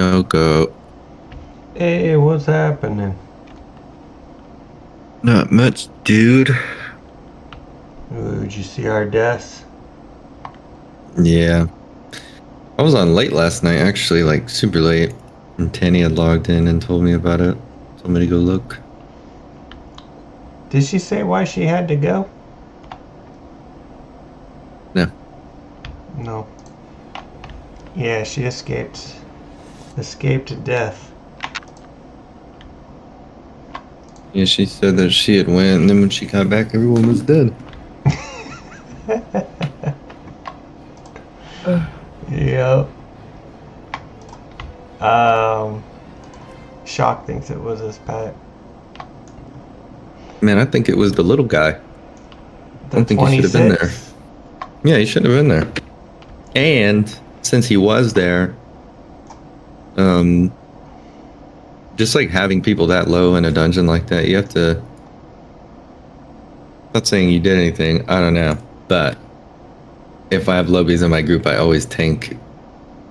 Nogo. Hey, what's happening? Not much, dude. Ooh, did you see our deaths? Yeah. I was on late last night, actually, like super late. And Tanny had logged in and told me about it. Told me to go look. Did she say why she had to go? No. No. Yeah, she escaped death. Yeah, she said that she had went, and then when she got back, everyone was dead. Yep. Um, Shock thinks it was his pet. Man, I think it was the little guy. I The don't think he should have been there. 26? Yeah, he shouldn't have been there. And since he was there, um, just like having people that low in a dungeon like that, you have to. Not saying you did anything, I don't know, but if I have lobies in my group, I always tank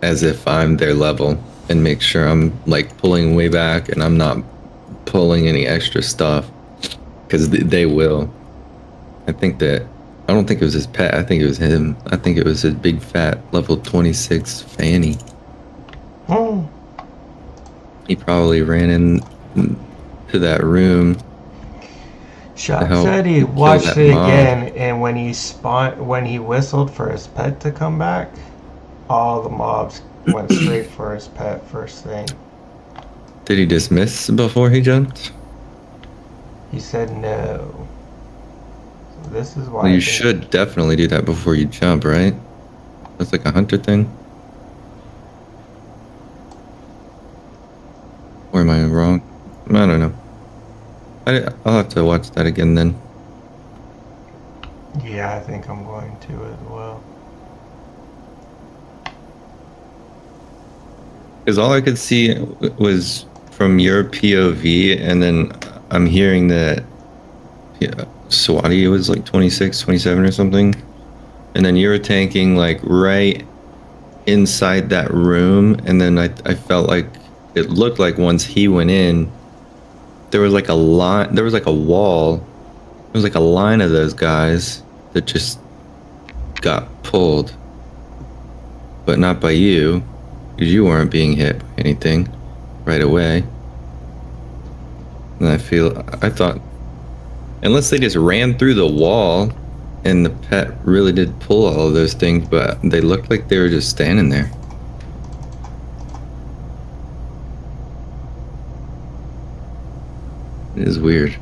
as if I'm their level and make sure I'm like pulling way back and I'm not pulling any extra stuff because they will. I don't think it was his pet. I think it was him. I think it was his big fat level 26 Fanny. Hmm. He probably ran in to that room to Shock help said he kill watched that it mob. again, and when he whistled for his pet to come back, all the mobs went straight for his pet first thing. Did he dismiss before he jumped? He said no. So this is Well, why I you think. should definitely do that before you jump, right? That's like a hunter thing. Or am I wrong? I don't know. I'll have to watch that again then. Yeah, I think I'm going to as well. Because all I could see was from your POV, and then I'm hearing that Swati was like 26, 27 or something. And then you were tanking like right inside that room. And then I felt like it looked like once he went in, there was like a line, there was like a wall. There was like a line of those guys that just got pulled, but not by you, because you weren't being hit by anything right away. And I thought, unless they just ran through the wall and the pet really did pull all of those things, but they looked like they were just standing there. It is weird.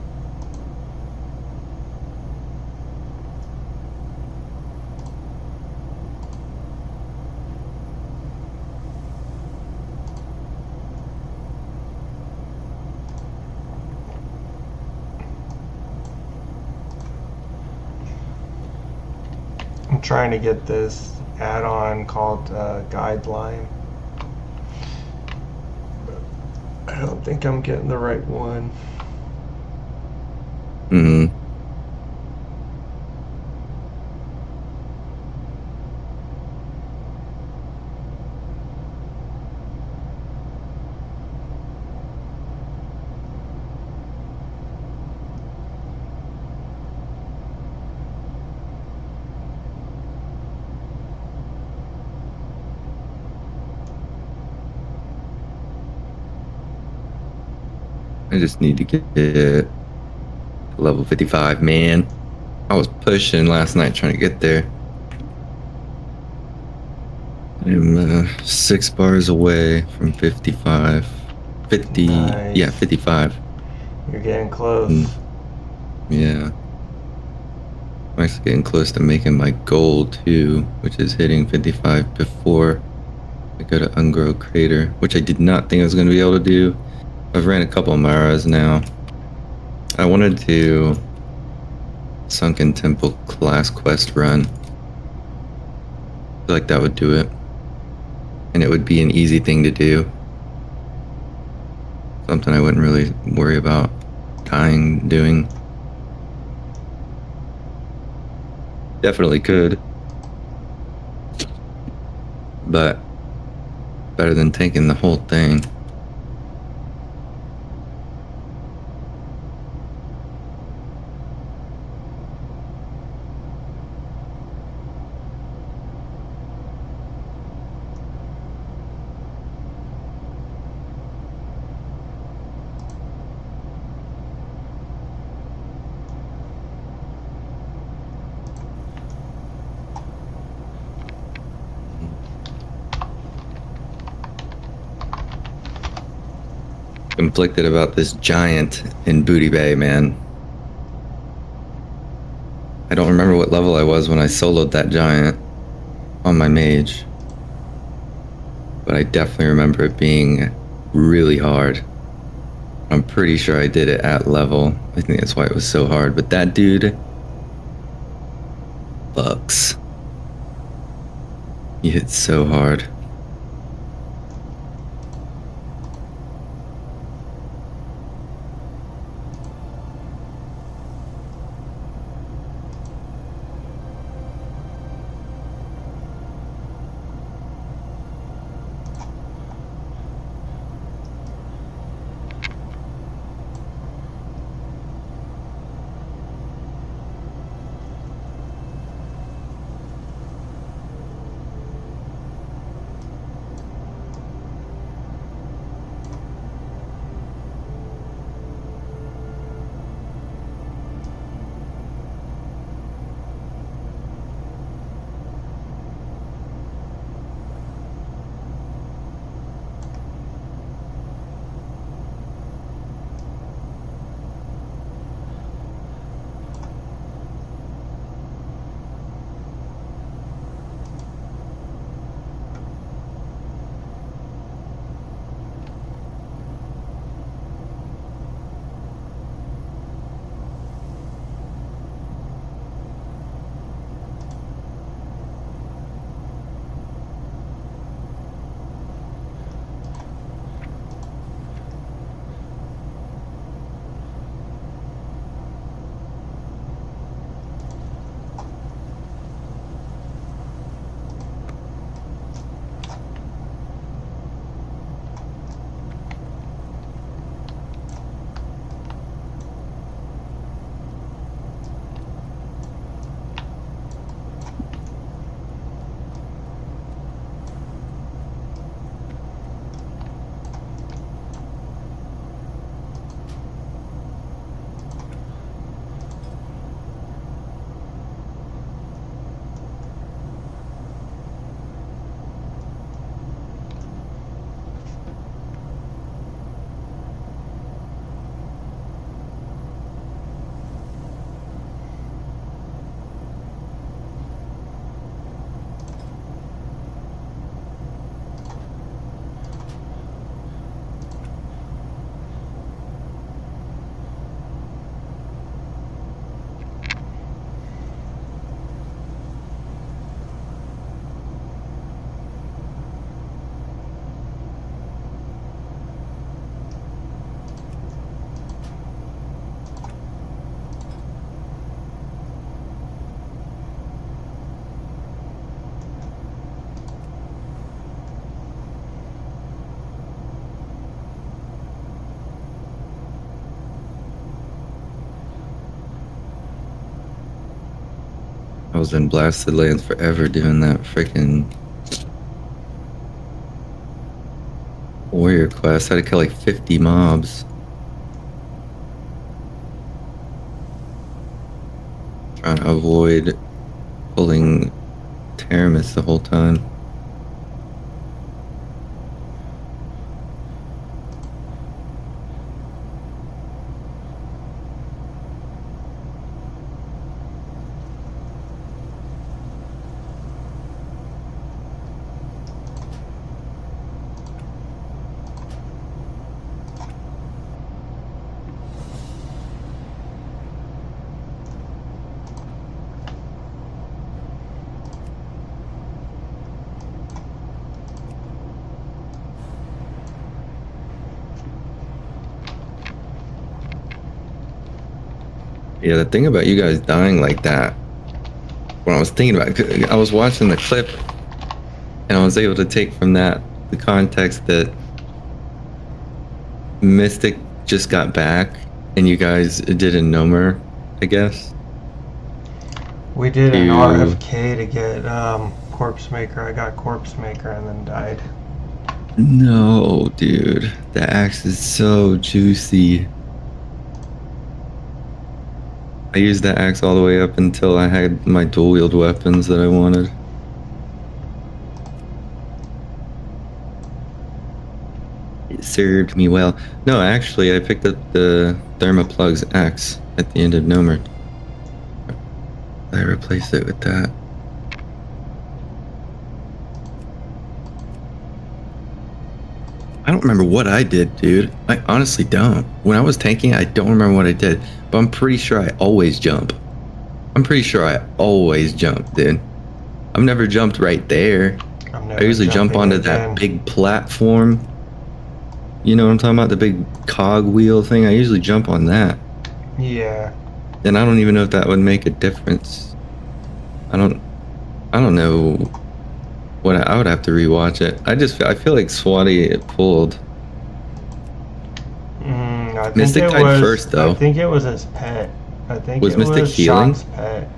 I'm trying to get this add-on called Guideline. I don't think I'm getting the right one. Hmm. I just need to get to level 55, man. I was pushing last night trying to get there. I'm 6 bars away from 55. 50, yeah, Nice. 55. You're getting close. Mm, yeah. I'm actually getting close to making my goal too, which is hitting 55 before I go to Ungrow Crater, which I did not think I was going to be able to do. I've ran a couple of Maras now. I wanted to Sunken Temple class quest run. I feel like that would do it. And it would be an easy thing to do. Something I wouldn't really worry about dying doing. Definitely could. But better than taking the whole thing. Conflicted about this giant in Booty Bay, man. I don't remember what level I was when I soloed that giant on my mage, but I definitely remember it being really hard. I'm pretty sure I did it at level. I think that's why it was so hard, but that dude fucks. He hits so hard. I was in Blasted Lands forever doing that freaking warrior quest. I had to kill like 50 mobs. Trying to avoid pulling Teramis the whole time. Yeah, the thing about you guys dying like that, when I was thinking about it, I was watching the clip and I was able to take from that the context that Mystic just got back and you guys did a Nomer, I guess. We did an To RFK to get Corpse Maker. I got Corpse Maker and then died. no, dude, the axe is so juicy. I used that axe all the way up until I had my dual wield weapons that I wanted. It served me well. No, actually, I picked up the Thermoplugs axe at the end of Nomer. I replaced it with that. I don't remember what I did, dude. I honestly don't. When I was tanking, I don't remember what I did, but I'm pretty sure I always jump. I'm pretty sure I always jump, dude. I've never jumped right there. I usually jump onto that big platform. You know what I'm talking about? The big cog wheel thing. I usually jump on that. Yeah. And I don't even know if that would make a difference. I don't know what I would have to rewatch it. I feel like Swati pulled. I think Mystic died first, though. I think it was his pet. I think was it Mystic was healing? Shock's pet.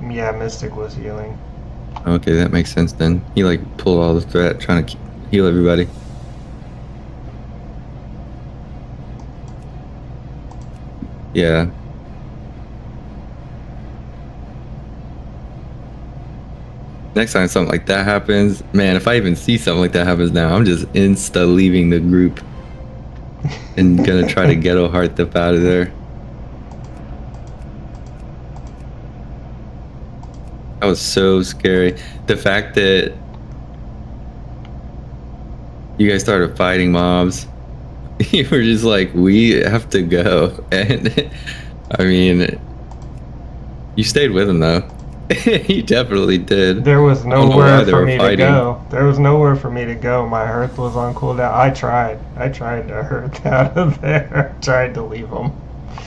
Yeah, Mystic was healing. Okay, that makes sense then. He like pulled all the threat, trying to heal everybody. Yeah. Next time something like that happens, man, if I even see something like that happens now, I'm just insta leaving the group and gonna try to ghetto heart the out of there. That was so scary. The fact that you guys started fighting mobs, you were just like, we have to go. And I mean, you stayed with him though. You definitely did. There was I don't know nowhere why they for were me to fighting. go. There was nowhere for me to go. My hearth was on cooldown. I tried to hearth out of there. I tried to leave them.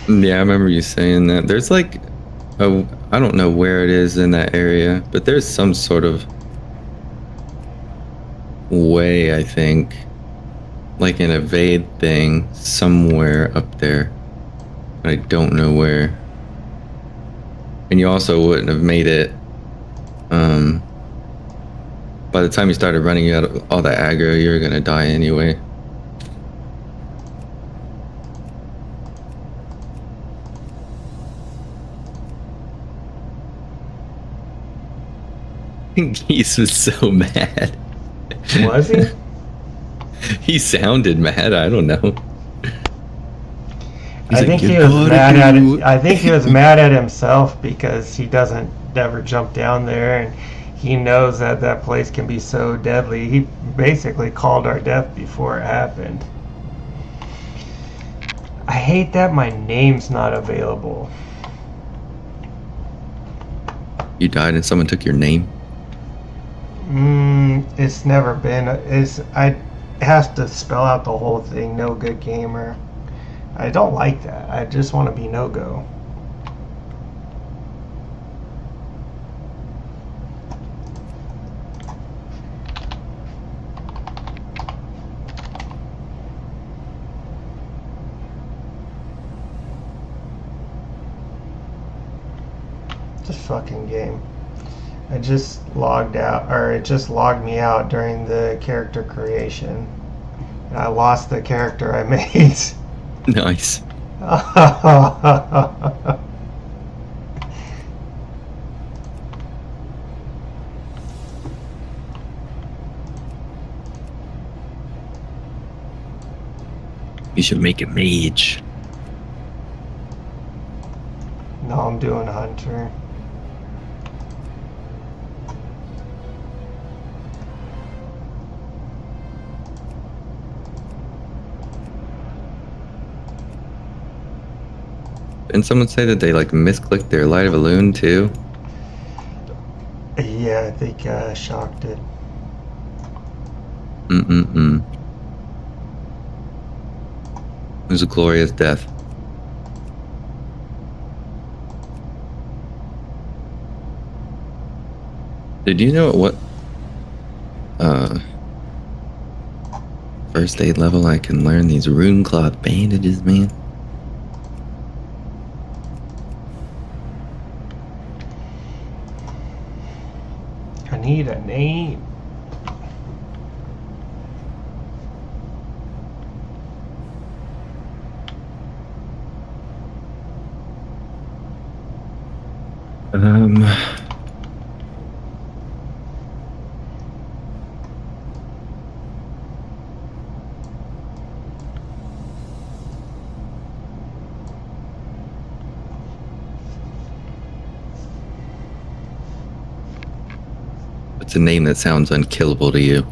Yeah, I remember you saying that. There's like, I don't know where it is in that area, but there's some sort of way, I think, like an evade thing somewhere up there. But I don't know where. And you also wouldn't have made it. By the time you started running out of all that aggro, you were gonna die anyway. Geese was so mad. Was he? He sounded mad. I don't know. I think he was mad at it. I think he was mad at himself because he doesn't ever jump down there, and he knows that that place can be so deadly. He basically called our death before it happened. I hate that my name's not available. You died and someone took your name? It's never been. It has to spell out the whole thing. Nogo-Nogoodgamer. I don't like that. I just want to be no-go. Just fucking game. I just logged out, or it just logged me out during the character creation. And I lost the character I made. Nice. You should make a mage. No, I'm doing Hunter. Didn't someone say that they like misclicked their Light of a Loon too? Yeah, I think Shock did. It was a glorious death. Did you know what? first aid level, I can learn these rune cloth bandages, man. I need a name. Um, what's a name that sounds unkillable to you?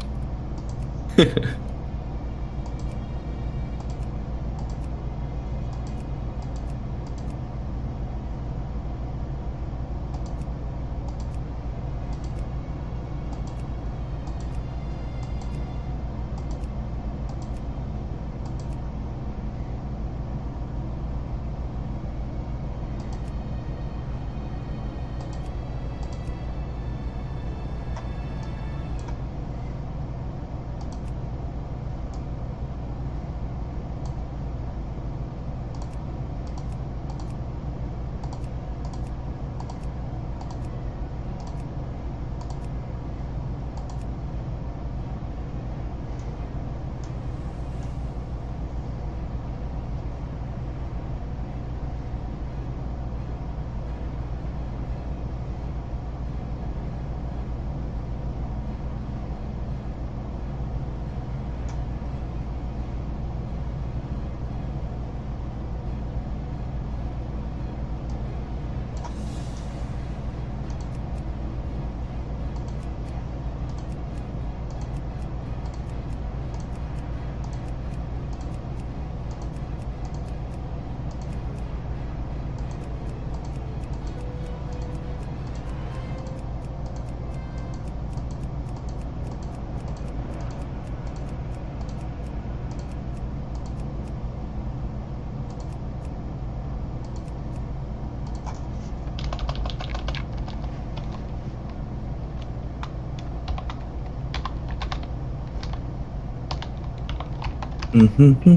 Mm-hmm.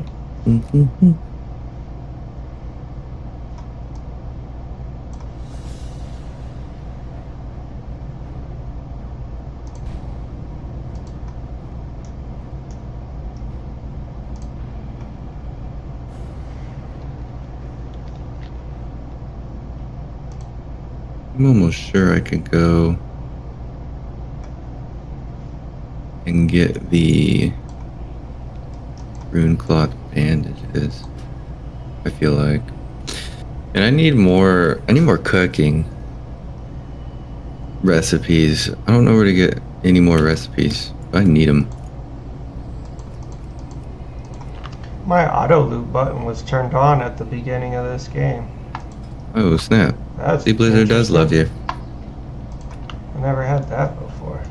Mm-hmm. I'm almost sure I could go and get the rune cloth bandages. I feel like, and I need more cooking recipes. I don't know where to get any more recipes. I need them. My auto loot button was turned on at the beginning of this game. Oh snap! That's See, Blizzard does love you. I never had that before.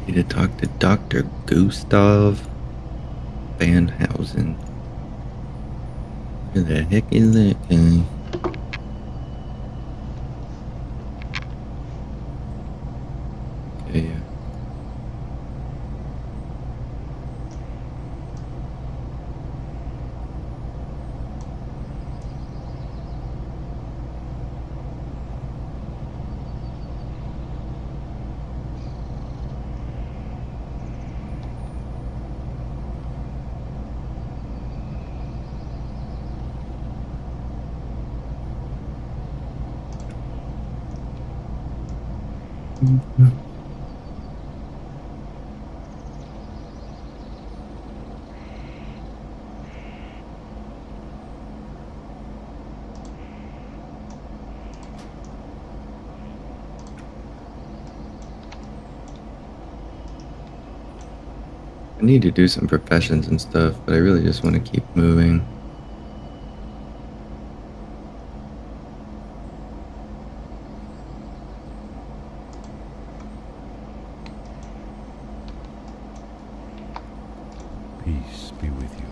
Need to talk to Dr. Gustav Vanhausen. Where the heck is that guy? Okay. need to do some professions and stuff, but I really just want to keep moving. Peace be with you.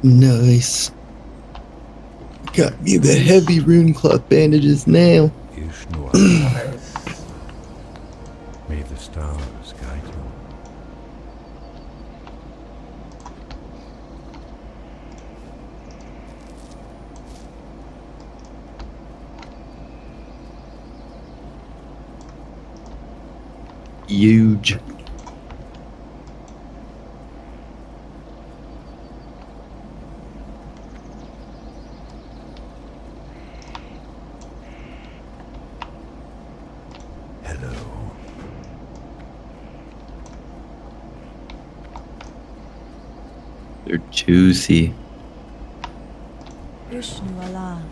Nice. Got me the heavy rune cloth bandages now. Ishnu Nice. May the stars guide you. Huge. Hello. They're juicy. Ishnu Allah.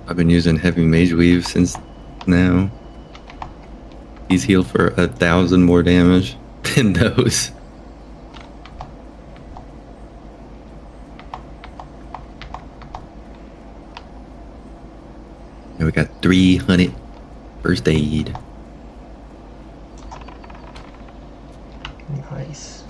I've been using heavy mage weave since now. He's healed for 1,000 more damage than those. And we got 300 first aid. Nice.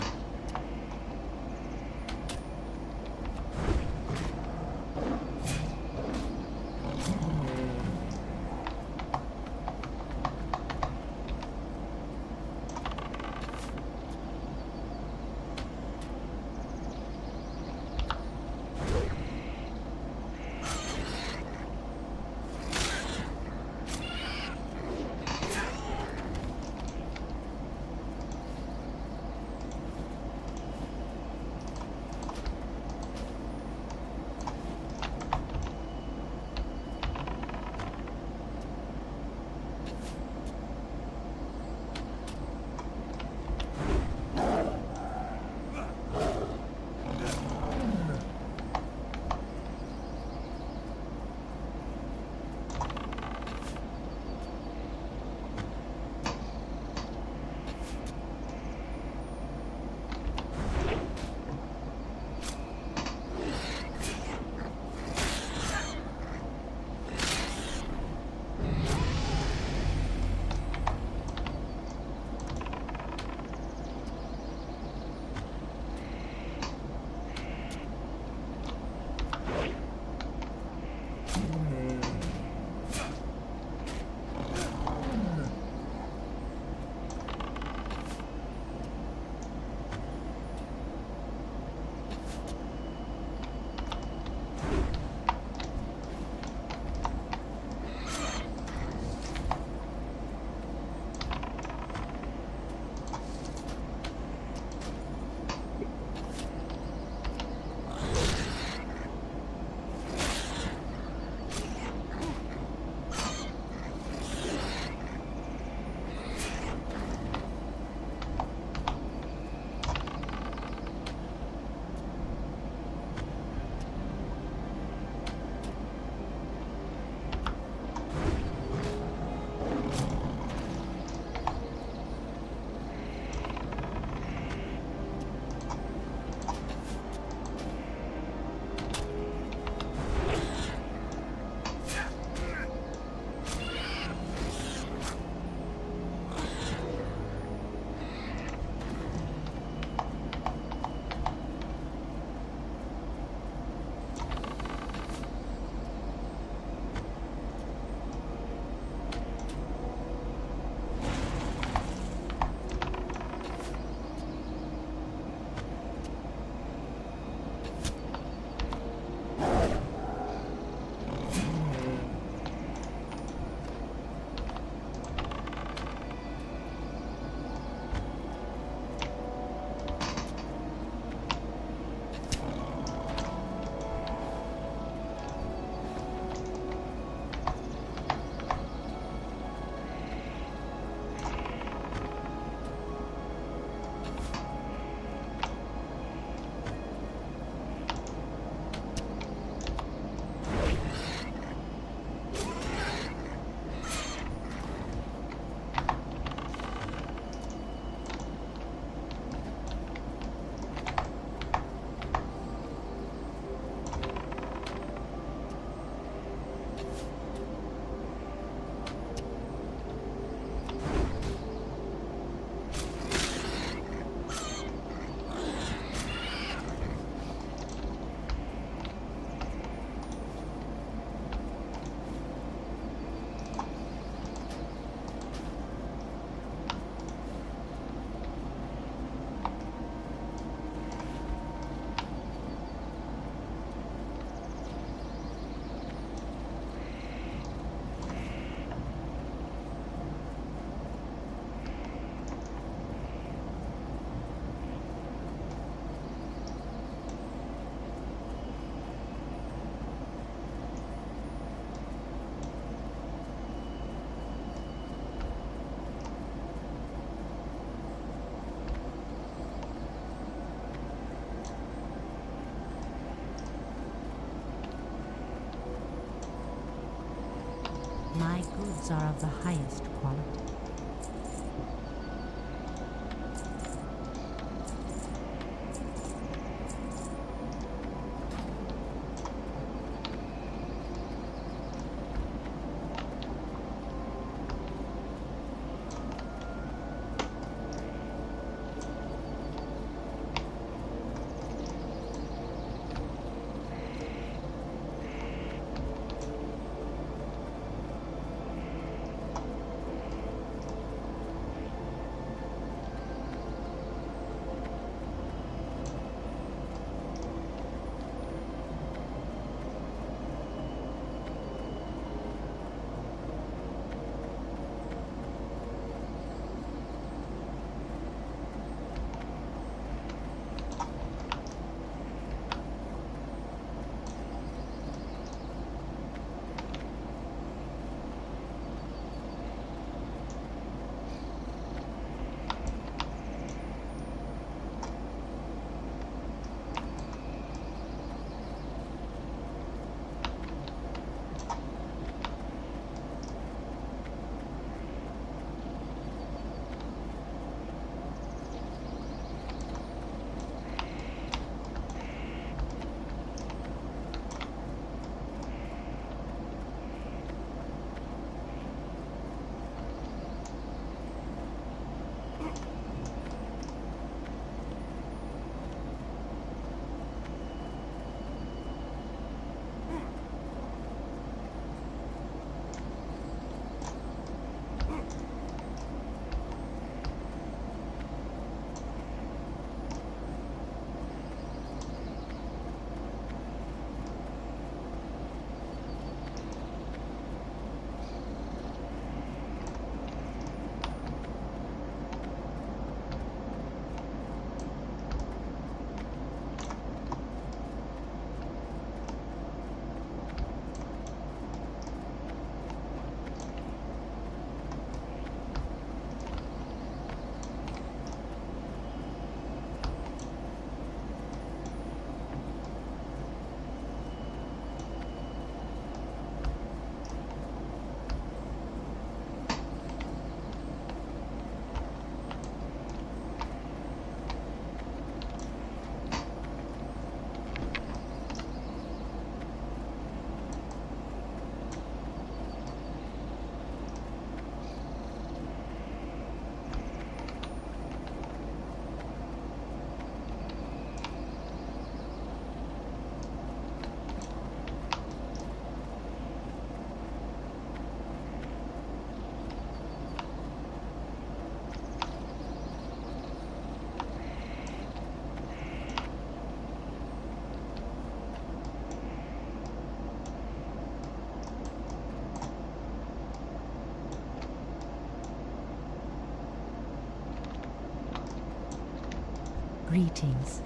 My goods are of the highest quality. Greetings.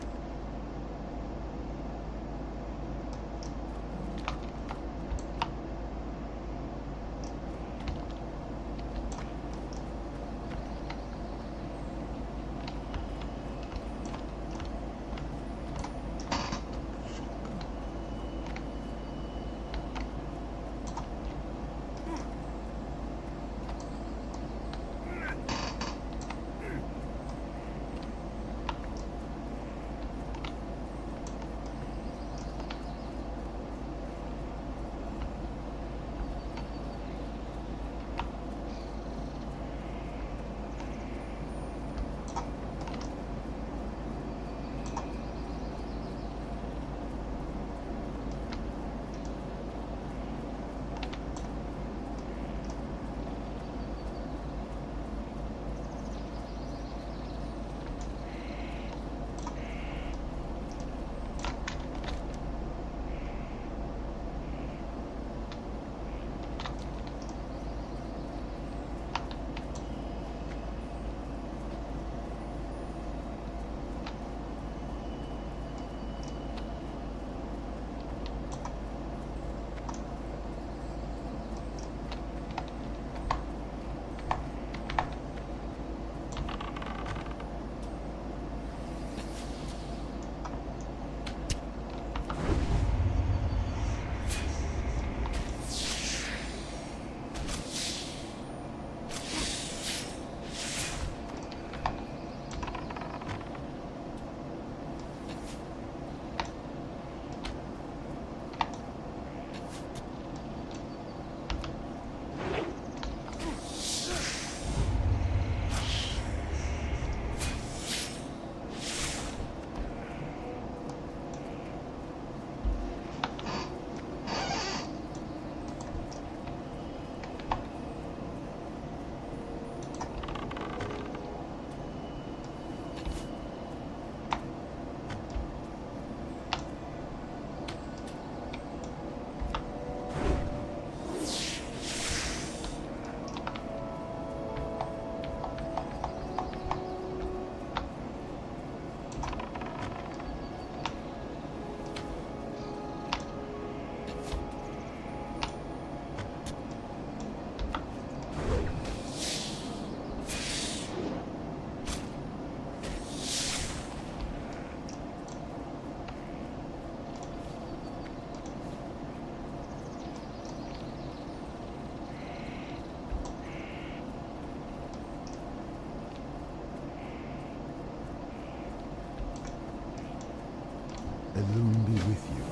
Elune be with you.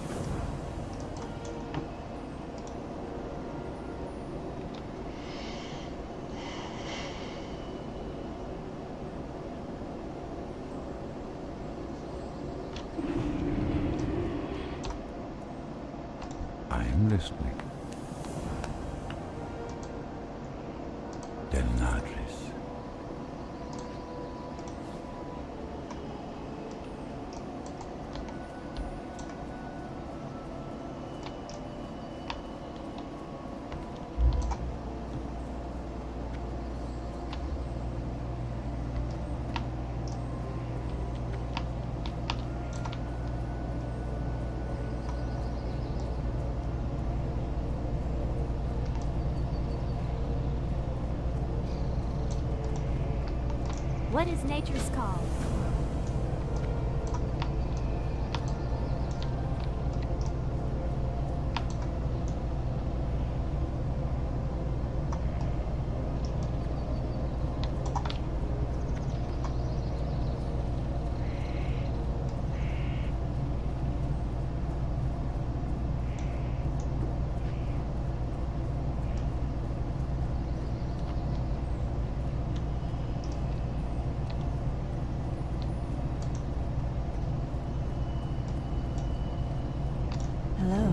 I am listening. Del Nadris. What is nature's call? Hello.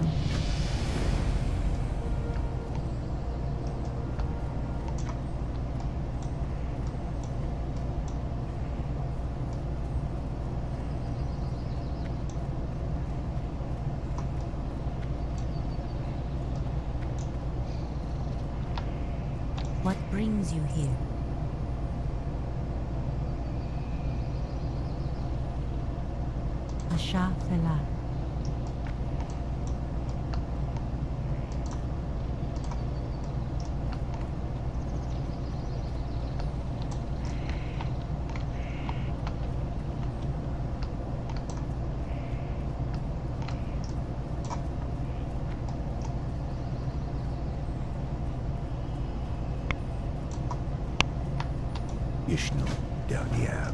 What brings you here? Asha Felat. Ishnu Del Diab.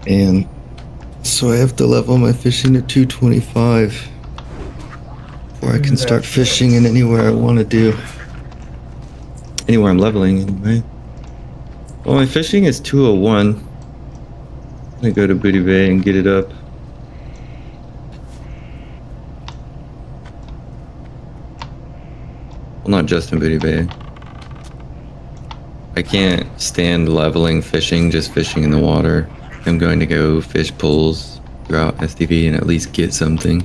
And so I have to level my fishing to 225 before I can start fishing in anywhere I want to do. Anywhere I'm leveling, anyway. Well, my fishing is 201. I'm gonna go to Booty Bay and get it up. Well, not just in Booty Bay. I can't stand leveling fishing, just fishing in the water. I'm going to go fish pools throughout STV and at least get something.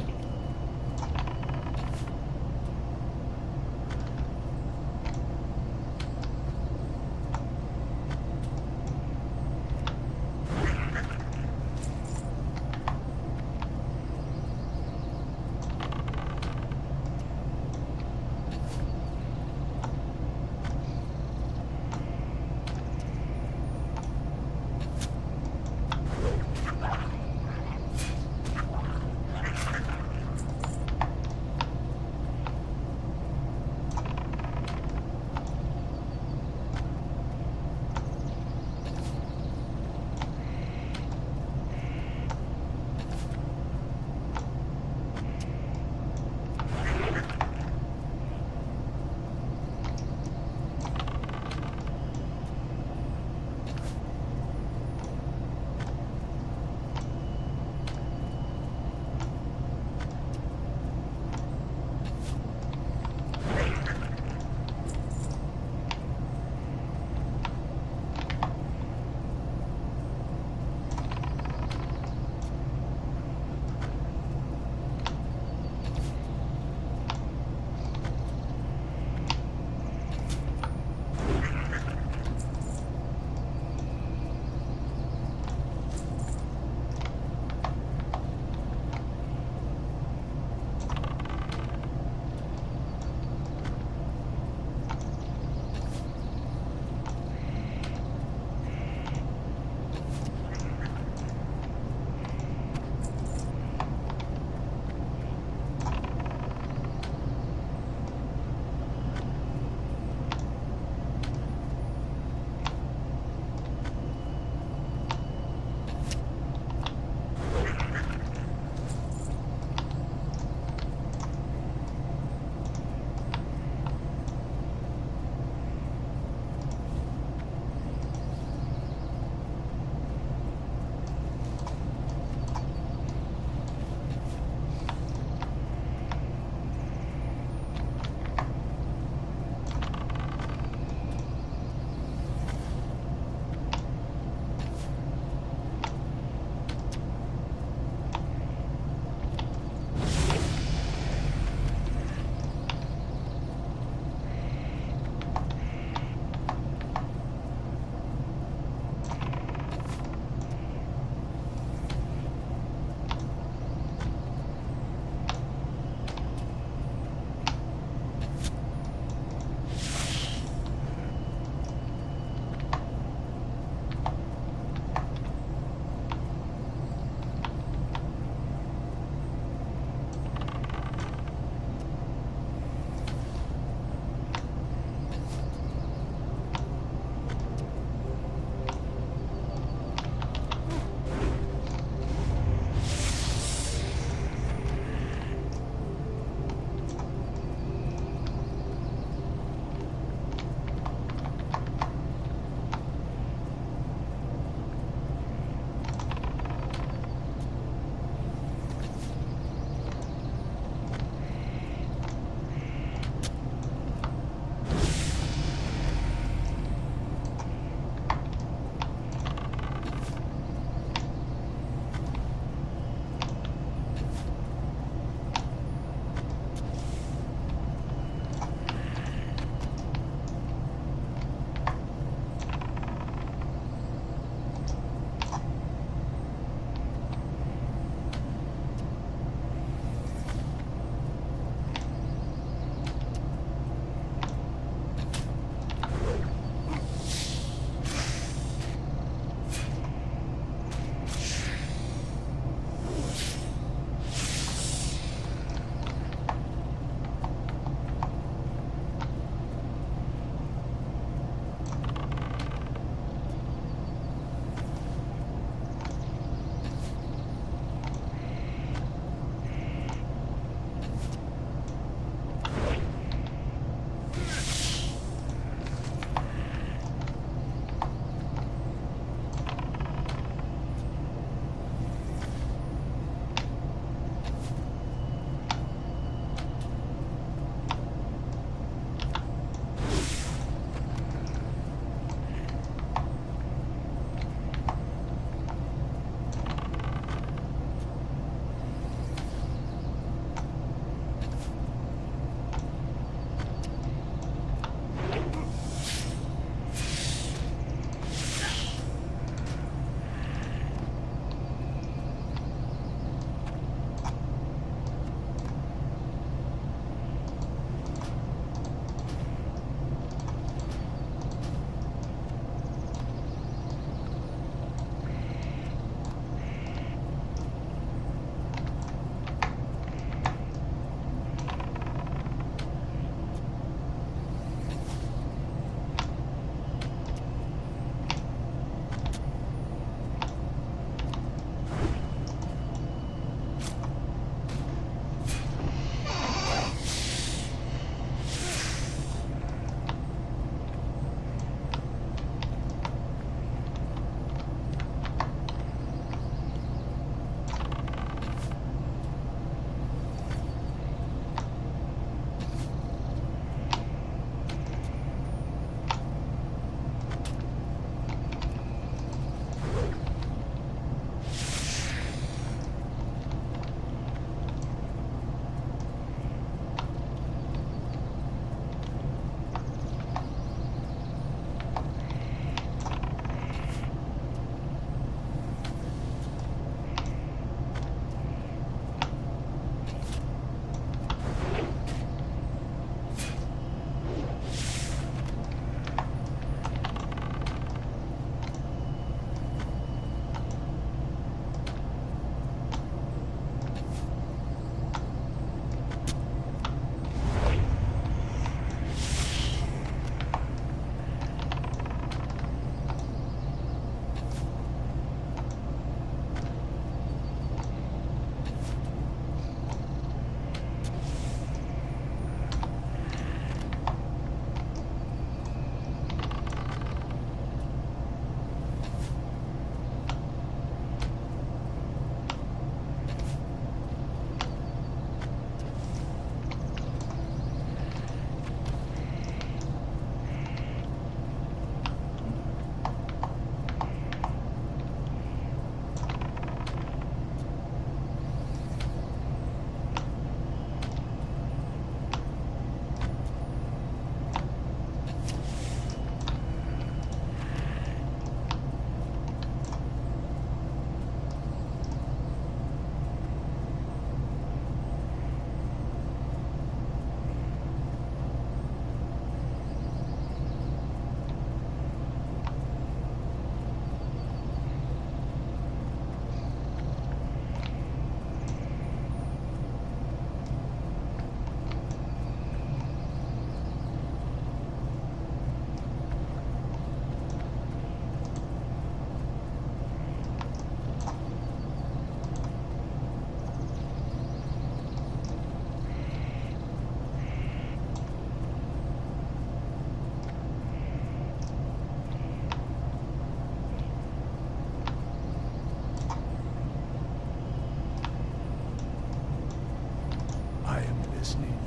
listening.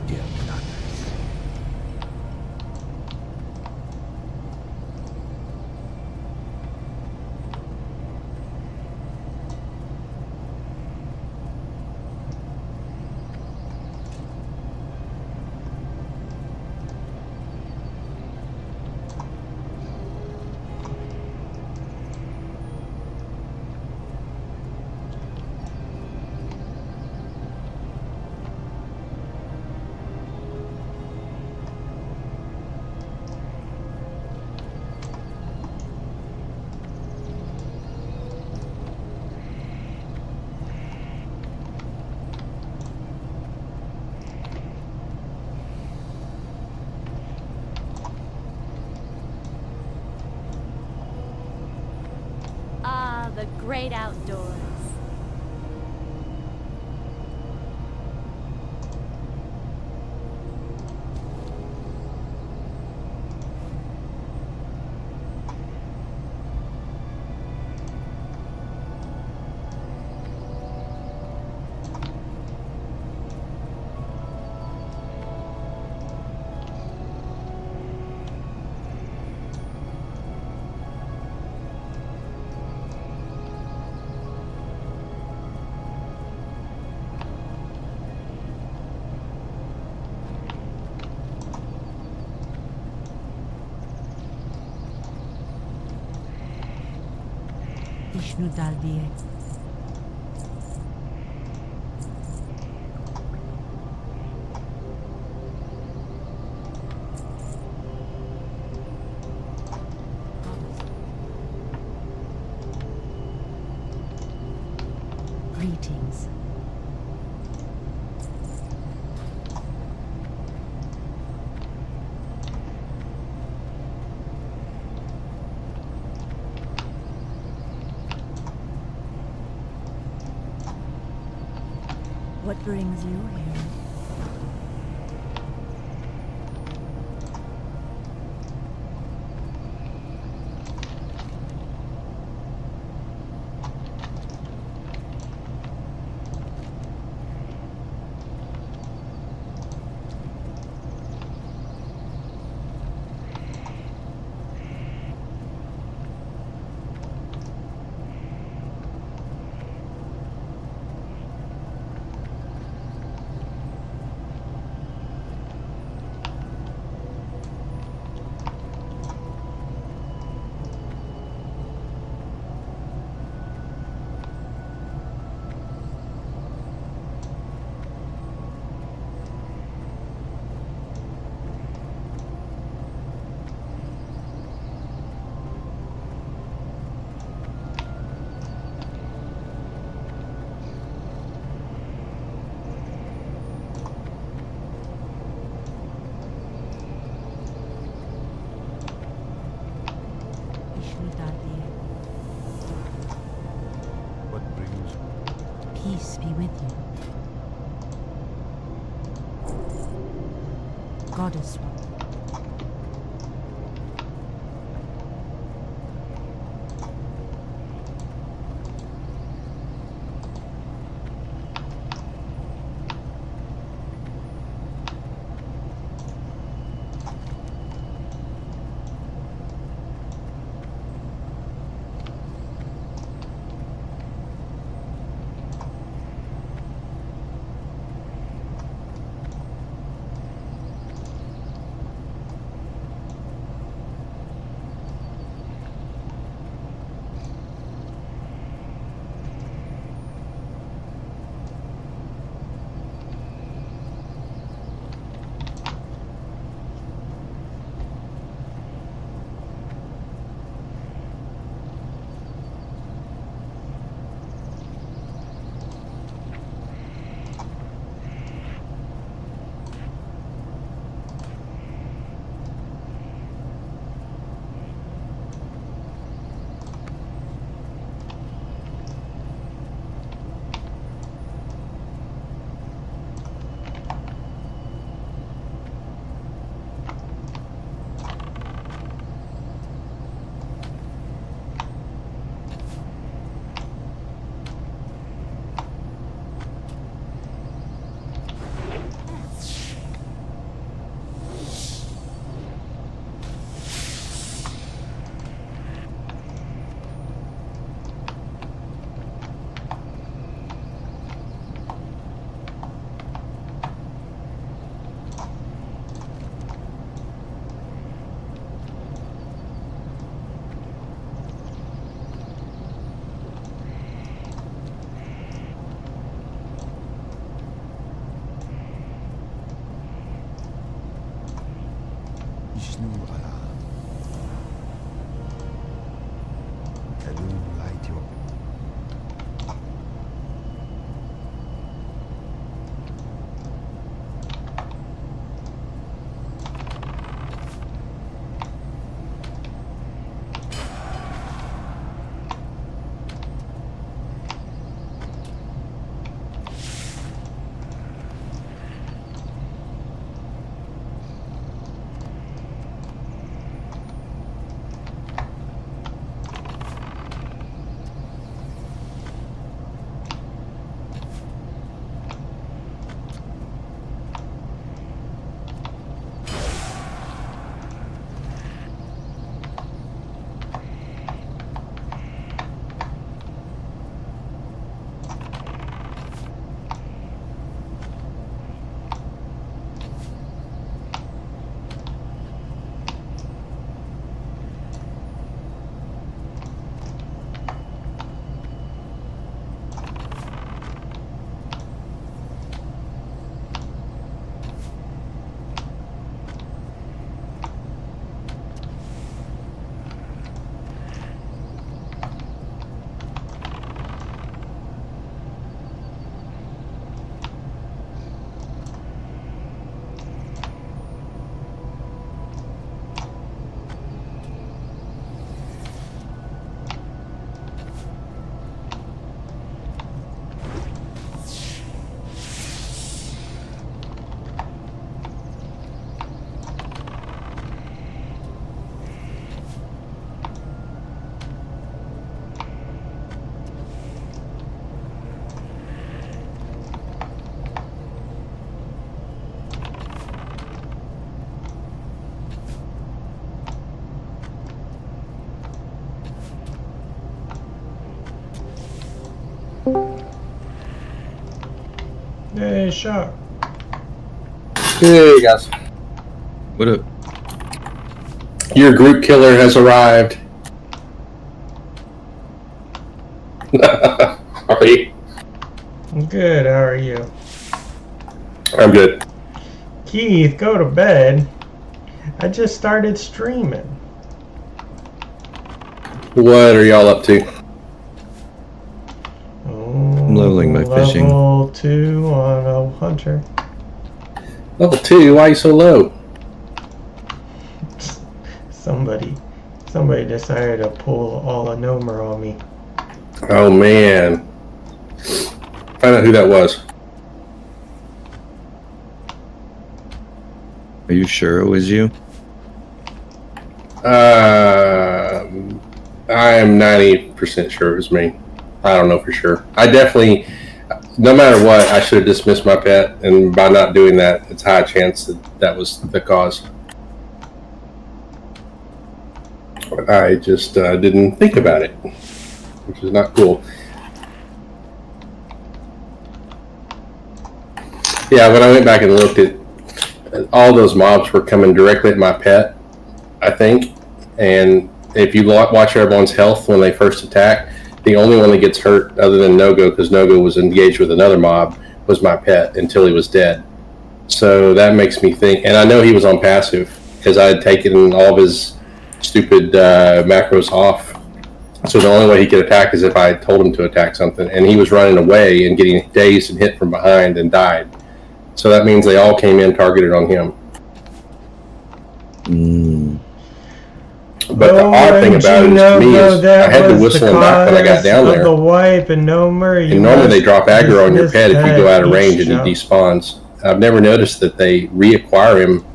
Dear Platters. Ah, the great outdoors. Vishnu Daldiye. Greetings. What brings you here? Vishnu Daldiye. What brings Peace be with you. Goddess one. Hey, shot. Hey guys, What up? your group killer has arrived. Are you? Good, how are you? I'm good. Keith, go to bed. I just started streaming. What are y'all up to? I'm leveling my fishing. Level 2 on a hunter. Level 2, why are you so low? Somebody decided to pull all a Nomer on me. Oh man. Find out who that was. Are you sure it was you? I am 90% sure it was me. I don't know for sure. I definitely, no matter what, I should have dismissed my pet, and by not doing that, it's a high chance that that was the cause. I just didn't think about it, which is not cool. Yeah, when I went back and looked at all those mobs were coming directly at my pet, I think. And if you watch everyone's health when they first attack, the only one that gets hurt other than Nogo, because Nogo was engaged with another mob, was my pet until he was dead. So that makes me think, and I know he was on passive because I had taken all of his stupid macros off. So the only way he could attack is if I told him to attack something, and he was running away and getting dazed and hit from behind and died. So that means they all came in targeted on him. But the odd thing about it is, to me, is I had to whistle him back when I got down there. The wipe and Nomer. And normally they drop aggro on your pet if you go out of range and he despawns. I've never noticed that they reacquire him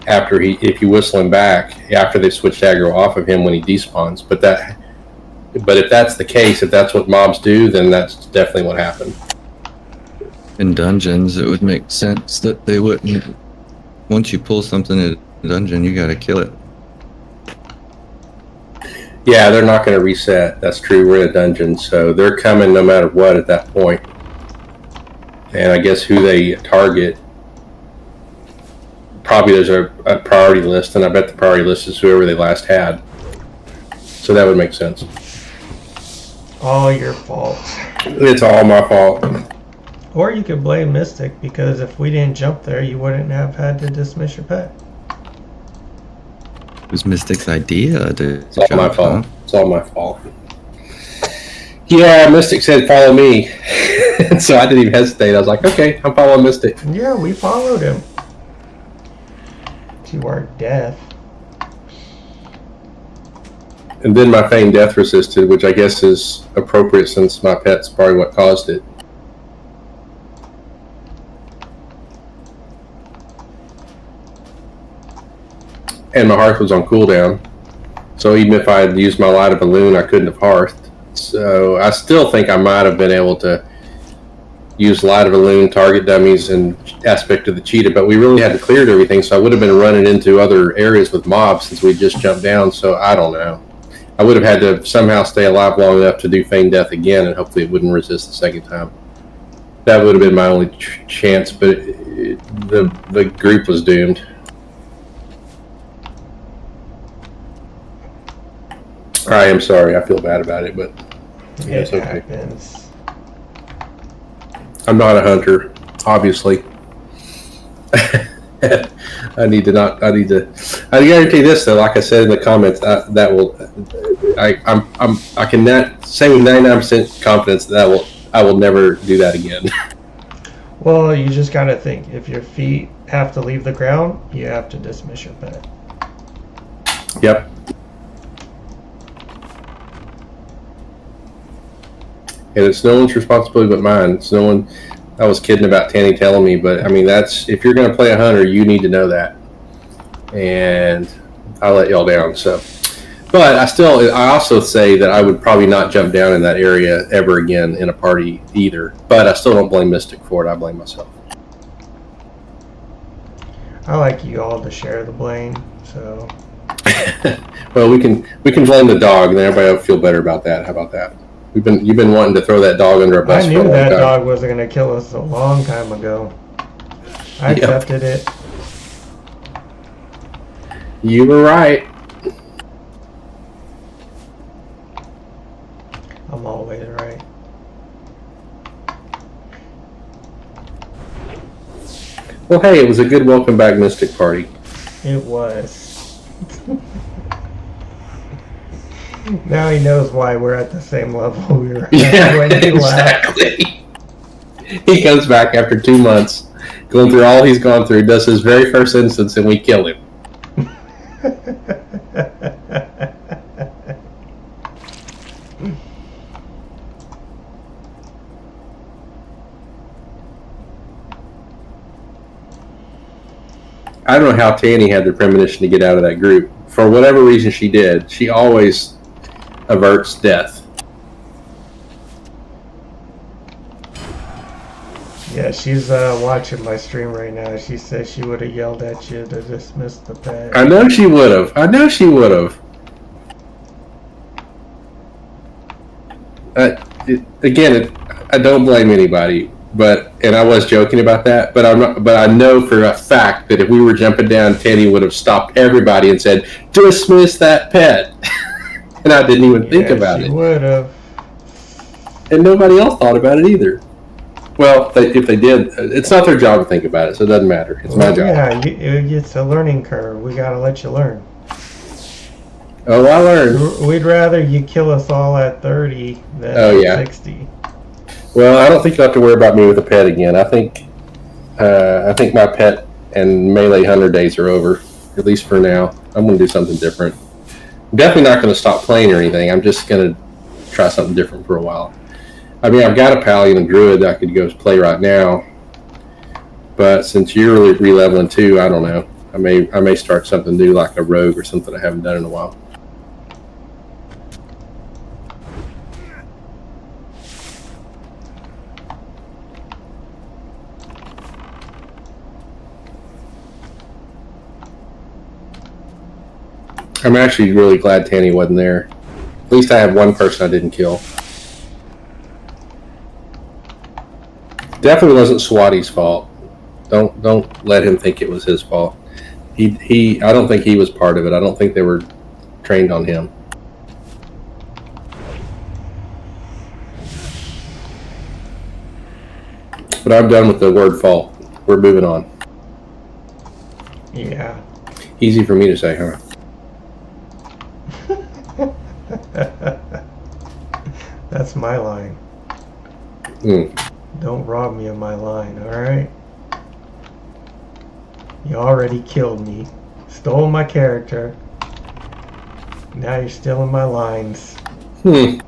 after if you whistle him back after they switched aggro off of him when he despawns. But if that's the case, if that's what mobs do, then that's definitely what happened. In dungeons, it would make sense that they wouldn't. Once you pull something in a dungeon, you gotta kill it. Yeah, they're not going to reset. That's true. We're in a dungeon, so they're coming no matter what at that point. And I guess who they target, probably there's a priority list, and I bet the priority list is whoever they last had. So that would make sense. All your fault. It's all my fault. Or you could blame Mystic, because if we didn't jump there, you wouldn't have had to dismiss your pet. It was Mystic's idea to It's all my jump, fault. huh? It's all my fault. Yeah, Mystic said follow me. So I didn't even hesitate. I was like, okay, I'm following Mystic. Yeah, we followed him. To our death. And then my feigned death resisted, which I guess is appropriate since my pet's probably what caused it. And my hearth was on cooldown. So even if I had used my light of balloon, I couldn't have hearthed. So I still think I might have been able to use light of balloon, target dummies, and aspect of the cheetah, but we really hadn't cleared everything, so I would have been running into other areas with mobs since we just jumped down, so I don't know. I would have had to somehow stay alive long enough to do feign death again, and hopefully it wouldn't resist the second time. That would have been my only chance, but the group was doomed. I am sorry. I feel bad about it, but yeah, it's okay. Happens. I'm not a hunter, obviously. I guarantee this though. Like I said in the comments, I can say with 99% confidence that I will never do that again. Well, you just gotta think. If your feet have to leave the ground, you have to dismiss your pet. Yep. And it's no one's responsibility but mine. It's no one. I was kidding about Tanny telling me, but I mean, that's if you're going to play a hunter, you need to know that. And I let y'all down. So, but I also say that I would probably not jump down in that area ever again in a party either. But I still don't blame Mystic for it. I blame myself. I like you all to share the blame. So. Well, we can blame the dog, and everybody will feel better about that. How about that? You've been wanting to throw that dog under a bus I for a knew long that time. dog wasn't going to kill us a long time ago. I Yep. accepted it. You were right. I'm always right. Well, hey, it was a good welcome back Mystic party. It was. Now he knows why we're at the same level we were at when he left. exactly. He comes back after 2 months, going through all he's gone through, does his very first instance, and we kill him. I don't know how Tanny had the premonition to get out of that group. For whatever reason she did, she always averts death. Yeah, she's watching my stream right now. She says she would have yelled at you to dismiss the pet. I know she would have. I know she would have. I don't blame anybody, and I was joking about that, but I'm not. But I know for a fact that if we were jumping down, Tanny would have stopped everybody and said, "Dismiss that pet," and I didn't even think about she it. would have. And nobody else thought about it either. Well, if they did, it's not their job to think about it, so it doesn't matter. It's my job. Yeah, it's a learning curve. We gotta let you learn. Oh, I learned. We'd rather you kill us all at 30 than at 60. Well, I don't think you'll have to worry about me with a pet again. I think my pet and melee hunter days are over, at least for now. I'm going to do something different. I'm definitely not going to stop playing or anything. I'm just going to try something different for a while. I mean, I've got a Paladin and Druid that I could go play right now, but since you're re-leveling too, I don't know. I may start something new like a Rogue or something I haven't done in a while. I'm actually really glad Tanny wasn't there. At least I had one person I didn't kill. Definitely wasn't Swati's fault. Don't let him think it was his fault. I don't think he was part of it. I don't think they were trained on him. But I'm done with the word fault. We're moving on. Yeah. Easy for me to say, huh? That's my line. Don't rob me of my line, alright? You already killed me. Stole my character. Now you're stealing my lines. Well,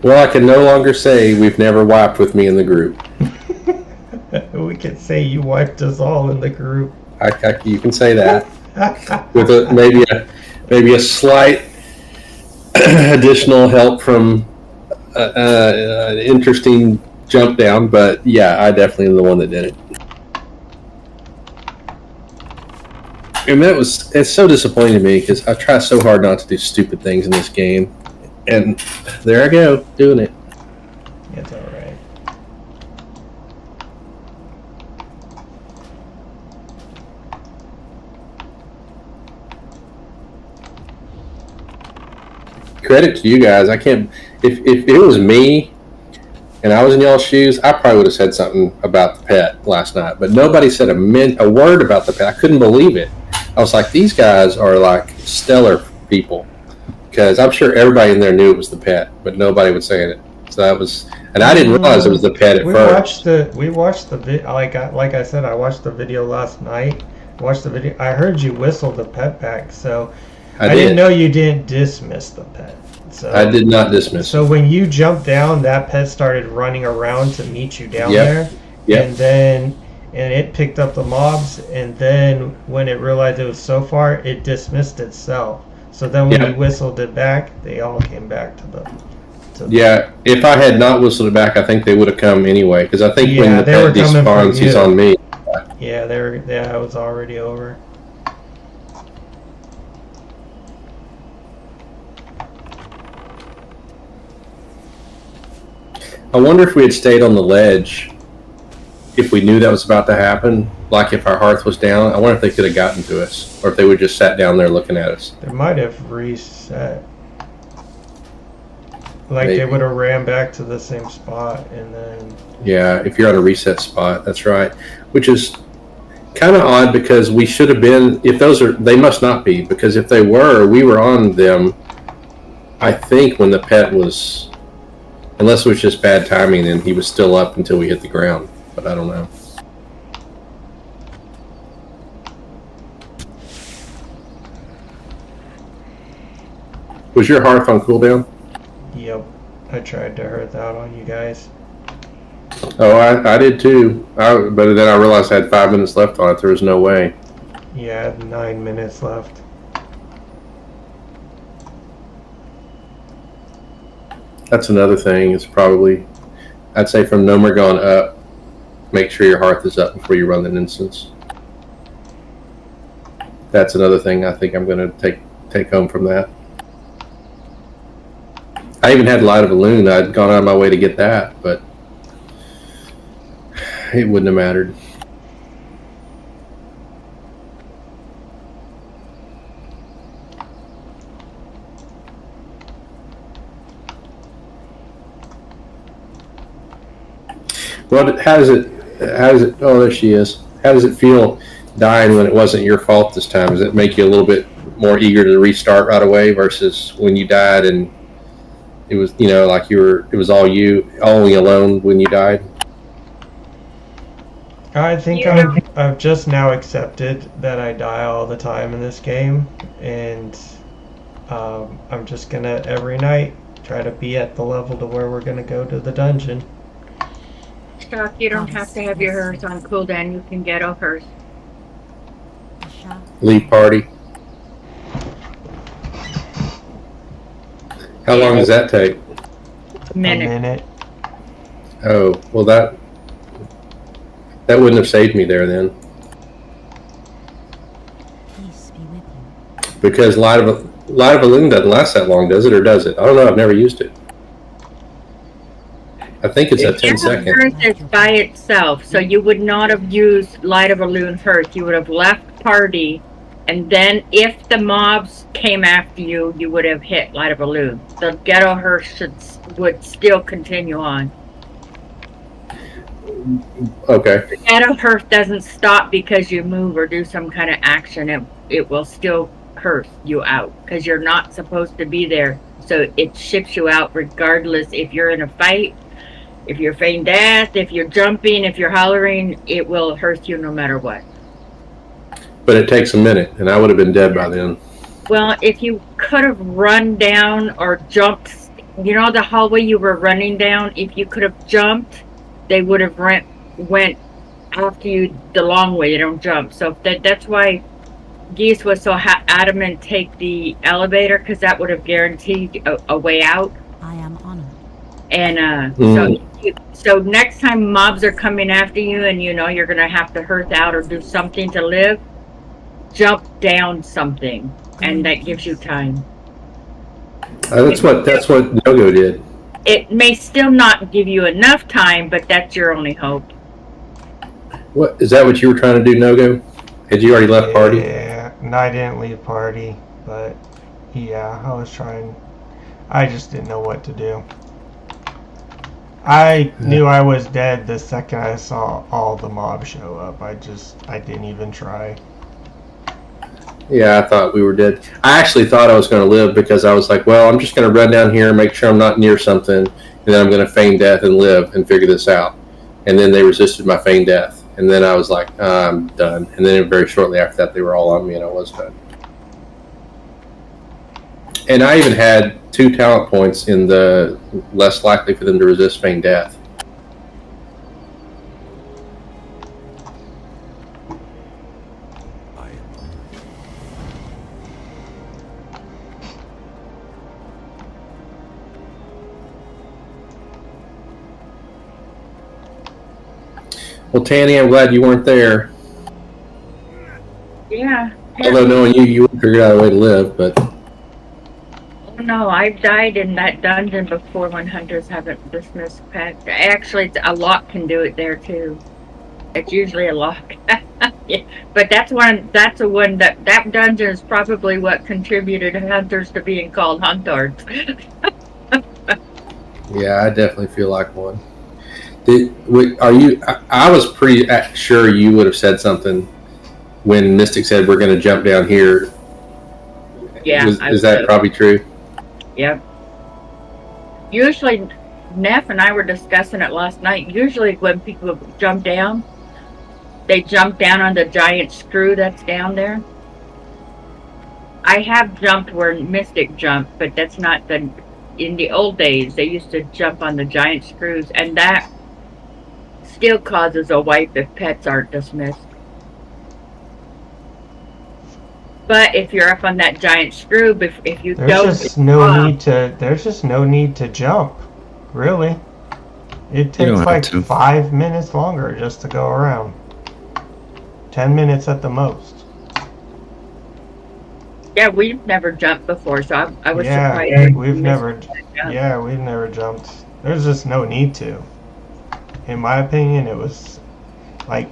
I can no longer say we've never wiped with me in the group. We could say you wiped us all in the group. You can say that. With maybe a slight additional help from an interesting jump down, but yeah, I definitely am the one that did it. And it's so disappointing to me because I try so hard not to do stupid things in this game, and there I go doing it. It's alright. Credit to you guys. I can't. If it was me and I was in y'all's shoes, I probably would have said something about the pet last night. But nobody said a word about the pet. I couldn't believe it. I was like, these guys are like stellar people, because I'm sure everybody in there knew it was the pet, but nobody was saying it. So that was, and I didn't realize it was the pet at first. We watched the video. Like I said, I watched the video last night. I heard you whistle the pet back, so I didn't know you didn't dismiss the pet. So I did not dismiss. So when you jumped down, that pet started running around to meet you down there. Yep. And it picked up the mobs, and then when it realized it was so far, it dismissed itself. So then when you whistled it back, they all came back to the. Yeah, if I had not whistled it back, I think they would have come anyway. Because I think when the pet despawns, he's on me. Yeah, it was already over. I wonder if we had stayed on the ledge, if we knew that was about to happen, like if our hearth was down. I wonder if they could have gotten to us, or if they would just sat down there looking at us. They might have reset. Like Maybe. they would have ran back to the same spot and then. Yeah, if you're on a reset spot, that's right. Which is kind of odd because we should have been. If those are, they must not be, because if they were, we were on them. I think when the pet was, unless it was just bad timing, and he was still up until we hit the ground. But I don't know. Was your hearth on cooldown? Yep. I tried to hearth out on you guys. Oh, I did too. But then I realized I had 5 minutes left on it. There was no way. Yeah, I had 9 minutes left. That's another thing. It's probably, I'd say from Nogo-Nogoodgamer up, make sure your hearth is up before you run an instance. That's another thing I think I'm going to take home from that. I even had Light of a Loon. I'd gone out of my way to get that, but it wouldn't have mattered. Well, how does it, oh, there she is. How does it feel dying when it wasn't your fault this time? Does it make you a little bit more eager to restart right away versus when you died and it was, you know, like it was all you, only alone when you died? I think I've just now accepted that I die all the time in this game, and I'm just gonna every night try to be at the level to where we're gonna go to the dungeon. Chuck, you don't have to have your hearth on cooldown. You can get a hearth. The shop. Leave party. How long does that take? A minute. A minute. Oh, well that wouldn't have saved me there then. Peace be with you. Because Light of a Loon doesn't last that long, does it, or does it? I don't know. I've never used it. I think it's at 10 seconds. Hearth is by itself, so you would not have used Light of a Loon hearth. You would have left party, and then if the mobs came after you, you would have hit Light of a Loon. The ghetto hearth would still continue on. Okay. The ghetto hearth doesn't stop because you move or do some kind of action. It will still hearth you out because you're not supposed to be there. So it ships you out regardless if you're in a fight. If you're feigning death, if you're jumping, if you're hollering, it will hearth you no matter what. But it takes a minute, and I would have been dead by then. Well, if you could have run down or jumped, you know the hallway you were running down, if you could have jumped, they would have went after you the long way. They don't jump. So that's why Geese was so adamant take the elevator, because that would have guaranteed a way out. I am honored. And so next time mobs are coming after you and you know you're going to have to hearth out or do something to live, jump down something, and that gives you time. That's what Nogo did. It may still not give you enough time, but that's your only hope. What is that? What you were trying to do, Nogo? Had you already left party? Yeah, no, I didn't leave party, but yeah, I was trying. I just didn't know what to do. I knew I was dead the second I saw all the mobs show up. I didn't even try. Yeah, I thought we were dead. I actually thought I was going to live because I was like, well, I'm just going to run down here and make sure I'm not near something, and then I'm going to feign death and live and figure this out. And then they resisted my feign death, and then I was like, I'm done. And then very shortly after that, they were all on me, and I was done. And I even had 2 talent points in the less likely for them to resist feign death. I am honored. Well, Tanny, I'm glad you weren't there. Yeah. Although knowing you would figure out a way to live, but No, I've died in that dungeon before when hunters haven't dismissed pets. Actually, a lock can do it there too. It's usually a lock. Yeah, but that's a one that dungeon is probably what contributed hunters to being called huntards. Yeah, I definitely feel like one. Are you? I was pretty sure you would have said something when Mystic said we're going to jump down here. Yeah, is that probably true? Yep. Usually, Neff and I were discussing it last night. Usually, when people jump down, they jump down on the giant screw that's down there. I have jumped where Mystic jumped, but that's not the. In the old days, they used to jump on the giant screws, and that still causes a wipe if pets aren't dismissed. But if you're up on that giant screw, if you There's don't, just no need to. There's just no need to jump. Really, it takes like 5 minutes longer just to go around. 10 minutes at the most. Yeah, we've never jumped before, so I was surprised. Yeah, we've never jumped. There's just no need to. In my opinion, it was like,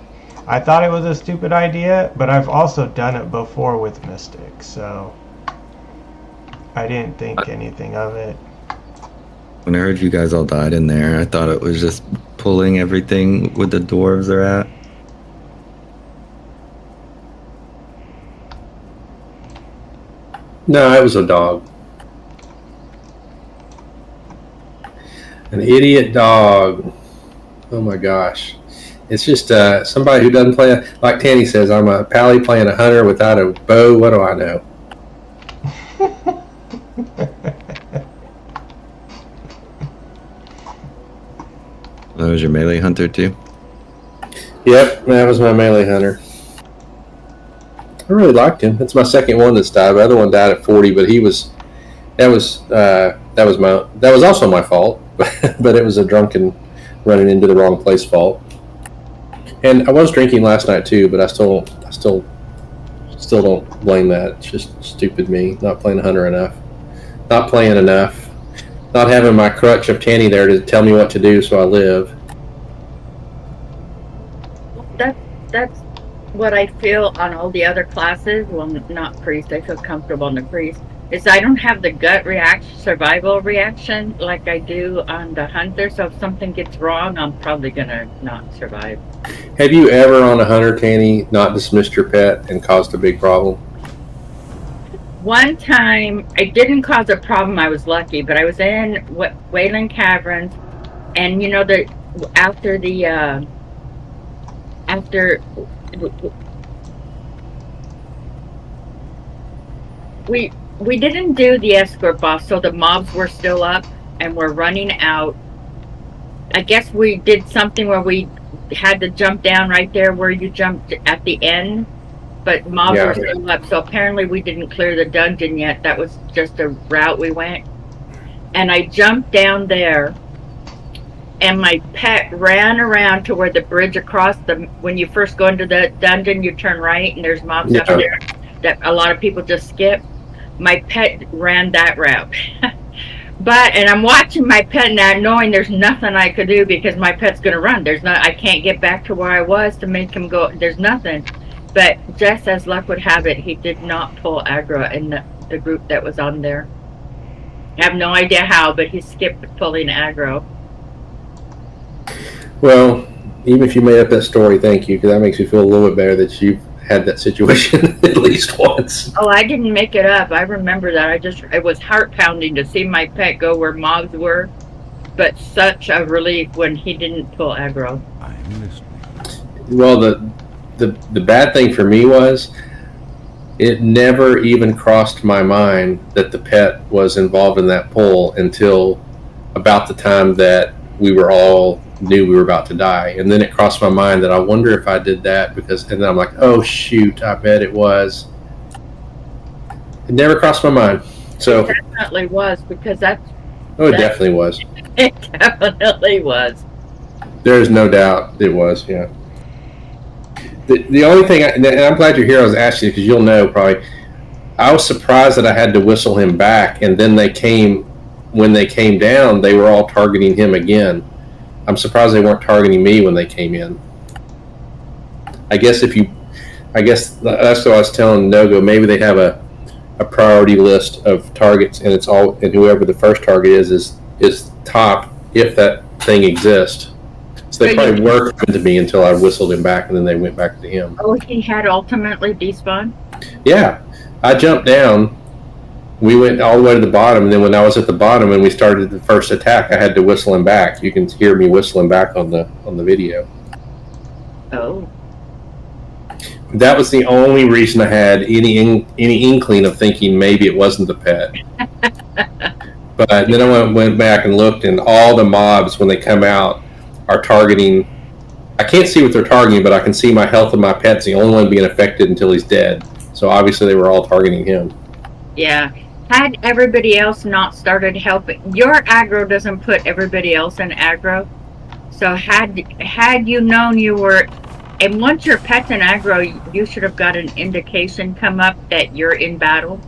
I thought it was a stupid idea, but I've also done it before with Mystic, so I didn't think anything of it. When I heard you guys all died in there, I thought it was just pulling everything where the dwarves are at. No, it was a dog. An idiot dog. Oh my gosh. It's just somebody who doesn't play, like Tanny says, I'm a pally playing a hunter without a bow. What do I know? That was your melee hunter too? Yep, that was my melee hunter. I really liked him. That's my second one that's died. The other one died at 40, but that was also my fault, but it was a drunken running into the wrong place fault. And I was drinking last night too, but I still don't blame that. It's just stupid me not playing a hunter enough, not playing enough, not having my crutch of Tanny there to tell me what to do so I live. That's what I feel on all the other classes. Well, not priest. I feel comfortable on the priest. Is I don't have the gut reaction, survival reaction like I do on the hunter. So if something gets wrong, I'm probably gonna not survive. Have you ever on a hunter, Tanny, not dismissed your pet and caused a big problem? One time, I didn't cause a problem. I was lucky, but I was in Wayland Caverns, and you know after we didn't do the escort boss, so the mobs were still up and we're running out. I guess we did something where we had to jump down right there where you jumped at the end, but mobs were still up, so apparently we didn't clear the dungeon yet. That was just a route we went, and I jumped down there, and my pet ran around to where the bridge across when you first go into the dungeon, you turn right and there's mobs up there that a lot of people just skip. My pet ran that route. And I'm watching my pet now, knowing there's nothing I could do because my pet's gonna run. I can't get back to where I was to make him go. There's nothing. But just as luck would have it, he did not pull aggro in the group that was on there. I have no idea how, but he skipped pulling aggro. Well, even if you made up that story, thank you, because that makes me feel a little bit better that you've had that situation at least once. Oh, I didn't make it up. I remember that. It was heart pounding to see my pet go where mobs were, but such a relief when he didn't pull aggro. I'm listening. Well, the bad thing for me was it never even crossed my mind that the pet was involved in that pull until about the time that we were all knew we were about to die, and then it crossed my mind that I wonder if I did that and then I'm like, oh shoot, I bet it was. It never crossed my mind. So it definitely was, because it definitely was. It definitely was. There's no doubt it was. Yeah. The only thing, and I'm glad you're here. I was asking you because you'll know probably. I was surprised that I had to whistle him back, and then when they came down, they were all targeting him again. I'm surprised they weren't targeting me when they came in. I guess that's what I was telling Nogo. Maybe they have a priority list of targets, and whoever the first target is top if that thing exists. So they probably were coming to me until I whistled him back, and then they went back to him. Oh, he had ultimately despawned? Yeah, I jumped down. We went all the way to the bottom, and then when I was at the bottom and we started the first attack, I had to whistle him back. You can hear me whistling back on the video. Oh. That was the only reason I had any inkling of thinking maybe it wasn't the pet. But then I went back and looked, and all the mobs, when they come out, are targeting. I can't see what they're targeting, but I can see my health of my pet's the only one being affected until he's dead. So obviously they were all targeting him. Yeah. Had everybody else not started helping, your aggro doesn't put everybody else in aggro. So had you known you were, and once your pet's in aggro, you should have got an indication come up that you're in battle.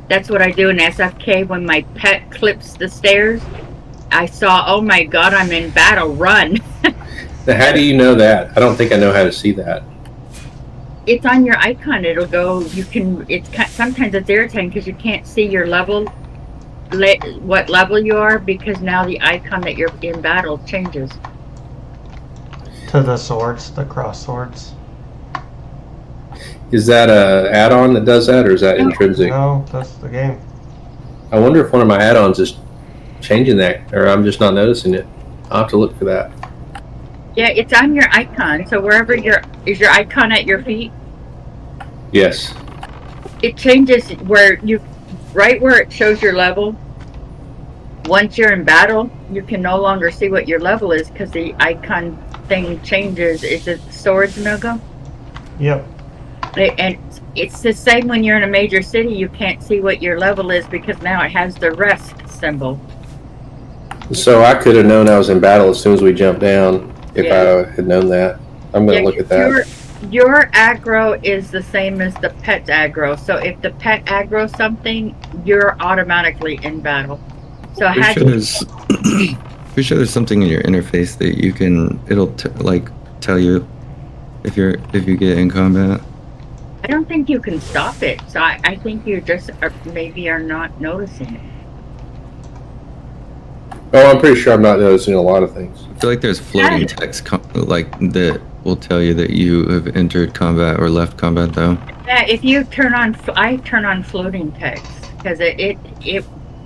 That's what I do in SFK when my pet clips the stairs. I saw, oh my god, I'm in battle, run. Now, how do you know that? I don't think I know how to see that. It's on your icon. It'll go, sometimes it's irritating because you can't see your level, what level you are, because now the icon that you're in battle changes. To the swords, the cross swords. Is that a add-on that does that, or is that intrinsic? No, that's the game. I wonder if one of my add-ons is changing that, or I'm just not noticing it. I'll have to look for that. Yeah, it's on your icon. So wherever is your icon at your feet? Yes. It changes right where it shows your level. Once you're in battle, you can no longer see what your level is because the icon thing changes. Is it swords, Nogo? Yep. And it's the same when you're in a major city. You can't see what your level is because now it has the rest symbol. So I could have known I was in battle as soon as we jumped down if I had known that. I'm going to look at that. Your aggro is the same as the pet aggro. So if the pet aggro something, you're automatically in battle. So pretty sure there's something in your interface that you can. It'll tell you if you get in combat. I don't think you can stop it. So I think you just maybe are not noticing it. Oh, I'm pretty sure I'm not noticing a lot of things. I feel like there's floating text that will tell you that you have entered combat or left combat, though. Yeah, if you I turn on floating text because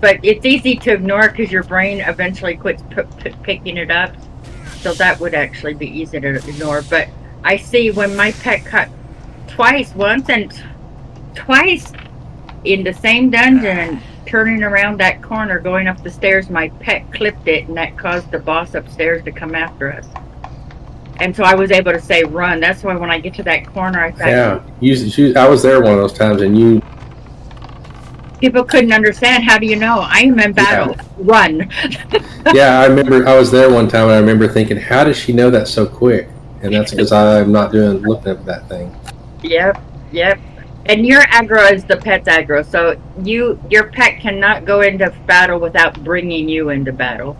but it's easy to ignore because your brain eventually quits picking it up. So that would actually be easy to ignore. But I see when my pet cut once and twice in the same dungeon, turning around that corner, going up the stairs, my pet clipped it, and that caused the boss upstairs to come after us. And so I was able to say run. That's why when I get to that corner, I thought... Yeah, I was there one of those times, and people couldn't understand. How do you know? I am in battle. Yeah. Run. Yeah, I remember I was there one time, and I remember thinking, how does she know that so quick? And that's because I'm not looking at that thing. Yep. And your aggro is the pet's aggro, so your pet cannot go into battle without bringing you into battle.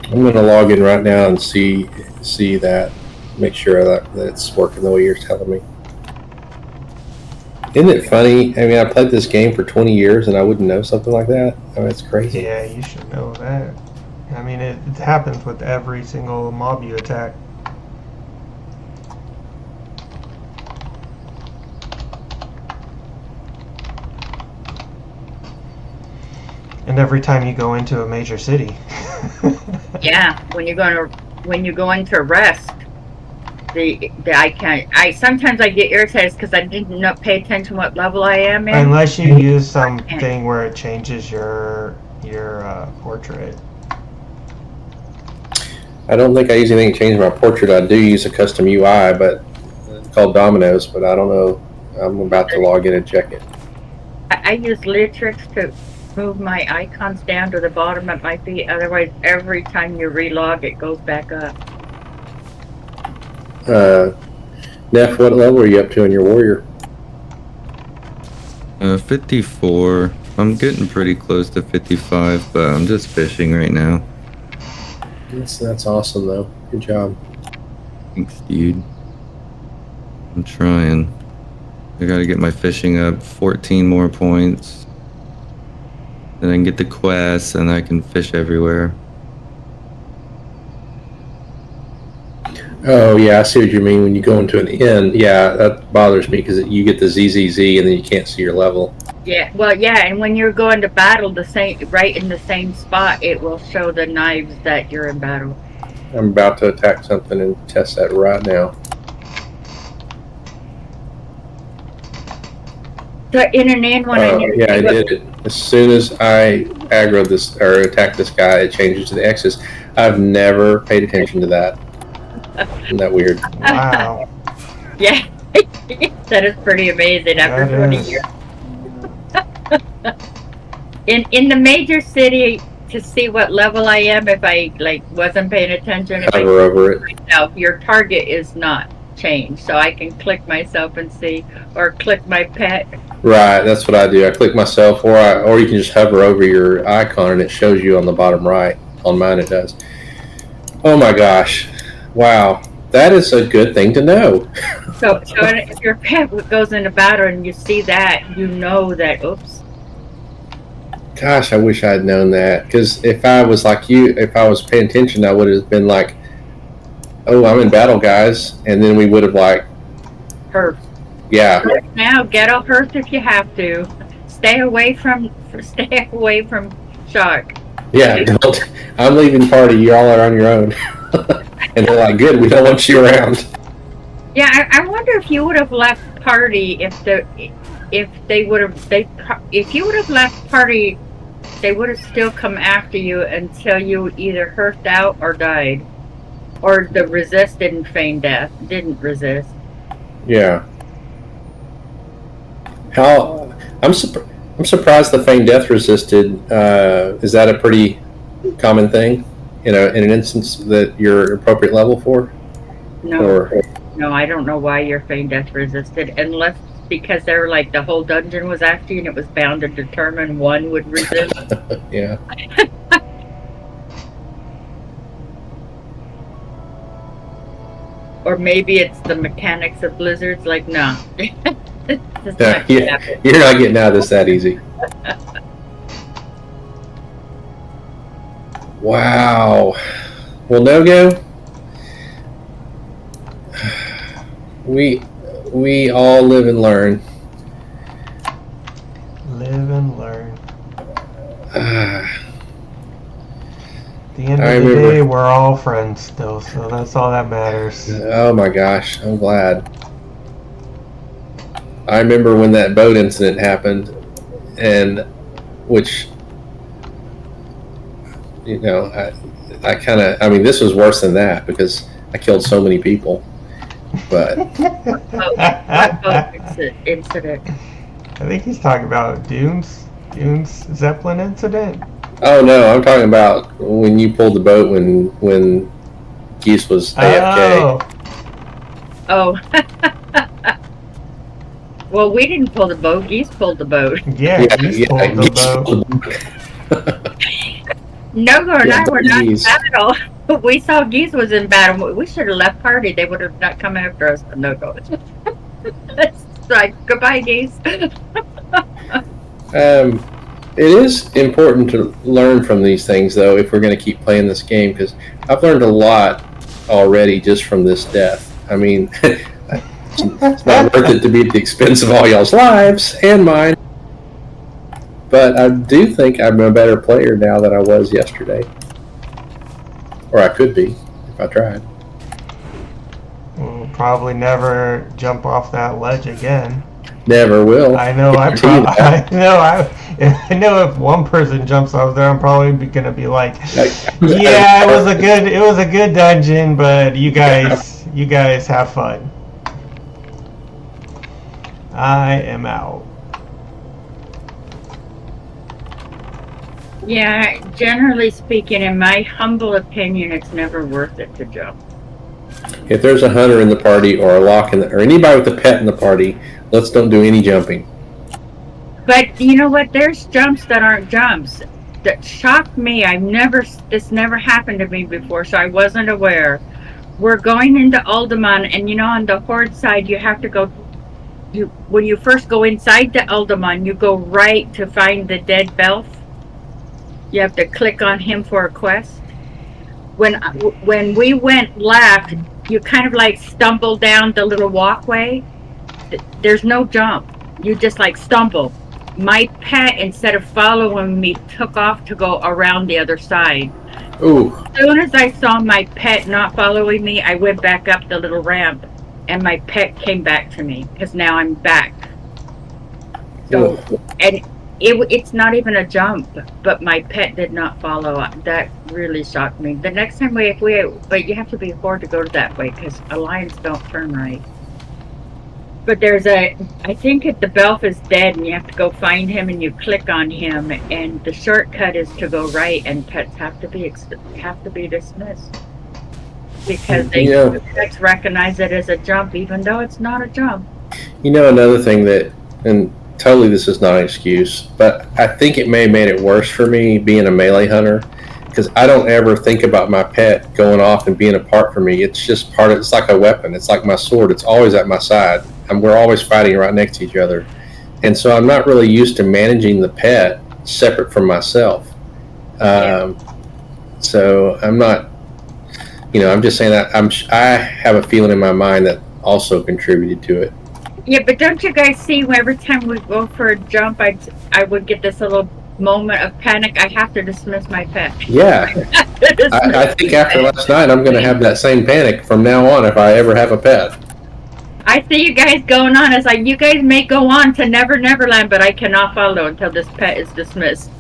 I'm going to log in right now and see that, make sure that it's working the way you're telling me. Isn't it funny? I mean, I played this game for 20 years and I wouldn't know something like that. I mean, it's crazy. Yeah, you should know that. I mean, it happens with every single mob you attack. And every time you go into a major city. Yeah, when you go into rest, sometimes I get irritated because I didn't pay attention what level I am in. Unless you use something where it changes your portrait. I don't think I use anything to change my portrait. I do use a custom UI, but it's called Dominoes. But I don't know. I'm about to log in and check it. I use Litrix to move my icons down to the bottom of my feet. Otherwise, every time you relog, it goes back up. Neff, what level are you up to in your warrior? 54. I'm getting pretty close to 55, but I'm just fishing right now. That's awesome, though. Good job. Thanks, dude. I'm trying. I gotta get my fishing up 14 more points. Then I can get the quest and I can fish everywhere. Oh, yeah, I see what you mean when you go into an inn. Yeah, that bothers me because you get the ZZZ and then you can't see your level. Yeah, well, yeah, and when you're going to battle right in the same spot, it will show the knives that you're in battle. I'm about to attack something and test that right now. So in an inn when I did it. As soon as I aggro this or attack this guy, it changes to the X's. I've never paid attention to that. Isn't that weird? Wow. Yeah, that is pretty amazing after That 20 is. years. In the major city, to see what level I am, if I wasn't paying attention, if Hover over it. myself, your target is not changed, so I can click myself and see, or click my pet. Right, that's what I do. I click myself, or you can just hover over your icon and it shows you on the bottom right. On mine, it does. Oh my gosh! Wow, that is a good thing to know. So if your pet goes into battle and you see that, you know that. Oops. Gosh, I wish I had known that. Because if I was like you, if I was paying attention, I would have been like, "Oh, I'm in battle, guys," and then we would have Hearth. yeah. Now get a hearth if you have to. Stay away from shark. Yeah, don't. I'm leaving party. You all are on your own. And they're like, good. We don't want you around. Yeah, I wonder if you would have left party if you would have left party, they would have still come after you until you either hurt out or died, or the resist didn't feign death, didn't resist. Yeah. I'm surprised the feigned death resisted. Is that a pretty common thing? In an instance that you're appropriate level for? No, I don't know why your feigned death resisted, unless because they were like the whole dungeon was after you and it was bound to determine one would resist. Yeah. Or maybe it's the mechanics of blizzards. Like, no. Yeah, you're not getting out of this that easy. Wow. Well, Nogo, we all live and learn. Live and learn. Uh, At the end I of the remember- day, we're all friends still, so that's all that matters. oh my gosh, I'm glad. I remember when that boat incident happened, and which, I mean, this was worse than that because I killed so many people. But What boat incident? I think he's talking about Dune's Zeppelin incident. oh no, I'm talking about when you pulled the boat when Geese was AFK. Oh, Oh. Well, we didn't pull the boat. Geese pulled the boat. yeah, he's pulled the Geese boat. pulled the boat. Nogo and I were not in Geese. battle. We saw Geese was in battle. We should have left party. They would have not come after us. But Nogo. It's like, goodbye, Geese. It is important to learn from these things, though, if we're going to keep playing this game, because I've learned a lot already just from this death. I mean, it's not worth it to be at the expense of all y'all's lives and mine. But I do think I'm a better player now than I was yesterday. Or I could be, if I tried. We'll probably never jump off that ledge again. Never will. I know. I know. If one person jumps over there, I'm probably gonna be like, "Yeah, it was a good dungeon, but you guys have fun." I am out. Yeah, generally speaking, in my humble opinion, it's never worth it to jump. If there's a hunter in the party or a lock or anybody with a pet in the party, let's don't do any jumping. But you know what? There's jumps that aren't jumps. That shocked me. This never happened to me before, so I wasn't aware. We're going into Alderman, and on the Horde side, you have to go. When you first go inside the Alderman, you go right to find the dead Belf. You have to click on him for a quest. When we went left, you kind of like stumble down the little walkway. There's no jump. You just like stumble. My pet, instead of following me, took off to go around the other side. Ooh. As soon as I saw my pet not following me, I went back up the little ramp, and my pet came back to me because now I'm back. So, and it's not even a jump, but my pet did not follow up. That really shocked me. The next time but you have to be a Horde to go to that way because Alliance don't turn right. But I think the Belf is dead and you have to go find him and you click on him, and the shortcut is to go right, and pets have to be dismissed. Because pets recognize it as a jump even though it's not a jump. Another thing and totally this is not an excuse, but I think it may have made it worse for me being a melee hunter, because I don't ever think about my pet going off and being apart from me. It's just it's like a weapon. It's like my sword. It's always at my side. And we're always fighting right next to each other. And so I'm not really used to managing the pet separate from myself. So I'm not, I'm just saying that I have a feeling in my mind that also contributed to it. Yeah, but don't you guys see every time we go for a jump, I would get this little moment of panic. I have to dismiss my pet. Yeah. I think after last night, I'm going to have that same panic from now on if I ever have a pet. I see you guys going on. It's like, you guys may go on to Never Neverland, but I cannot follow until this pet is dismissed.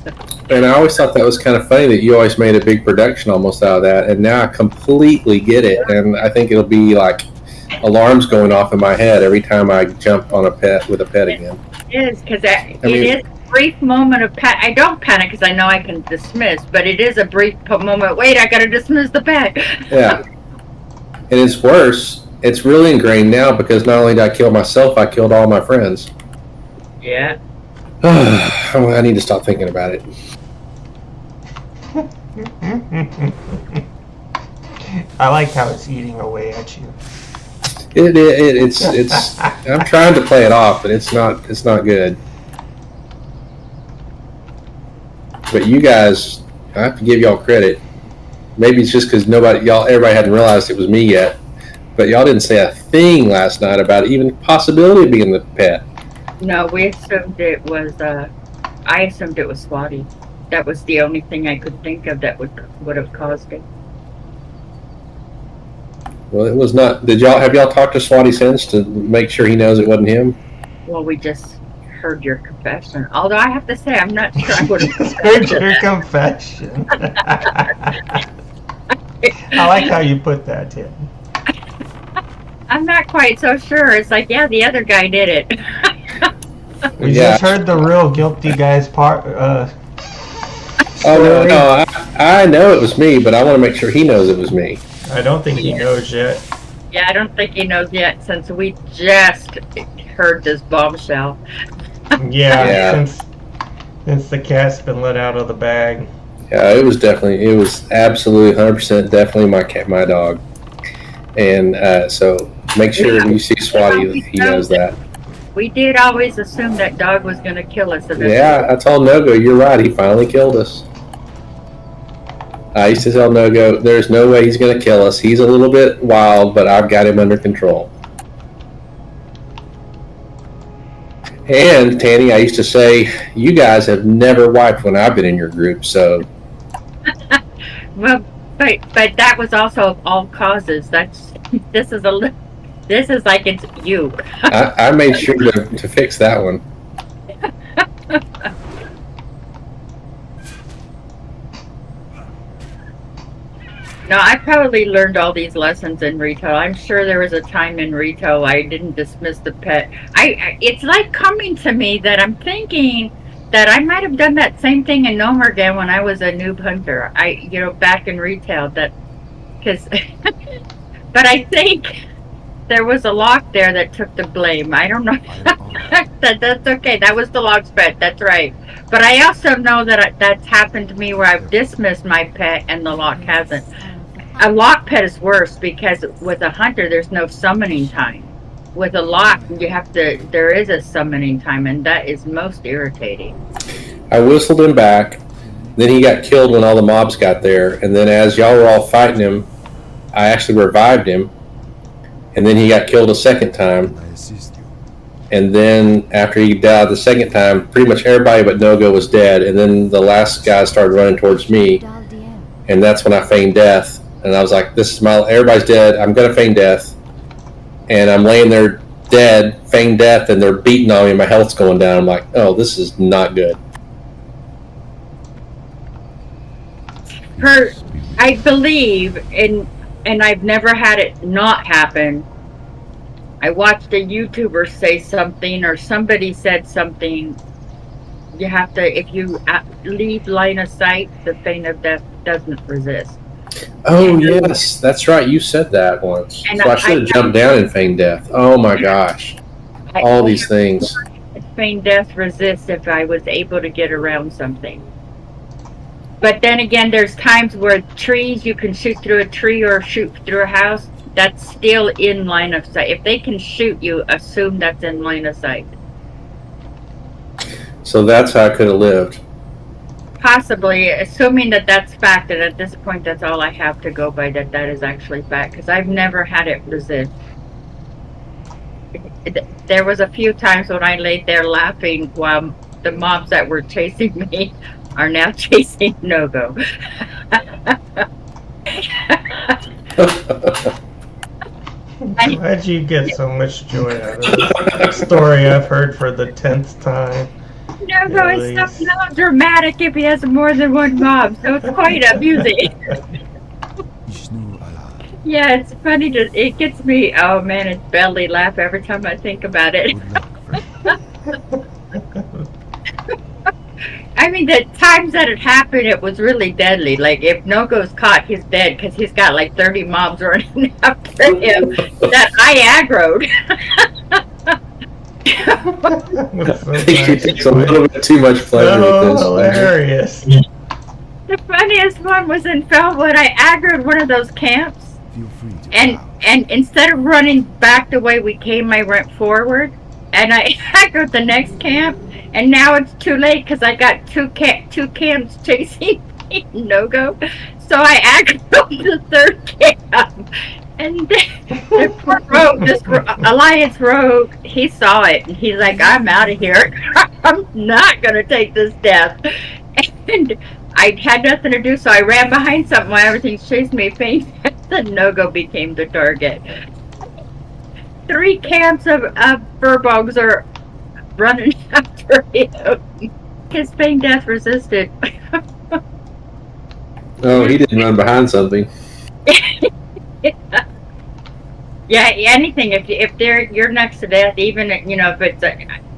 And I always thought that was kind of funny that you always made a big production almost out of that. And now I completely get it. And I think it'll be like alarms going off in my head every time I jump on a pet with a pet again. It is, because it is a brief moment of I don't panic because I know I can dismiss, but it is a brief moment. Wait, I got to dismiss the pet. Yeah. And it's worse. It's really ingrained now because not only did I kill myself, I killed all my friends. Yeah. I need to stop thinking about it. I like how it's eating away at you. It's I'm trying to play it off, but it's not good. But you guys, I have to give y'all credit. Maybe it's just because everybody hadn't realized it was me yet. But y'all didn't say a thing last night about even the possibility of being the pet. No, we assumed it was. I assumed it was Swati. That was the only thing I could think of that would have caused it. Well, it was not. Have y'all talked to Swati since to make sure he knows it wasn't him? Well, we just heard your confession. Although I have to say, I'm not sure I would have heard your confession. I like how you put that, Tim. I'm not quite so sure. It's like, yeah, the other guy did it. We just heard the real guilty guy's part. No, I know it was me, but I want to make sure he knows it was me. I don't think he knows yet. Yeah, I don't think he knows yet since we just heard this bombshell. Yeah. Since the cat's been let out of the bag. Yeah, it was absolutely 100% definitely my dog. And so make sure you see Swati, he knows that. We did always assume that dog was going to kill us eventually. Yeah, I told Nogo, you're right, he finally killed us. I used to tell Nogo, there's no way he's going to kill us. He's a little bit wild, but I've got him under control. And, Tanny, I used to say, you guys have never wiped when I've been in your group, so... Well, but that was also of all causes. This is like it's you. I made sure to fix that one. No, I probably learned all these lessons in retail. I'm sure there was a time in retail I didn't dismiss the pet. It's like coming to me that I'm thinking that I might have done that same thing in Nogo-Nogoodgamer when I was a noob hunter. Back in retail, but I think there was a lock there that took the blame. I don't know. That's okay. That was the lock's pet. That's right. But I also know that that's happened to me where I've dismissed my pet and the lock hasn't. A lock pet is worse because with a hunter, there's no summoning time. With a lock, there is a summoning time, and that is most irritating. I whistled him back. Then he got killed when all the mobs got there. And then as y'all were all fighting him, I actually revived him. And then he got killed a second time. I assist you. And then after he died the second time, pretty much everybody but Nogo was dead. And then the last guy started running towards me. And that's when I feigned death. And I was like, everybody's dead. I'm going to feign death. And I'm laying there dead, feigned death, and they're beating on me and my health's going down. I'm like, oh, this is not good. I believe, and I've never had it not happen. I watched a YouTuber say something, or somebody said something. You have to, if you leave line of sight, the feign of death doesn't resist. Oh, yes, that's right. You said that once. And So I should have jumped down and feigned death. Oh my gosh. All these things. Feign death resist if I was able to get around something. But then again, there's times where trees, you can shoot through a tree or shoot through a house. That's still in line of sight. If they can shoot you, assume that's in line of sight. So that's how I could have lived. Possibly, assuming that that's fact, and at this point, that's all I have to go by, that is actually fact, because I've never had it resist. There was a few times when I laid there laughing while the mobs that were chasing me are now chasing Nogo. I'm glad you get so much joy out of this story I've heard for the 10th time. Nogo is so dramatic if he has more than one mob, so it's quite amusing. Yeah, it's funny. It gets me. Oh man, it's belly laugh every time I think about it. I mean, the times that it happened, it was really deadly. Like, if Nogo's caught, he's dead because he's got like 30 mobs running after him that I aggroed. I think she takes a little bit too much pleasure with this. Hilarious. The funniest one was in Fell when I aggroed one of those camps. Feel free to And instead of running back the way we came, I went forward. And I aggroed the next camp. And now it's too late because I got two camps chasing me, Nogo. So I aggroed the third camp. And the poor rogue, this Alliance rogue, he saw it. And he's like, I'm out of here. I'm not going to take this death. And I had nothing to do, so I ran behind something while everything's chasing me. The Nogo became the target. 3 camps of furbolgs are running after him. His feign death resisted. Oh, he didn't run behind something. Yeah, anything. If you're next to death, even if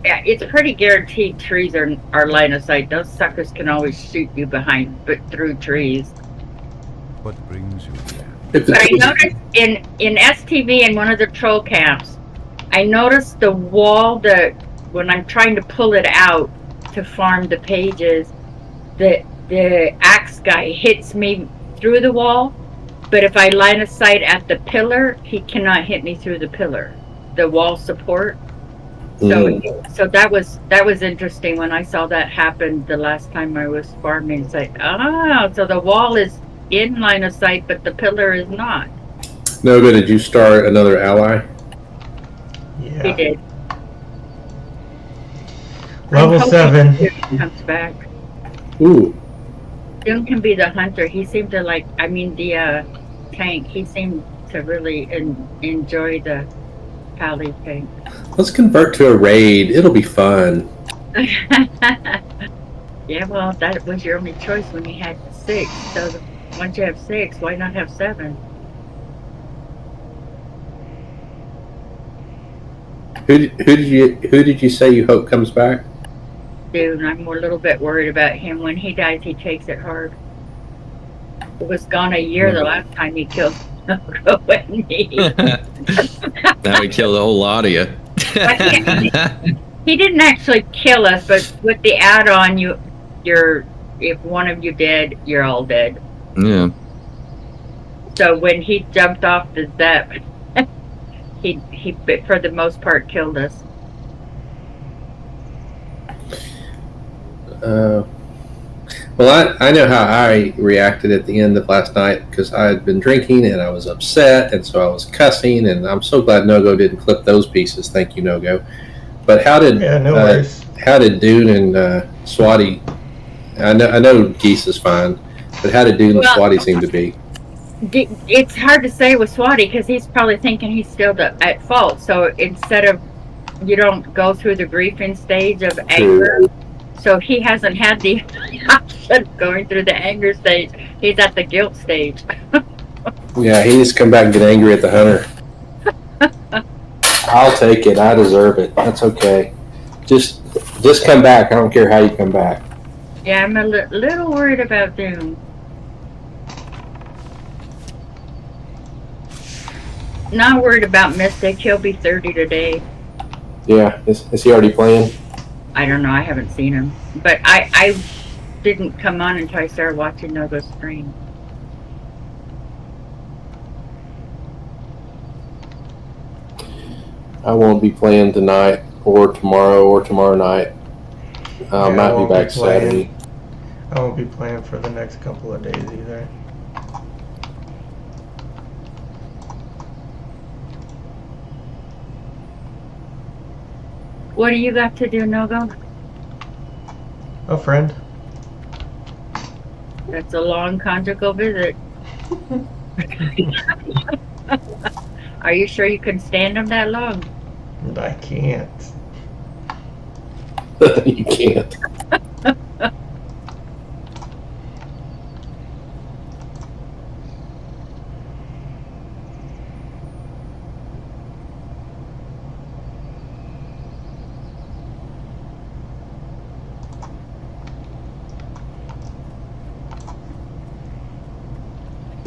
it's pretty guaranteed trees are line of sight. Those suckers can always shoot you through trees. what brings you here. But I noticed in STV in one of the troll camps, I noticed the wall that when I'm trying to pull it out to farm the pages, the axe guy hits me through the wall, but if I line of sight at the pillar, he cannot hit me through the pillar, the wall support. So that was interesting when I saw that happen the last time I was farming. It's like, so the wall is in line of sight, but the pillar is not. Nogo, did you start another ally? Yeah. He did. Level 7. Dune comes back. Ooh. Dune can be the hunter. He seemed to the tank. He seemed to really enjoy the pally tank. Let's convert to a raid. It'll be fun. Yeah, well, that was your only choice when you had 6. So once you have 6, why not have 7? Who did you say you hope comes back? Dude, I'm a little bit worried about him. When he dies, he takes it hard. It was gone a year the last time he killed Nogo and me. Now we killed a whole lot of you. He didn't actually kill us, but with the add-on, if one of you dead, you're all dead. Yeah. So when he jumped off the Zep, he for the most part killed us. Well, I know how I reacted at the end of last night because I had been drinking and I was upset, and so I was cussing. And I'm so glad Nogo didn't clip those pieces. Thank you, Nogo. But how did how did Dune and Swati? I know Geese is fine, but how did Dune and Swati seem to be? It's hard to say with Swati because he's probably thinking he's still at fault. So instead of you don't go through the grieving stage of anger. So he hasn't had the option of going through the anger stage. He's at the guilt stage. Yeah, he needs to come back and get angry at the hunter. I'll take it. I deserve it. That's okay. Just come back. I don't care how you come back. Yeah, I'm a little worried about Doom. Not worried about Mystic. He'll be 30 today. Yeah, is he already playing? I don't know. I haven't seen him. But I didn't come on until I started watching Nogo's stream. I won't be playing tonight or tomorrow night. I might be back Saturday. I won't be playing for the next couple of days either. What do you got to do, Nogo? A friend. That's a long conjugal visit. Are you sure you can stand them that long? I can't. You can't.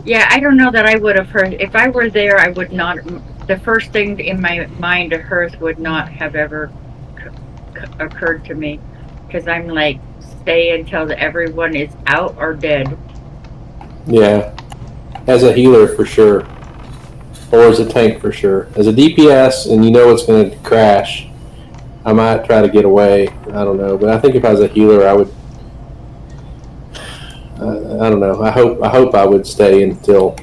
Yeah, I don't know that I would have heard. If I were there, I would not. The first thing in my mind to Hearth would not have ever occurred to me. Because I'm like, stay until everyone is out or dead. Yeah. As a healer, for sure. Or as a tank, for sure. As a DPS, and you know it's going to crash, I might try to get away. I don't know. But I think if I was a healer, I would. I don't know. I hope I would stay until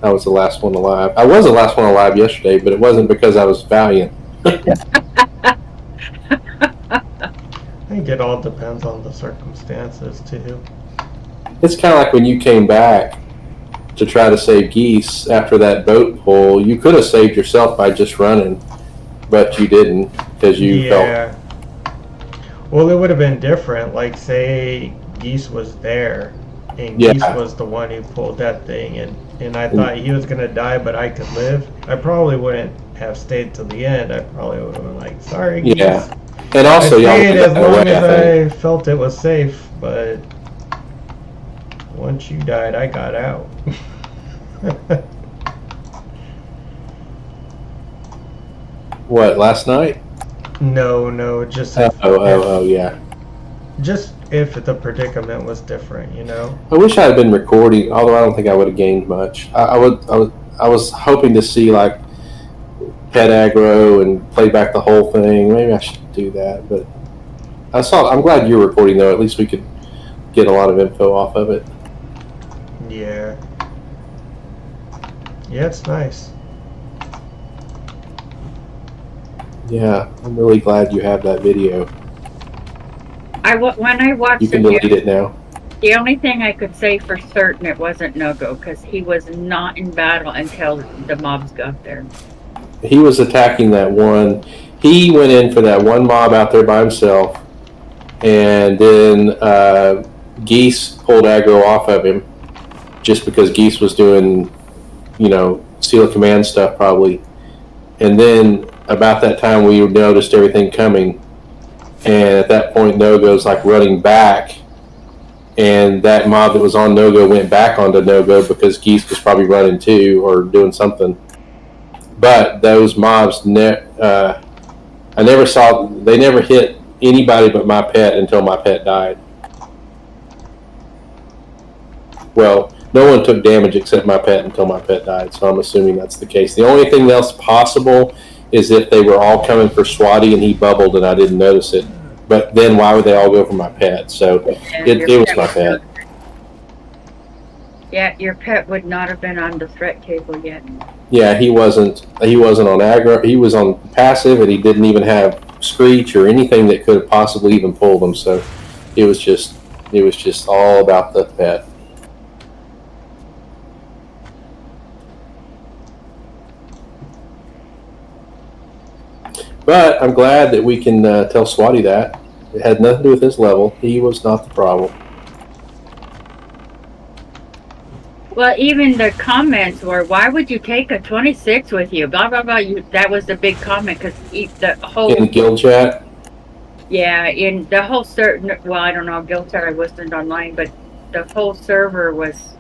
I was the last one alive. I was the last one alive yesterday, but it wasn't because I was valiant. I think it all depends on the circumstances too. It's kind of like when you came back to try to save Geese after that boat pull. You could have saved yourself by just running, but you didn't because you felt. Well, it would have been different. Like, say Geese was there, and Geese was the one who pulled that thing, and I thought he was gonna die, but I could live. I probably wouldn't have stayed till the end. I probably would have been like, "Sorry, Geese." Yeah, and also I stayed as long as I felt it was safe, but once you died, I got out. What, last night? No, just yeah. Just if the predicament was different, you know. I wish I had been recording, although I don't think I would have gained much. I was hoping to see like pet aggro and play back the whole thing. Maybe I should do that, but I'm glad you're recording though. At least we could get a lot of info off of it. Yeah, it's nice. Yeah, I'm really glad you have that video. When I watched you can delete it now. The only thing I could say for certain it wasn't Nogo because he was not in battle until the mobs got there. He was attacking that one. He went in for that one mob out there by himself, and then Geese pulled aggro off of him just because Geese was doing, seal of command stuff probably. And then about that time we noticed everything coming, and at that point Nogo's like running back and that mob that was on No-Go went back onto No-Go because Geese was probably running too or doing something. But those mobs, I never saw. They never hit anybody but my pet until my pet died. Well, no one took damage except my pet until my pet died, so I'm assuming that's the case. The only thing else possible is if they were all coming for Swatty and he bubbled and I didn't notice it. But then why would they all go for my pet? So it was my pet. Yeah, your pet would not have been on the threat table yet. Yeah, he wasn't on aggro. He was on passive, and he didn't even have screech or anything that could have possibly even pulled him. So it was just all about the pet. But I'm glad that we can tell Swatty that. It had nothing to do with his level. He was not the problem. Well, even the comments were, "Why would you take a 26 with you?" Blah blah blah. That was the big comment because the whole In the guild chat. Yeah, in the whole certain. Well, I don't know. Guild chat I wasn't online, but the whole server was.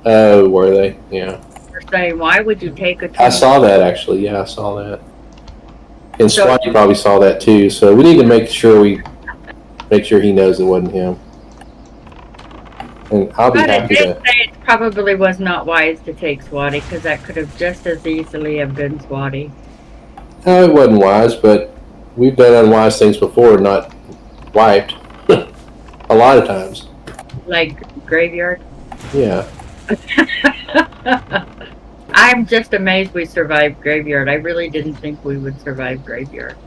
Oh, were they? Yeah. Saying, "Why would you take a?" 26? I saw that actually. Yeah, I saw that. And Swatty probably saw that too. So we need to make sure he knows it wasn't him. And I'll be happy to. to. It probably was not wise to take Swatty because that could have just as easily have been Swatty. No, it wasn't wise, but we've done unwise things before and not wiped. A lot of times. Like graveyard? Yeah. I'm just amazed we survived graveyard. I really didn't think we would survive graveyard.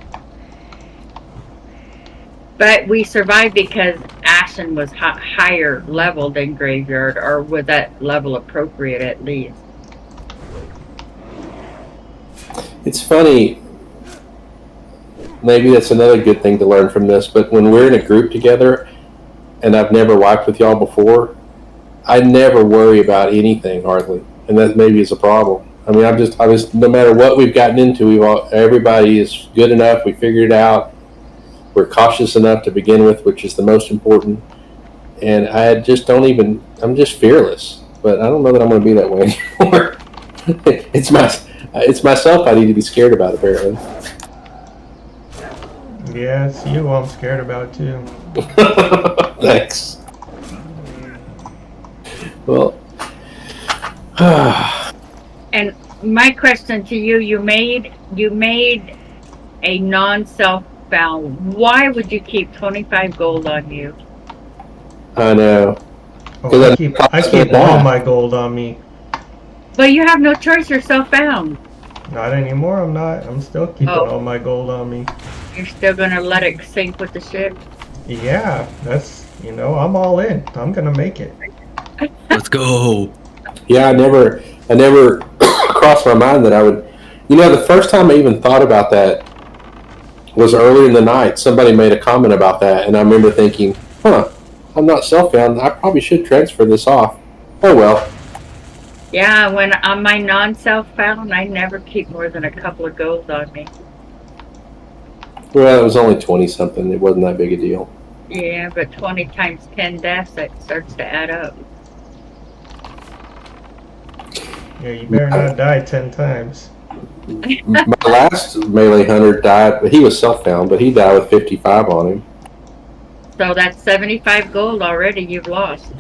But we survived because Ashen was higher level than graveyard, or was that level appropriate at least? It's funny. Maybe that's another good thing to learn from this, but when we're in a group together, and I've never wiped with y'all before, I never worry about anything hardly, and that maybe is a problem. I mean, I was no matter what we've gotten into, everybody is good enough. We figured it out. We're cautious enough to begin with, which is the most important. And I just don't even. I'm just fearless, but I don't know that I'm going to be that way anymore. It's myself I need to be scared about, apparently. Yeah, it's you I'm scared about too. Thanks. Well. And my question to you: you made a non-self-bound. Why would you keep 25 gold on you? I know. Oh, I keep all my gold on me. But you have no choice. You're self-bound. Not anymore. I'm not. I'm still keeping all my gold on me. You're still gonna let it sink with the ship? Yeah, that's I'm all in. I'm gonna make it. Let's go. Yeah, I never crossed my mind that I would. The first time I even thought about that was earlier in the night. Somebody made a comment about that, and I remember thinking, I'm not self-bound. I probably should transfer this off. Oh well. Yeah, when on my non-self-bound, I never keep more than a couple of gold on me. Well, it was only 20-something. It wasn't that big a deal. Yeah, but 20 times 10 deaths, that starts to add up. Yeah, you better not die 10 times. My last melee hunter died, but he was self-bound, but he died with 55 on him. So that's 75 gold already you've lost.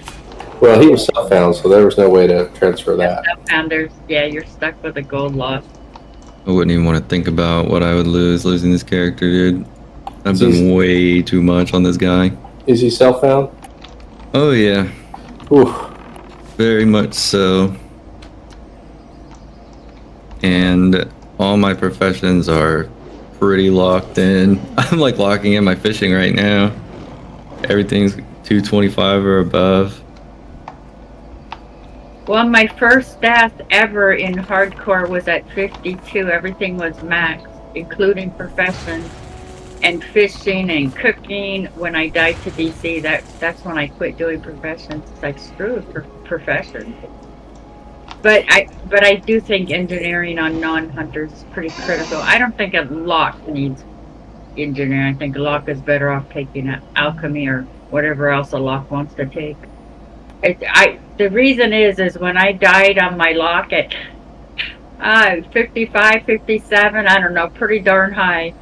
Well, he was self-bound, so there was no way to transfer that. Self-bound, you're stuck with a gold loss. I wouldn't even want to think about what I would losing this character, dude. I've been way too much on this guy. Is he self-bound? Oh yeah. Oof. Very much so. And all my professions are pretty locked in. I'm like locking in my fishing right now. Everything's 225 or above. Well, my first death ever in hardcore was at 52. Everything was max, including professions and fishing and cooking. When I died to DC, that's when I quit doing professions. It's like, screw professions. But I do think engineering on non-hunters is pretty critical. I don't think a lock needs engineering. I think a lock is better off taking an alchemy or whatever else the lock wants to take. The reason is when I died on my lock at 55, 57, I don't know, pretty darn high.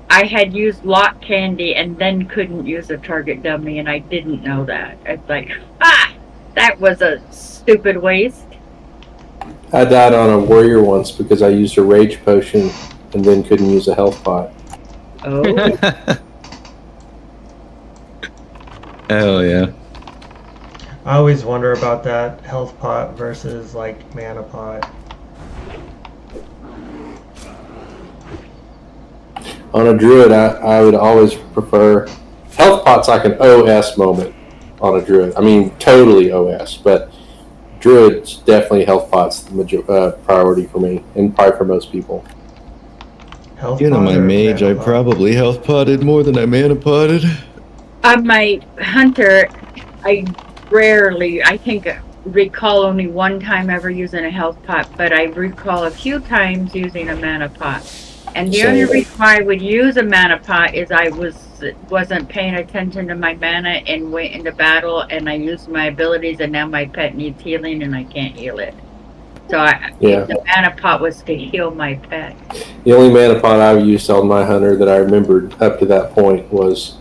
I had used lock candy and then couldn't use a target dummy, and I didn't know that. It's like, that was a stupid waste. I died on a warrior once because I used a rage potion and then couldn't use a health pot. Oh, Hell yeah. I always wonder about that health pot versus like mana pot. On a druid, I would always prefer health pot's like an OS moment on a druid. I mean, totally OS, but druid's definitely health pot's the priority for me, and probably for most people. Health You know, pot my or mage, mana I pot? probably health potted more than I mana potted. on my hunter, I rarely, I think, recall only one time ever using a health pot, but I recall a few times using a mana pot. And the only reason why I would use a mana pot is I wasn't paying attention to my mana and went into battle, and I used my abilities, and now my pet needs healing and I can't heal it. So the mana pot was to heal my pet. The only mana pot I've used on my hunter that I remembered up to that point was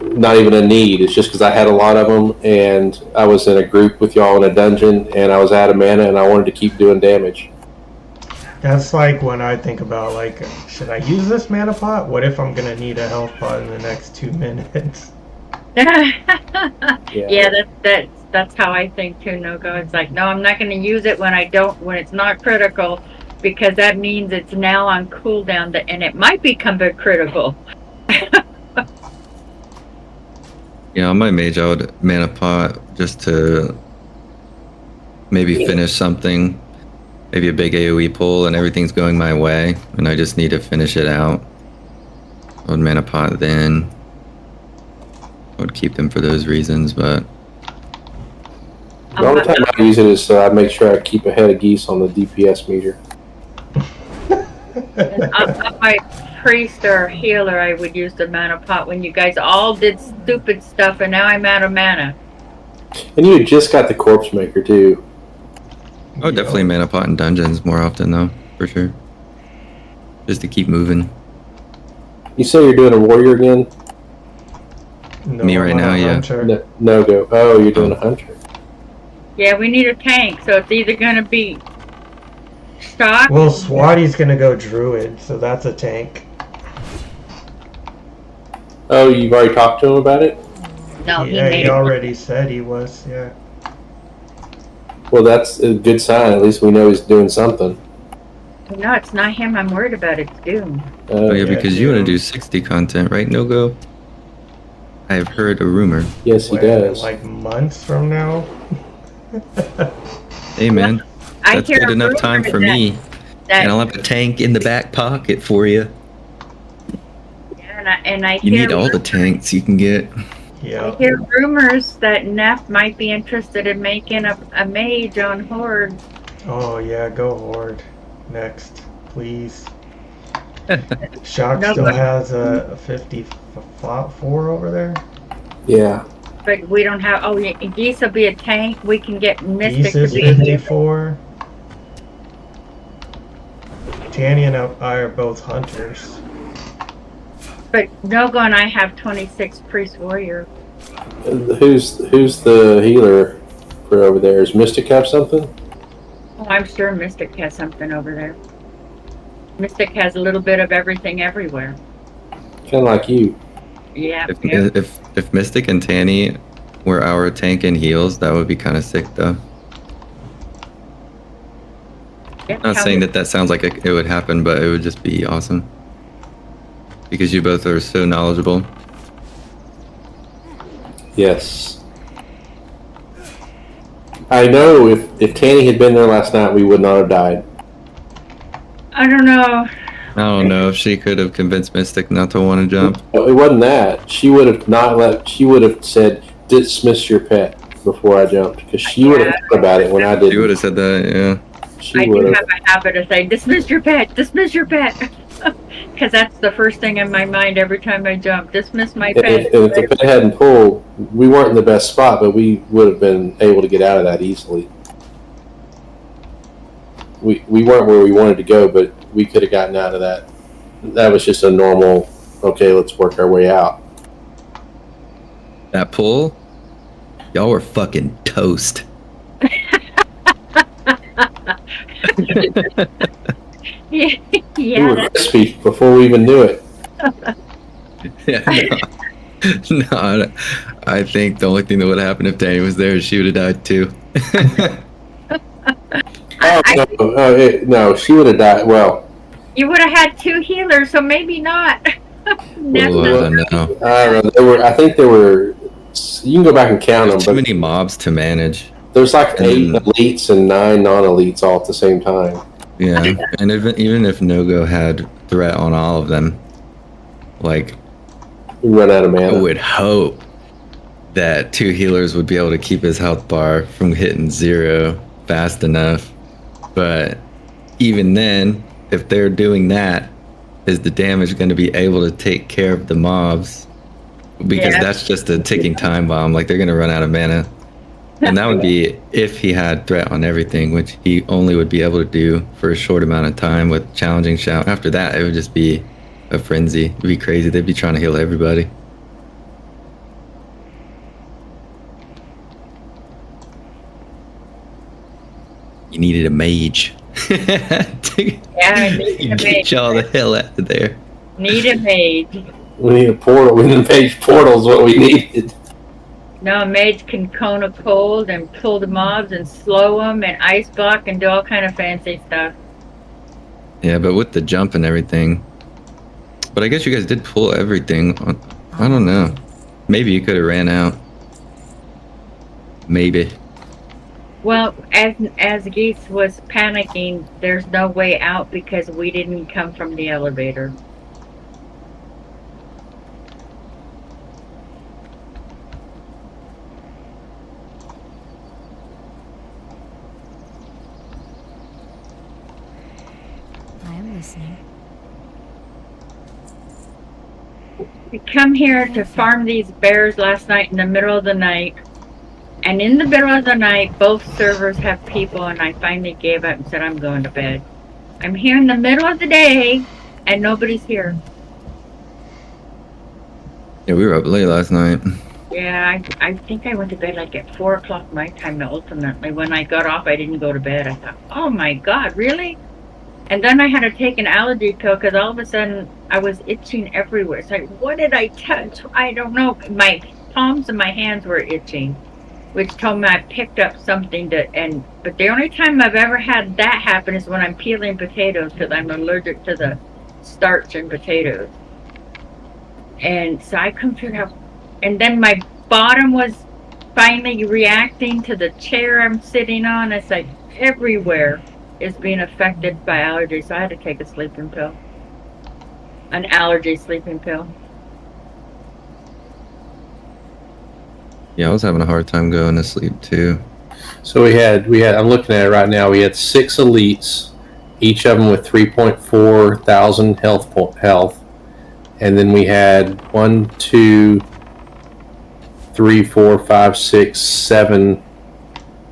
not even a need. It's just because I had a lot of them, and I was in a group with y'all in a dungeon, and I was out of mana, and I wanted to keep doing damage. That's like when I think about like, should I use this mana pot? What if I'm gonna need a health pot in the next 2 minutes? Yeah, that's how I think too, Nogo. It's like, no, I'm not going to use it when it's not critical, because that means it's now on cooldown, and it might become a critical. Yeah, on my mage, I would mana pot just to maybe finish something. Maybe a big AoE pull and everything's going my way, and I just need to finish it out. I would mana pot then. I would keep them for those reasons, but The only time I use it is so I make sure I keep a head of geese on the DPS meter. On my priest or healer, I would use the mana pot when you guys all did stupid stuff, and now I'm out of mana. And you just got the corpse maker too. I would definitely mana pot in dungeons more often though, for sure. Just to keep moving. You say you're doing a warrior again? No, Me right I'm a now, yeah. hunter. No go. Oh, you're doing a hunter. Yeah, we need a tank, so it's either going to be stock. Well, Swati's gonna go druid, so that's a tank. Oh, you've already talked to him about it? No, Yeah, he he made already said he was. Yeah. Well, that's a good sign. At least we know he's doing something. No, it's not him I'm worried about. It's Doom. Oh yeah, yeah, because you want to Doom. do 60 content, right, Nogo? I have heard a rumor. Yes, he Wait, does. like months from now. Hey man, I that's hear good a enough rumor time for that- me. that- And I'll have a tank in the back pocket for you. Yeah, and I You hear need all the tanks you can get. I Yeah. hear rumors that Neff might be interested in making a mage on Horde. Oh yeah, go horde. Next, please. Shock No, still but- has a 54 over there. Yeah. But we don't have. Oh, yeah, Geese will be a tank. We can get Mystic Geese to is be a healer. 54. Tanny and I are both hunters. But Nogo and I have 26 priest warrior. Who's the healer for over there? Does Mystic have something? Oh, I'm sure Mystic has something over there. Mystic has a little bit of everything everywhere. Kind of like you. Yeah. If Mystic and Tanny were our tank and heals, that would be kind of sick though. Yeah, Not saying that sounds like it would happen, but it would just be awesome. Because you both are so knowledgeable. Yes. I know if Tanny had been there last night, we would not have died. I don't know. I don't know if she could have convinced Mystic not to want to jump. It wasn't that. She would have not let. She would have said, "Dismiss your pet" before I jumped, because she would have thought about it when I She would didn't. have said that, yeah. She I do would have a habit of saying, dismiss your pet, dismiss your pet. because that's the first thing in my mind every time I jump. Dismiss my And pet. if the pet hadn't pulled, we weren't in the best spot, but we would have been able to get out of that easily. We weren't where we wanted to go, but we could have gotten out of that. That was just a normal, okay, let's work our way out. That pull, y'all were fucking toast. Yeah, We were that's crispy before we even knew it. Yeah, no, I think the only thing that would have happened if Danny was there is she would have died too. No, she would have died. Well, you would have had 2 healers, so maybe not. Well, I don't know. I don't know. I think there were. You can go back and count them, There's too but many mobs to manage. there's like 8 And- elites and 9 non-elites all at the same time. Yeah, and even if Nogo had threat on all of them, like We run out of I mana. would hope that 2 healers would be able to keep his health bar from hitting 0 fast enough. But even then, if they're doing that, is the damage going to be able to take care of the mobs? Because Yeah. that's just a ticking time bomb. Like they're going to run out of mana. And that would be if he had threat on everything, which he only would be able to do for a short amount of time with challenging shout. After that, it would just be a frenzy. It'd be crazy. They'd be trying to heal everybody. You needed a mage. Yeah, I need a Get mage. y'all the hell out of there. Need a mage. We need a portal. We need a page portal is what we needed. No, a mage can cone a cold and pull the mobs and slow them and ice block and do all kind of fancy stuff. Yeah, but with the jump and everything. But I guess you guys did pull everything. I don't know. Maybe you could have ran out. Maybe. Well, as Geese was panicking, there's no way out because we didn't come from the elevator. I am listening. We come here to farm these bears last night in the middle of the night. And in the middle of the night, both servers have people, and I finally gave up and said, I'm going to bed. I'm here in the middle of the day, and nobody's here. Yeah, we were up late last night. Yeah, I think I went to bed like at 4 o'clock my time, ultimately. When I got off, I didn't go to bed. I thought, oh my God, really? And then I had to take an allergy pill because all of a sudden I was itching everywhere. It's like, what did I touch? I don't know. My palms and my hands were itching, which told me I picked up something but the only time I've ever had that happen is when I'm peeling potatoes because I'm allergic to the starch in potatoes. And so I couldn't figure out, and then my bottom was finally reacting to the chair I'm sitting on. It's like everywhere is being affected by allergies. So I had to take a sleeping pill, an allergy sleeping pill. Yeah, I was having a hard time going to sleep too. So we had. I'm looking at it right now. We had 6 elites, each of them with 3.4 thousand health, and then we had 1, 2, 3, 4, 5, 6, 7,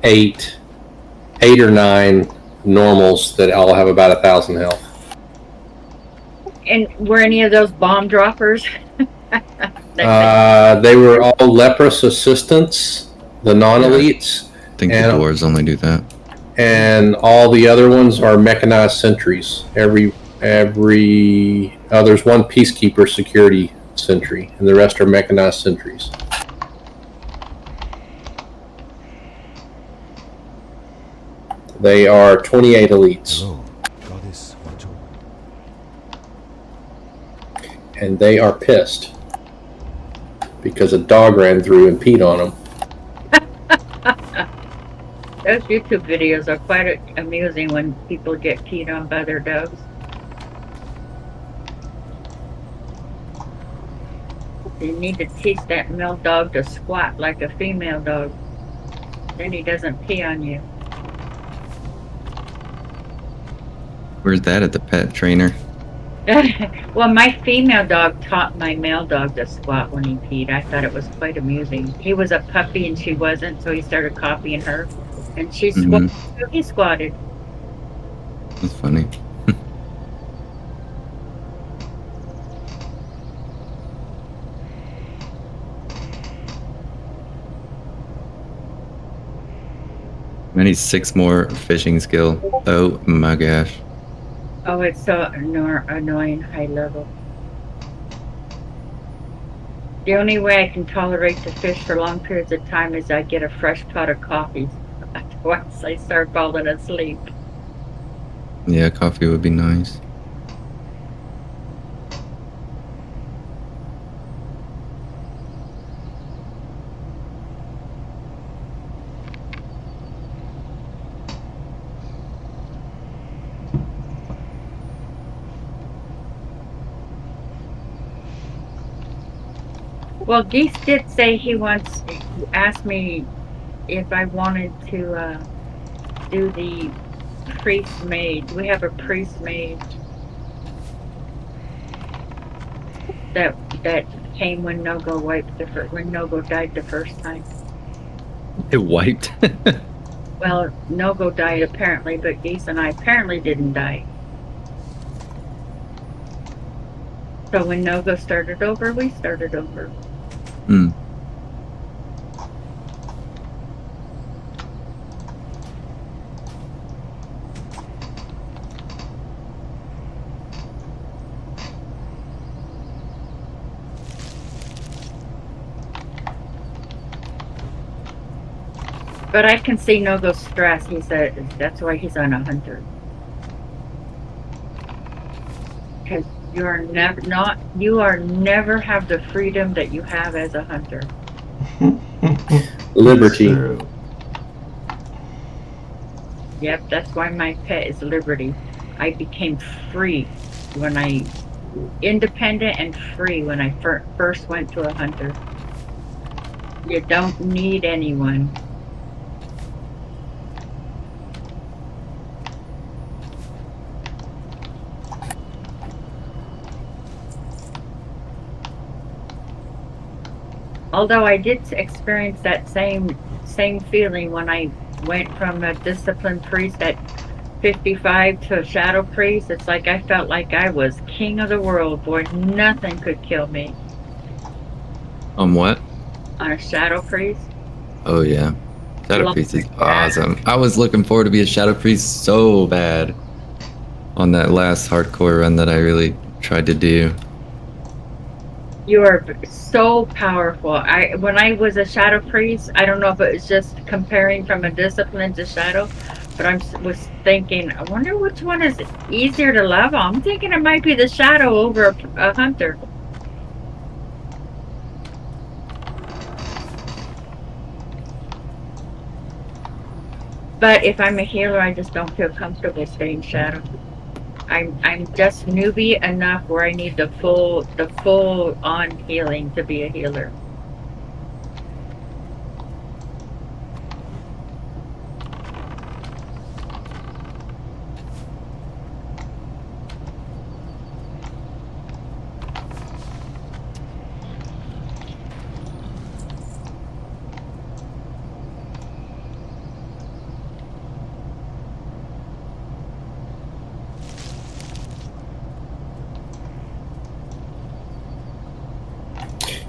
8 or 9 normals that all have about 1,000 health. And were any of those bomb droppers? They were all leprous assistants, the non-elites, I think And- the dwarves only do that. and all the other ones are mechanized sentries. There's one peacekeeper security sentry, and the rest are mechanized sentries. They are 28 elites, Hello, goddess, watch over. and they are pissed because a dog ran through and peed on them. Those YouTube videos are quite amusing when people get peed on by their dogs. You need to teach that male dog to squat like a female dog. Then he doesn't pee on you. Where's that at the pet trainer? Well, my female dog taught my male dog to squat when he peed. I thought it was quite amusing. He was a puppy and she wasn't, so he started copying her. And she squatted, Mm-hmm. so he squatted. That's funny. I need 6 more fishing skill. Oh my gosh. Oh, it's so annoying high level. The only way I can tolerate to fish for long periods of time is I get a fresh pot of coffee. Once I start falling asleep. Yeah, coffee would be nice. Well, Geese did say he asked me if I wanted to do the priest maid. We have a priest maid that came when Nogo when Nogo died the first time. It wiped. Well, Nogo died apparently, but Geese and I apparently didn't die. So when Nogo started over, we started over. Hmm. But I can see Nogo's stress. He said that's why he's on a hunter. Because you are never have the freedom that you have as a hunter. Liberty. True. Yep, that's why my pet is Liberty. I became free when independent and free when I first went to a hunter. You don't need anyone. Although I did experience that same feeling when I went from a disciplined priest at 55 to a shadow priest. It's like I felt like I was king of the world, boy. Nothing could kill me. On what? On a shadow priest. Oh yeah. Shadow Love Priest is that. awesome. I was looking forward to be a Shadow Priest so bad on that last hardcore run that I really tried to do. You are so powerful. When I was a shadow priest, I don't know if it was just comparing from a discipline to shadow, but was thinking, I wonder which one is easier to level. I'm thinking it might be the shadow over a hunter. But if I'm a healer, I just don't feel comfortable staying shadow. I'm just newbie enough where I need the full on healing to be a healer.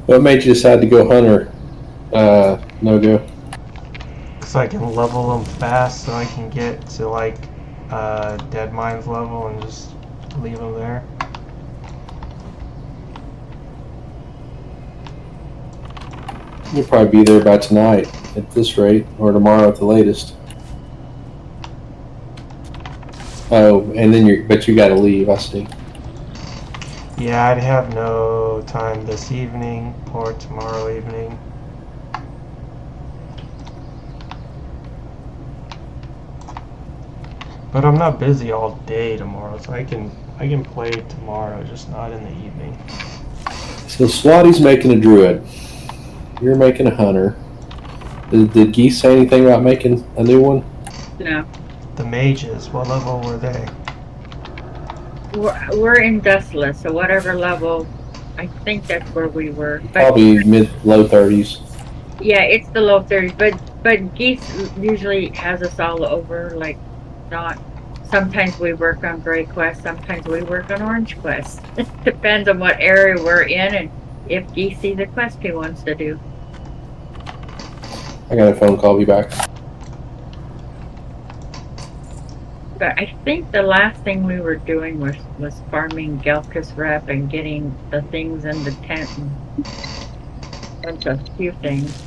What made you decide to go hunter, Nogo? Because I can level them fast, so I can get to like Dead Mind's level and just leave them there. You'll probably be there by tonight at this rate, or tomorrow at the latest. Oh, and then but you got to leave. I see. Yeah, I'd have no time this evening or tomorrow evening. But I'm not busy all day tomorrow, so I can play tomorrow, just not in the evening. So Swatty's making a druid. You're making a hunter. Did Geese say anything about making a new one? No. The mages, what level were they? we're in Dustless, so whatever level, I think that's where we were. But Probably low 30s. yeah, it's the low 30s. But Geese usually has us all over. Like, not. Sometimes we work on Gray Quest. Sometimes we work on Orange Quest. Depends on what area we're in and if Geese sees a quest he wants to do. I got a phone call. Be back. But I think the last thing we were doing was farming Gelkus rep and getting the things in the tent and a bunch of few things.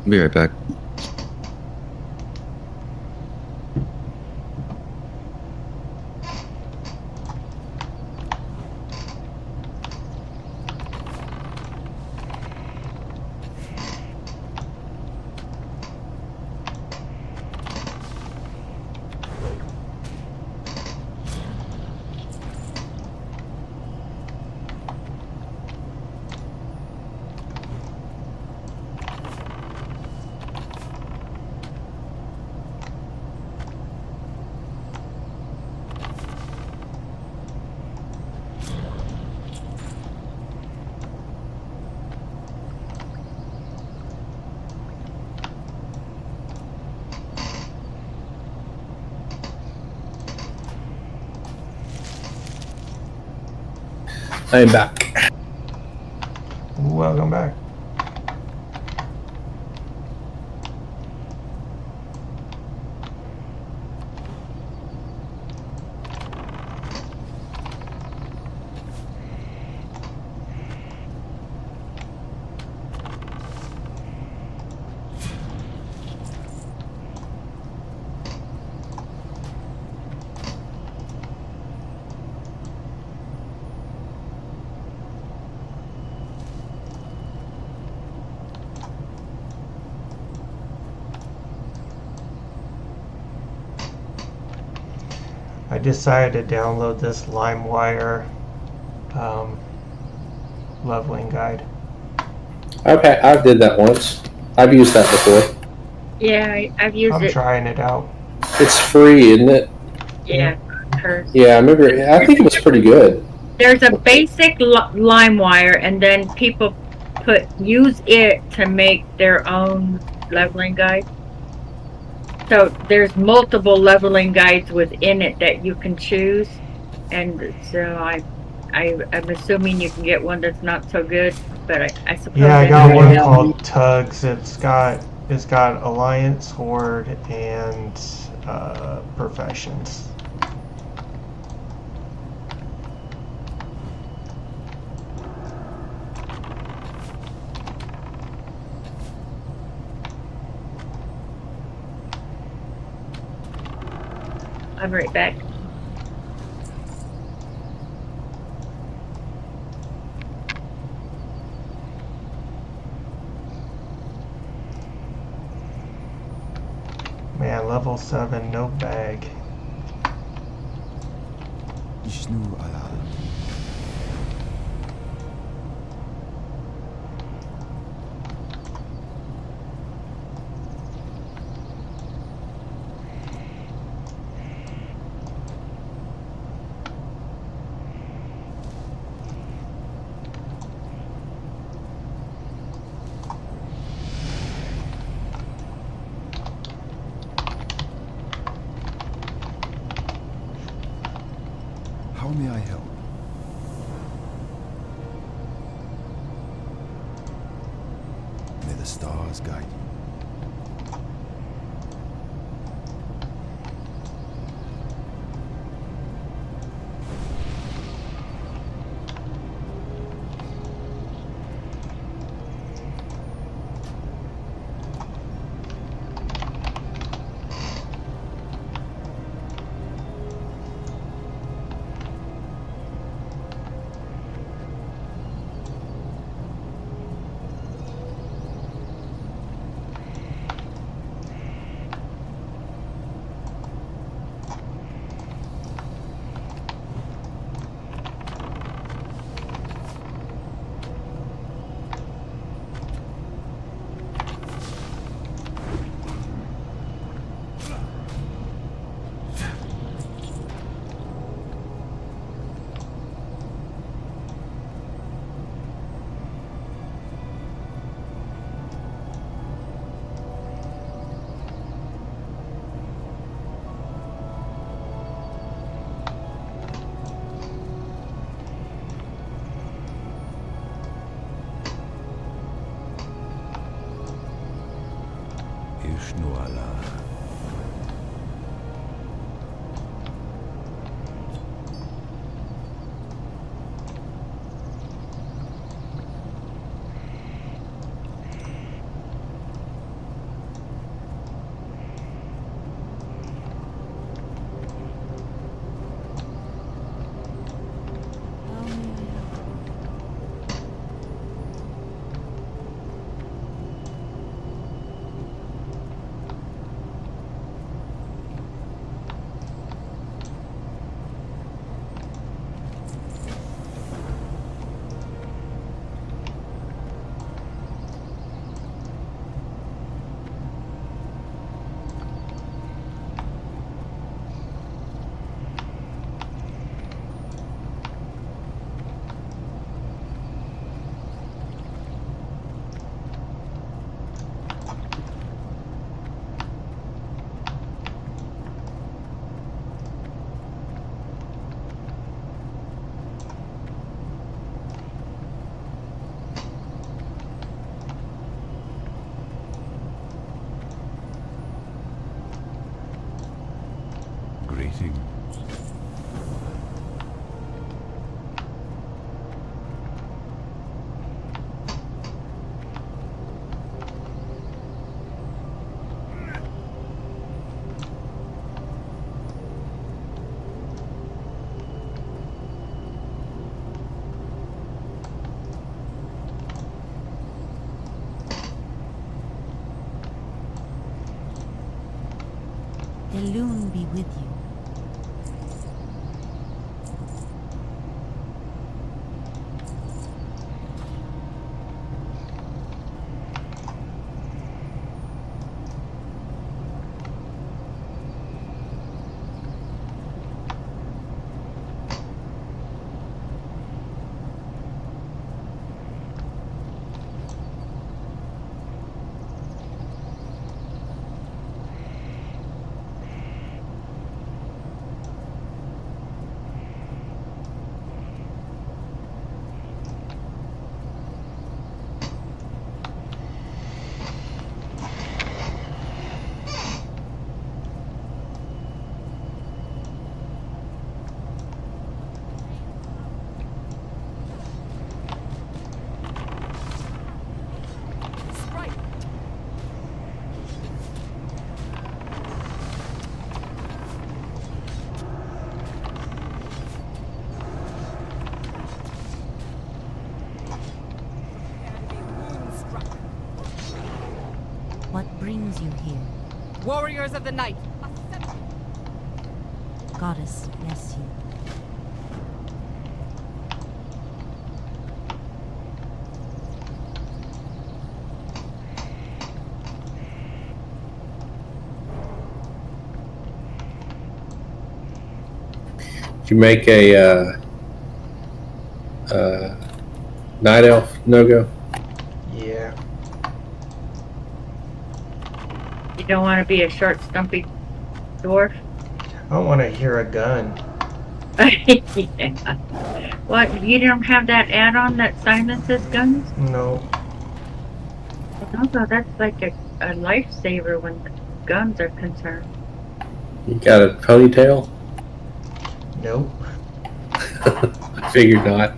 Be right back. I'm back. Welcome back. I decided to download this LimeWire leveling guide. Okay, I did that once. I've used that before. Yeah, I've used I'm it. trying it out. It's free, isn't it? Yeah, hers. Yeah, I remember. I think it was pretty good. There's a basic LimeWire, and then people use it to make their own leveling guide. So there's multiple leveling guides within it that you can choose, and so I'm assuming you can get one that's not so good, but I suppose. Yeah, I got one Yeah. called Tugs. It's got Alliance, Horde, and Professions. I'm right back. Man, level 7, no bag. How may I help? May the stars guide you. loon be with you. What brings you here? Warriors of the night. Goddess bless you. Did you make a night elf no-go? Yeah. You don't want to be a short, stumpy dwarf. I don't want to hear a gun. Yeah. What? You don't have that add-on that silences guns? No. No, that's like a lifesaver when guns are concerned. You got a ponytail? Nope. I figured not.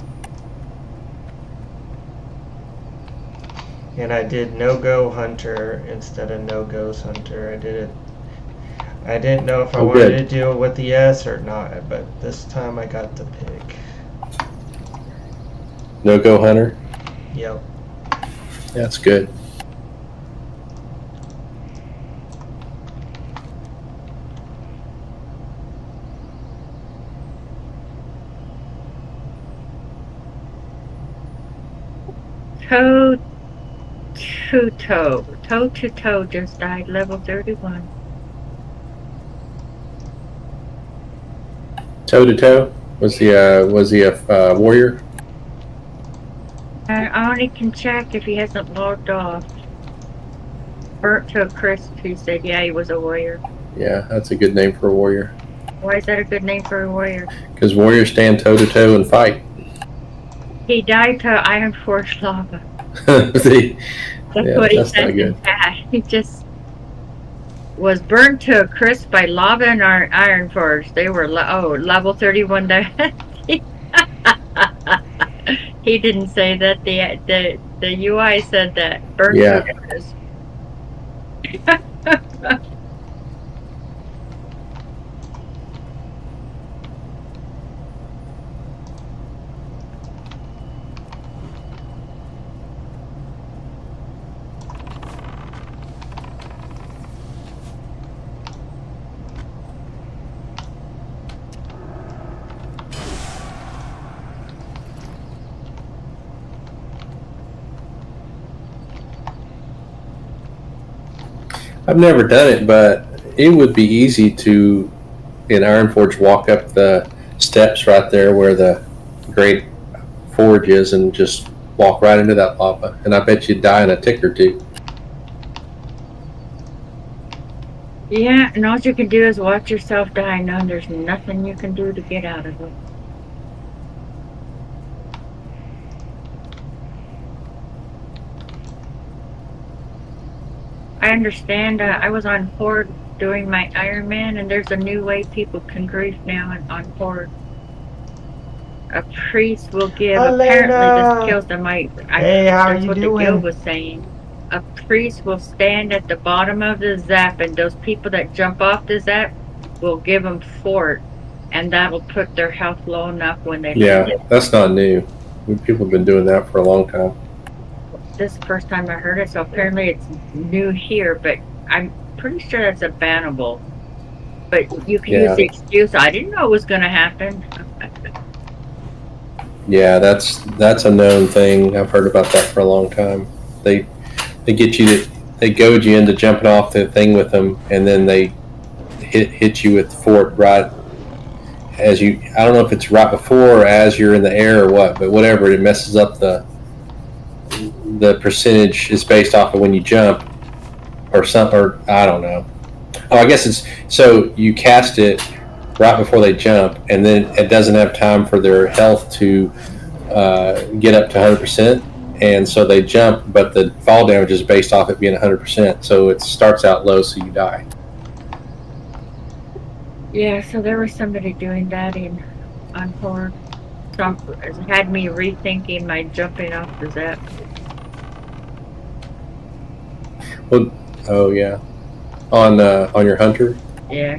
And I did no-go hunter instead of no-goes hunter. I did it. I didn't know if I wanted to do it with the S or not, but this time I got the pick. No-go hunter? Yep. That's good. Toe to toe. Toe to toe just died, level 31. Toe to toe? Was he a warrior? I only can check if he hasn't logged off. Burnt to a crisp, he said, yeah, he was a warrior. Yeah, that's a good name for a warrior. Why is that a good name for a warrior? Because warriors stand toe to toe and fight. He died to Iron Forge lava. See? That's Yeah, what he that's not said in good. chat. He just was burnt to a crisp by lava and Iron Forge. They were level 31 down. He didn't say that. The UI said that. Burnt Yeah. to a crisp. I've never done it, but it would be easy to, in Ironforge, walk up the steps right there where the great forge is and just walk right into that lava. And I bet you'd die in a tick or two. Yeah, and all you can do is watch yourself die. No, there's nothing you can do to get out of it. I understand. I was on Horde doing my Iron Man, and there's a new way people can grief now on Horde. A priest will give. Apparently, this kills them. Hey, how that's you what doing? the guild was saying. A priest will stand at the bottom of the zap, and those people that jump off the zap will give them fort, and that'll put their health low enough when they land Yeah, it. that's not new. People have been doing that for a long time. This is the first time I heard it, so apparently it's new here, but I'm pretty sure that's a bannable. But you can Yeah. use the excuse, I didn't know it was going to happen. Yeah, that's a known thing. I've heard about that for a long time. They get you to they goad you into jumping off the thing with them, and then they hit you with fort right as you. I don't know if it's right before or as you're in the air or what, but whatever, it messes up the percentage is based off of when you jump or something, or I don't know. Oh, I guess it's so you cast it right before they jump, and then it doesn't have time for their health to get up to 100%, and so they jump, but the fall damage is based off it being 100%, so it starts out low, so you die. Yeah, so there was somebody doing that on Horde. So it had me rethinking my jumping off the zip. Well, oh yeah, on your hunter. Yeah.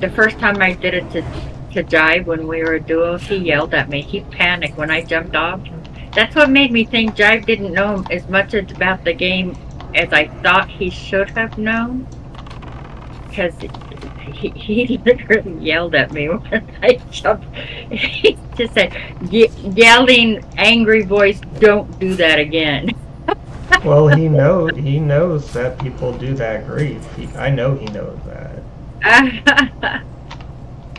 The first time I did it to Jive when we were a duo, he yelled at me. He panicked when I jumped off. That's what made me think Jive didn't know as much about the game as I thought he should have known. Because he literally yelled at me when I jumped. He just said, yelling, angry voice, "Don't do that again." Well, he knows that people do that grief. I know he knows that.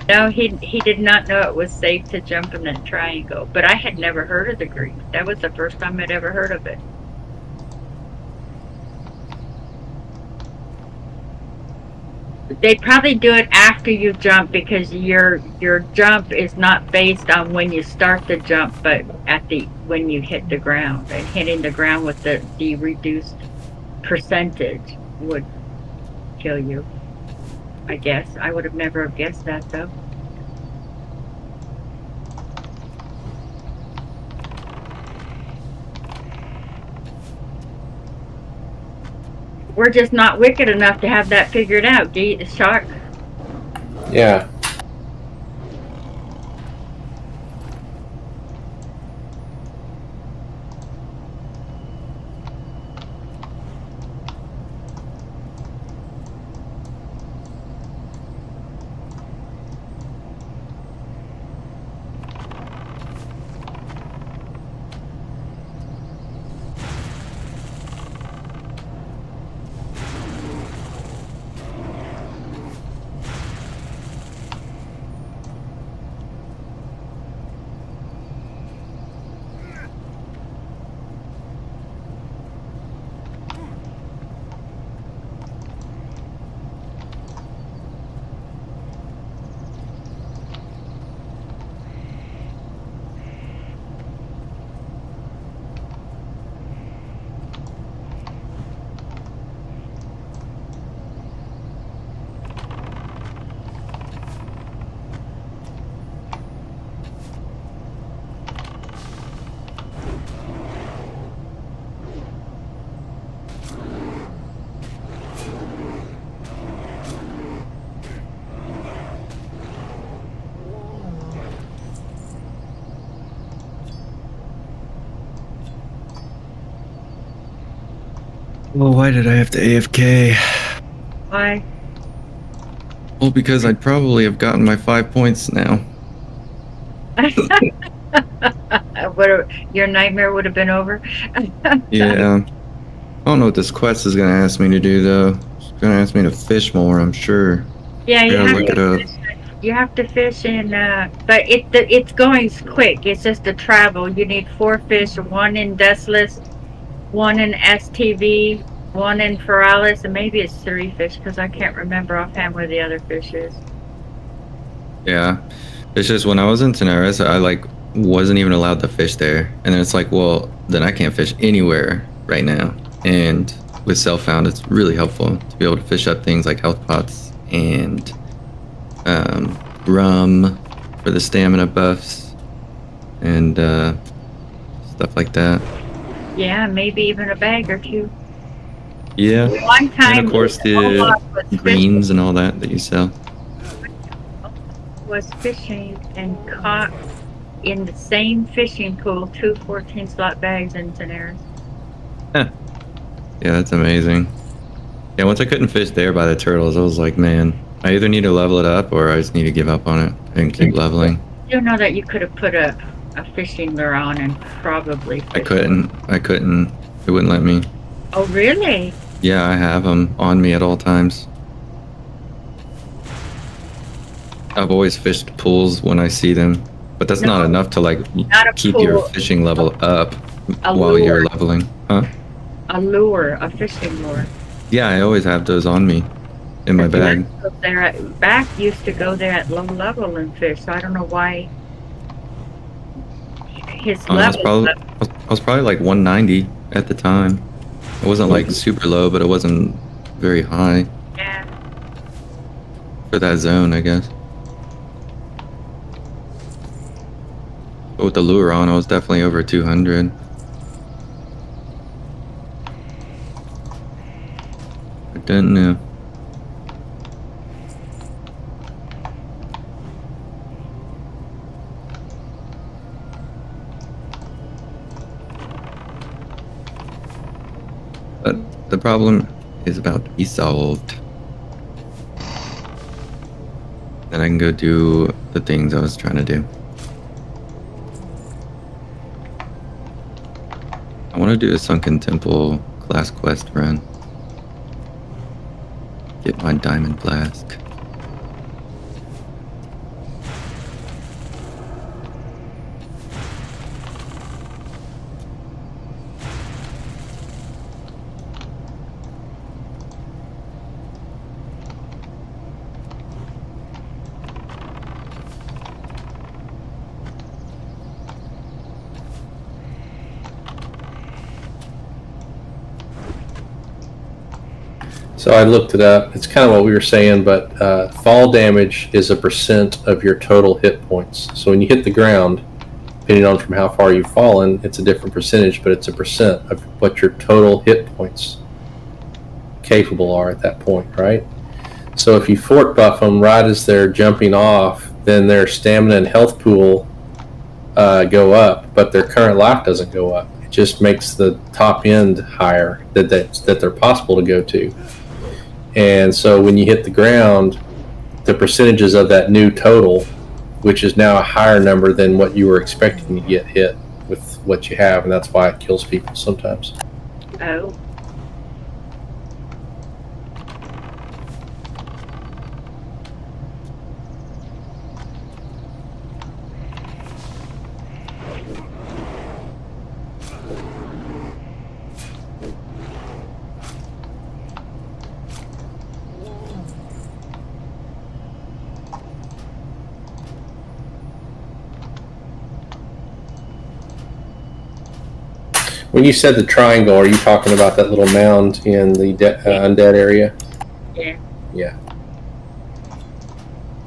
No, he did not know it was safe to jump in that triangle. But I had never heard of the grief. That was the first time I'd ever heard of it. They probably do it after you jump because your jump is not based on when you start the jump, but when you hit the ground. And hitting the ground with the reduced percentage would kill you. I guess I would have never have guessed that though. We're just not wicked enough to have that figured out, Shark. Yeah. Well, why did I have to AFK? Why? Well, because I'd probably have gotten my 5 points now. Your nightmare would have been over. Yeah. I don't know what this quest is going to ask me to do, though. It's going to ask me to fish more, I'm sure. Yeah, you I gotta have look to. it up. You have to fish in, but it's going quick. It's just the travel. You need 4 fish, 1 in Dustless, 1 in STV, 1 in Feralis, and maybe it's 3 fish because I can't remember offhand where the other fish is. Yeah. It's just when I was in Teneris, I wasn't even allowed to fish there. And then it's like, well, then I can't fish anywhere right now. And with Self-Found, it's really helpful to be able to fish up things like health pots and rum for the stamina buffs and stuff like that. Yeah, maybe even a bag or 2. Yeah. One time, And of course the greens and all that you sell. Was fishing and caught in the same fishing pool 2 14-slot bags in Teneris. Yeah, that's amazing. Yeah, once I couldn't fish there by the turtles, I was like, man, I either need to level it up or I just need to give up on it and keep leveling. You know that you could have put a fishing lure on and probably I couldn't. It wouldn't let me. Oh, really? Yeah, I have them on me at all times. I've always fished pools when I see them, but that's not enough to like Not a keep your pool. fishing level up A while you're lure. leveling. Huh? A lure, a fishing lure. Yeah, I always have those on me in my bag. Back used to go there at low level and fish, so I don't know why his I level. was probably like 190 at the time. It wasn't like super low, but it wasn't very high Yeah. for that zone, I guess. But with the lure on, I was definitely over 200. I didn't know. But the problem is about to be solved. Then I can go do the things I was trying to do. I want to do a Sunken Temple class quest run. Get my diamond flask. So I looked it up. It's kind of what we were saying, but fall damage is a percent of your total hit points. So when you hit the ground, depending on from how far you've fallen, it's a different percentage, but it's a percent of what your total hit points capable are at that point, right? So if you fort buff them right as they're jumping off, then their stamina and health pool go up, but their current life doesn't go up. It just makes the top end higher that they're possible to go to. And so when you hit the ground, the percentages of that new total, which is now a higher number than what you were expecting to get hit with what you have, and that's why it kills people sometimes. Oh. When you said the triangle, are you talking about that little mound in the undead area? Yeah. Yeah.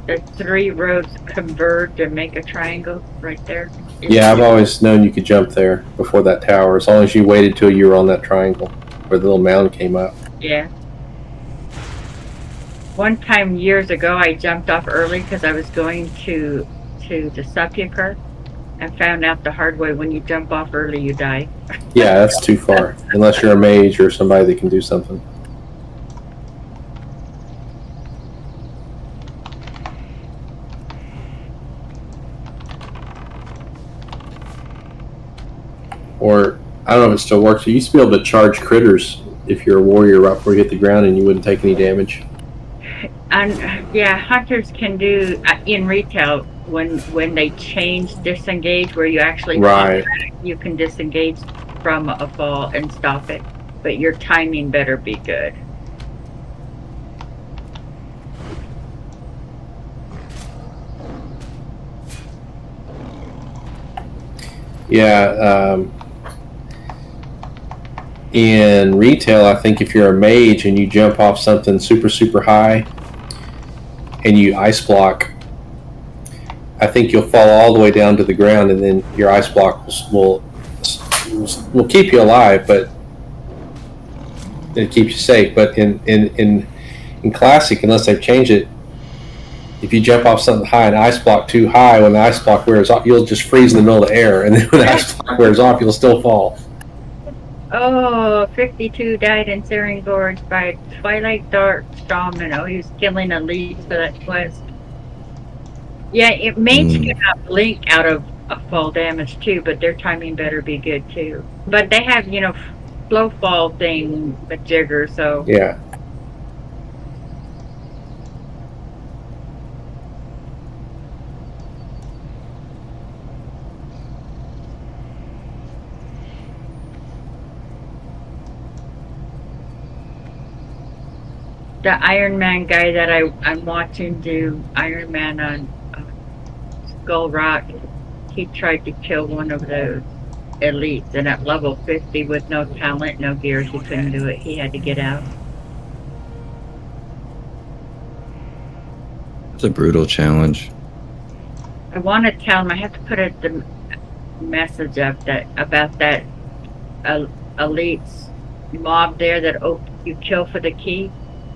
The 3 roads converge and make a triangle right there. Yeah, I've always known you could jump there before that tower, as long as you waited till you were on that triangle where the little mound came up. Yeah. One time years ago, I jumped off early because I was going to the sepulcher, and found out the hard way: when you jump off early, you die. Yeah, that's too far, unless you're a mage or somebody that can do something. Or, I don't know if it still works, you used to be able to charge critters if you're a warrior right before you hit the ground and you wouldn't take any damage. And yeah, hunters can do in retail when they change disengage, where you actually Right. you can disengage from a fall and stop it, but your timing better be good. Yeah, in retail, I think if you're a mage and you jump off something super, super high and you ice block, I think you'll fall all the way down to the ground, and then your ice block will keep you alive, but it keeps you safe. But in classic, unless they've changed it, if you jump off something high and ice block too high, when the ice block wears off, you'll just freeze in the middle of the air, and then when the ice block wears off, you'll still fall. Oh, 52 died in Searing Gorge by Twilight Dark Shaman. Oh, he was killing elites for that quest. Yeah, mates cannot blink out of a fall damage too, but their timing better be good too. But they have, slow fall thing with Jigger, so. Yeah. The Iron Man guy that I'm watching do Iron Man on Skull Rock, he tried to kill one of those elites, and at level 50 with no talent, no gear, he couldn't do it. He had to get out. It's a brutal challenge. I want to tell him. I have to put the message up about that elites mob there that you kill for the key.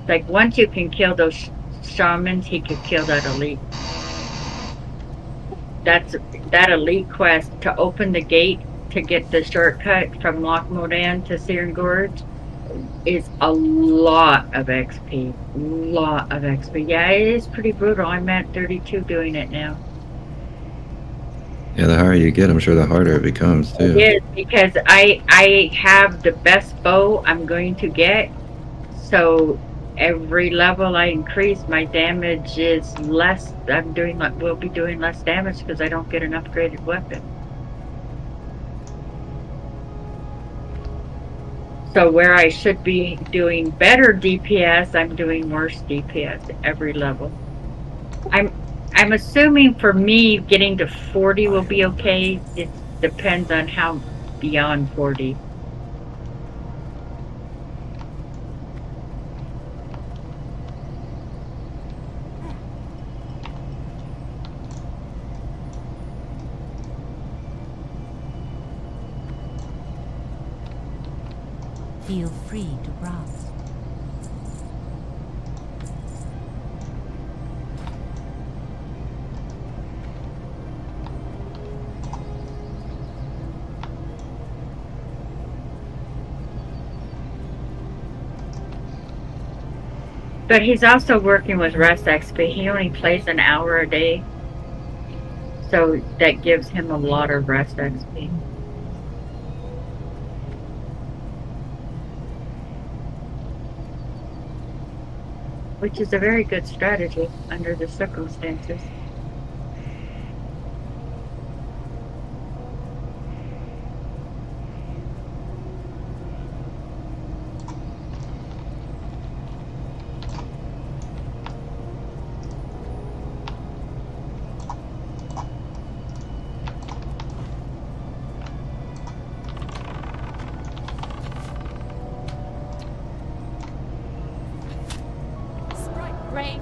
Like once you can kill those shamans, he could kill that elite. That elite quest to open the gate to get the shortcut from Loch Modan to Searing Gorge is a lot of XP. Lot of XP. Yeah, it is pretty brutal. I'm at 32 doing it now. Yeah, the higher you get, I'm sure the harder it becomes too. It is, because I have the best bow I'm going to get. So every level I increase, my damage is less. Will be doing less damage because I don't get an upgraded weapon. So where I should be doing better DPS, I'm doing worse DPS every level. I'm assuming for me getting to 40 will be okay. It depends on how beyond 40. Feel free to browse. But he's also working with rest XP. He only plays an hour a day. So that gives him a lot of rest XP. Which is a very good strategy under the circumstances. Great.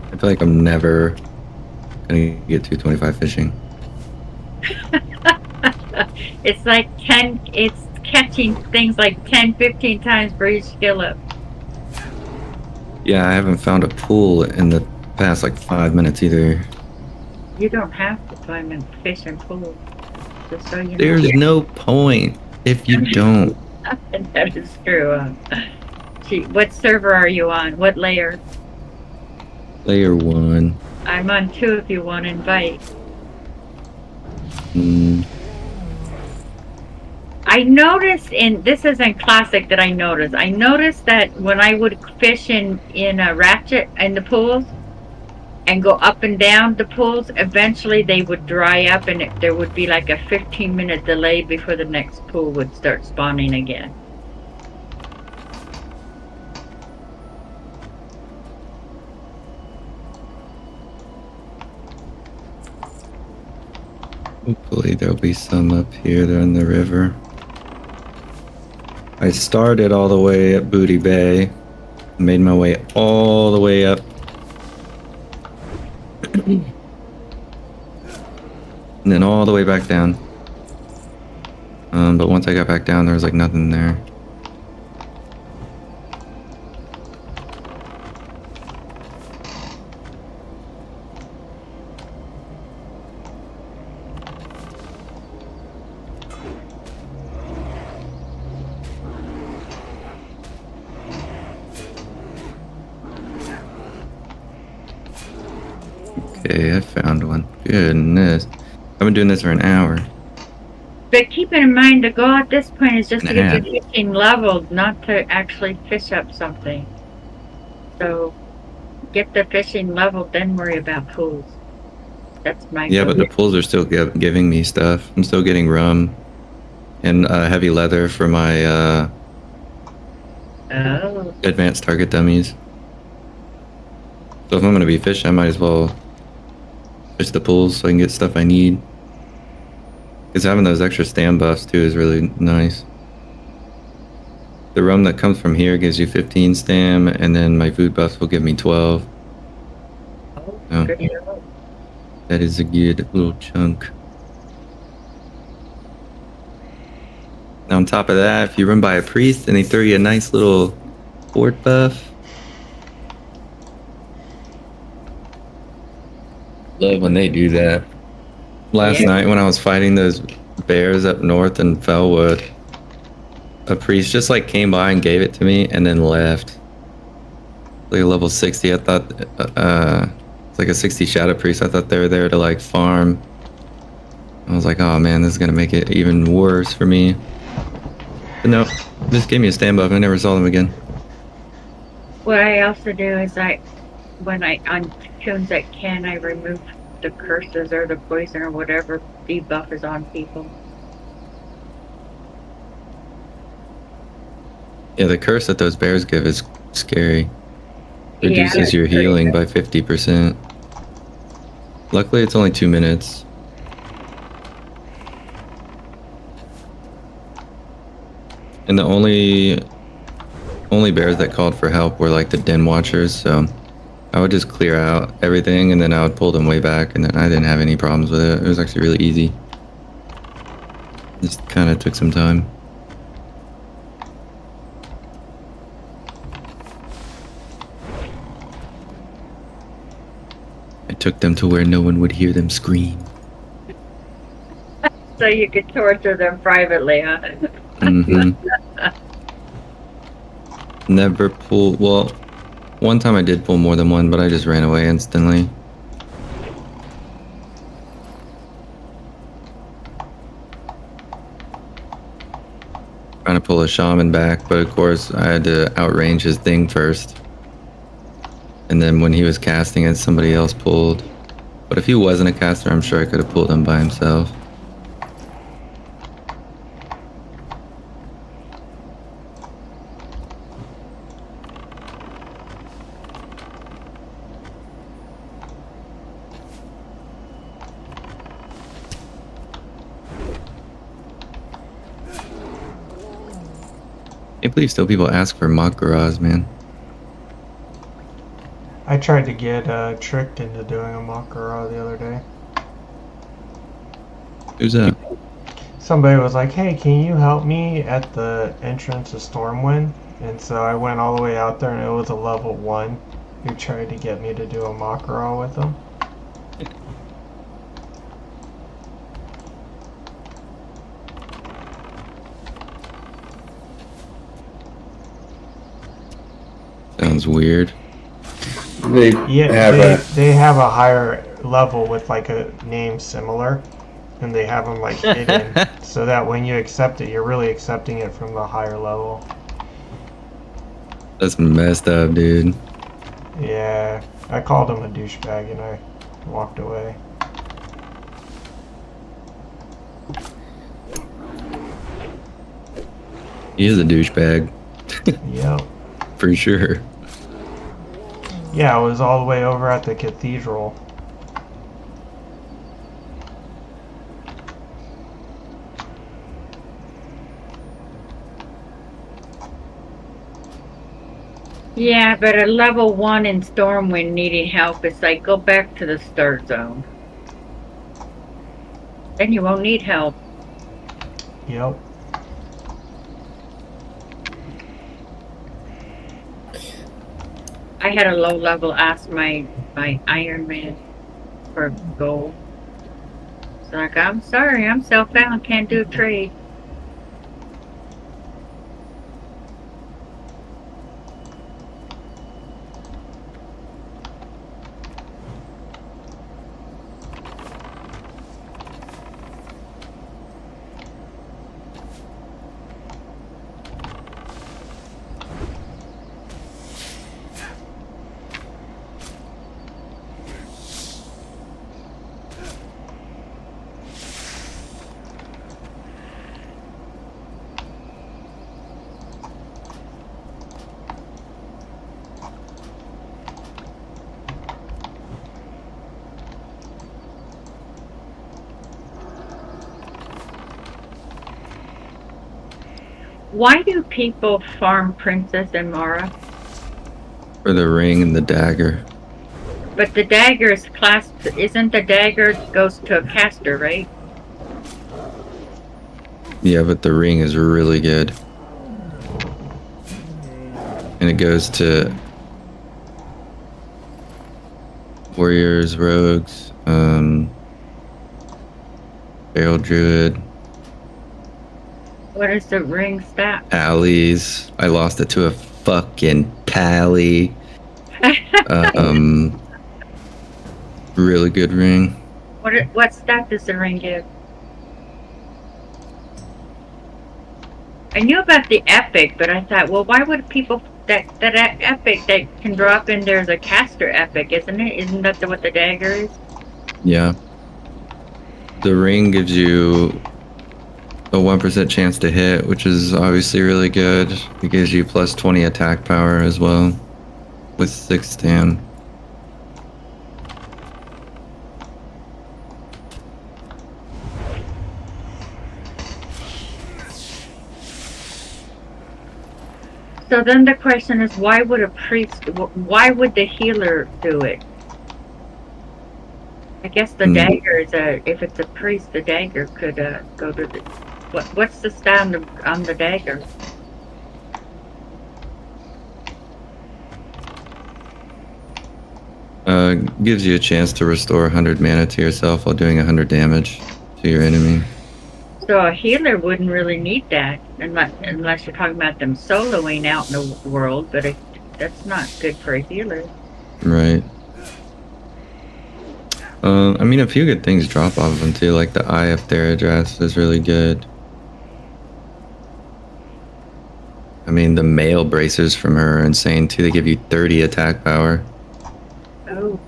I feel like I'm never gonna get 225 fishing. It's like it's catching things like 10, 15 times for each skill up. Yeah, I haven't found a pool in the past like 5 minutes either. You don't have to climb and fish and pool. Just so you know. There's no point if you don't. That is true. Gee, what server are you on? What layer? Layer 1. I'm on 2 if you want to invite. I noticed this is in Classic that I noticed that when I would fish in a ratchet in the pools and go up and down the pools, eventually they would dry up and there would be like a 15-minute delay before the next pool would start spawning again. Hopefully there'll be some up here. They're in the river. I started all the way at Booty Bay. Made my way all the way up. And then all the way back down. But once I got back down, there was like nothing there. Okay, I found one. Goodness. I've been doing this for an hour. But keep in mind, the goal at this point is just to Yeah. get your fishing leveled, not to actually fish up something. So, get the fishing leveled, then worry about pools. That's my Yeah, goal. but the pools are still giving me stuff. I'm still getting rum and heavy leather for my Oh. advanced target dummies. So if I'm gonna be fishing, I might as well fish the pools so I can get stuff I need. Because having those extra stam buffs too is really nice. The rum that comes from here gives you 15 stam, and then my food buffs will give me 12. Oh, Good to know. that is a good little chunk. Now on top of that, if you run by a priest and they throw you a nice little fort buff. Love when they do that. Last Yeah. night when I was fighting those bears up north in Fellwood, a priest just like came by and gave it to me and then left. Like a level 60, I thought, it's like a 60 shadow priest. I thought they were there to like farm. I was like, oh man, this is gonna make it even worse for me. But no, just gave me a stand buff. I never saw them again. What I also do is when on tunes that can, I remove the curses or the poison or whatever debuff is on people. Yeah, the curse that those bears give is scary. Reduces Yeah, your healing by 50%. Luckily, it's only 2 minutes. And the only bears that called for help were like the den watchers, so I would just clear out everything and then I would pull them way back, and then I didn't have any problems with it. It was actually really easy. Just kind of took some time. I took them to where no one would hear them scream. so you could torture them privately, huh? Mm-hmm. Never pull. Well, one time I did pull more than one, but I just ran away instantly. Trying to pull a shaman back, but of course I had to outrange his thing first. And then when he was casting it, somebody else pulled. But if he wasn't a caster, I'm sure I could have pulled him by himself. I can't believe still people ask for mock garage, man. I tried to get tricked into doing a Makara the other day. Who's that? Somebody was like, hey, can you help me at the entrance to Stormwind? And so I went all the way out there, and it was a level 1 who tried to get me to do a Makara with him. Sounds weird. They They have a higher level with like a name similar, and they have them like hidden, so that when you accept it, you're really accepting it from the higher level. That's messed up, dude. Yeah, I called him a douchebag and I walked away. He is a douchebag. Yep. For sure. Yeah, I was all the way over at the cathedral. Yeah, but a level 1 in Stormwind needing help, it's like go back to the start zone. Then you won't need help. Yep. I had a low level ask my Iron Man for gold. It's like, I'm sorry, I'm self-bound, can't do a trade. Why do people farm Princess and Mara? For the ring and the dagger. But the dagger is clasped, isn't the dagger goes to a caster, right? Yeah, but the ring is really good. And it goes to warriors, rogues, barrel druid, What is the ring stat? alleys. I lost it to a fucking pally. Really good ring. What stat does the ring give? I knew about the epic, but I thought, well, why would people that epic that can drop in there's a caster epic, isn't it? Isn't that what the dagger is? Yeah. The ring gives you a 1% chance to hit, which is obviously really good. It gives you plus 20 attack power as well, with 6 stam. So then the question is, why would a priest? Why would the healer do it? I guess the dagger is if it's a priest, the dagger could go to the. What's the stat on the dagger? Gives you a chance to restore 100 mana to yourself while doing 100 damage to your enemy. So a healer wouldn't really need that unless you're talking about them soloing out in the world, but that's not good for a healer. Right. I mean, a few good things drop off of them too, like the Eye of Theradrass is really good. I mean, the mail bracers from her are insane too. They give you 30 attack power. Oh.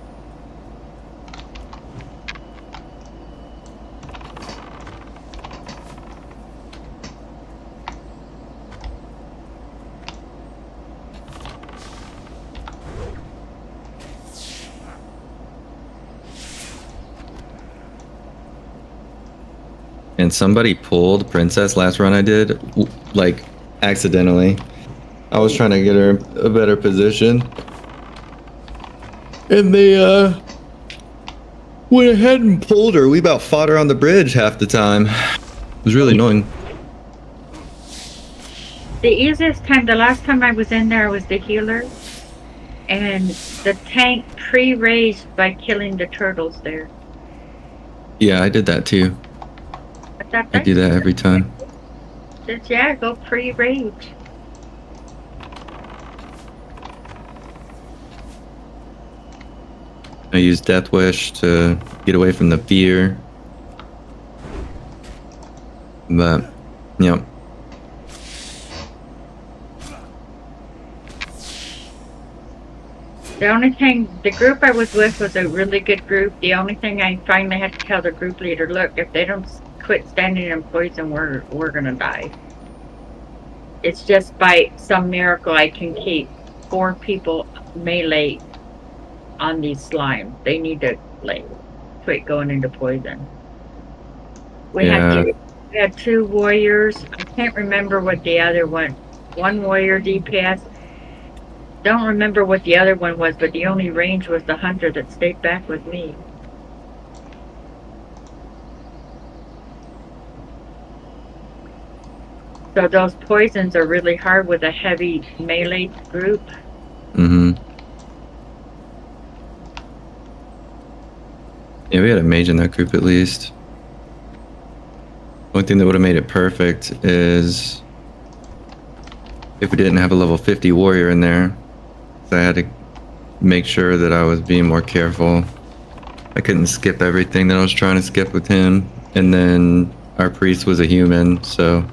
And somebody pulled Princess last run I did, like, accidentally. I was trying to get her a better position. And they, went ahead and pulled her. We about fought her on the bridge half the time. It was really annoying. The easiest time, the last time I was in there was the healer, and the tank pre-raised by killing the turtles there. Yeah, I did that too. I do that every time. Just, yeah, go pre-rage. I use Death Wish to get away from the fear. But, yeah. The only thing, the group I was with was a really good group. The only thing I finally had to tell the group leader, look, if they don't quit standing in poison, we're gonna die. It's just by some miracle I can keep 4 people melee on these slime. They need to quit going into poison. We had 2 warriors. I can't remember what the other one. One warrior DPS. don't remember what the other one was, but the only range was the hunter that stayed back with me. So those poisons are really hard with a heavy melee group. Mm-hmm. Yeah, we had a mage in that group at least. One thing that would have made it perfect is if we didn't have a level 50 warrior in there. So I had to make sure that I was being more careful. I couldn't skip everything that I was trying to skip with him. And then our priest was a human, so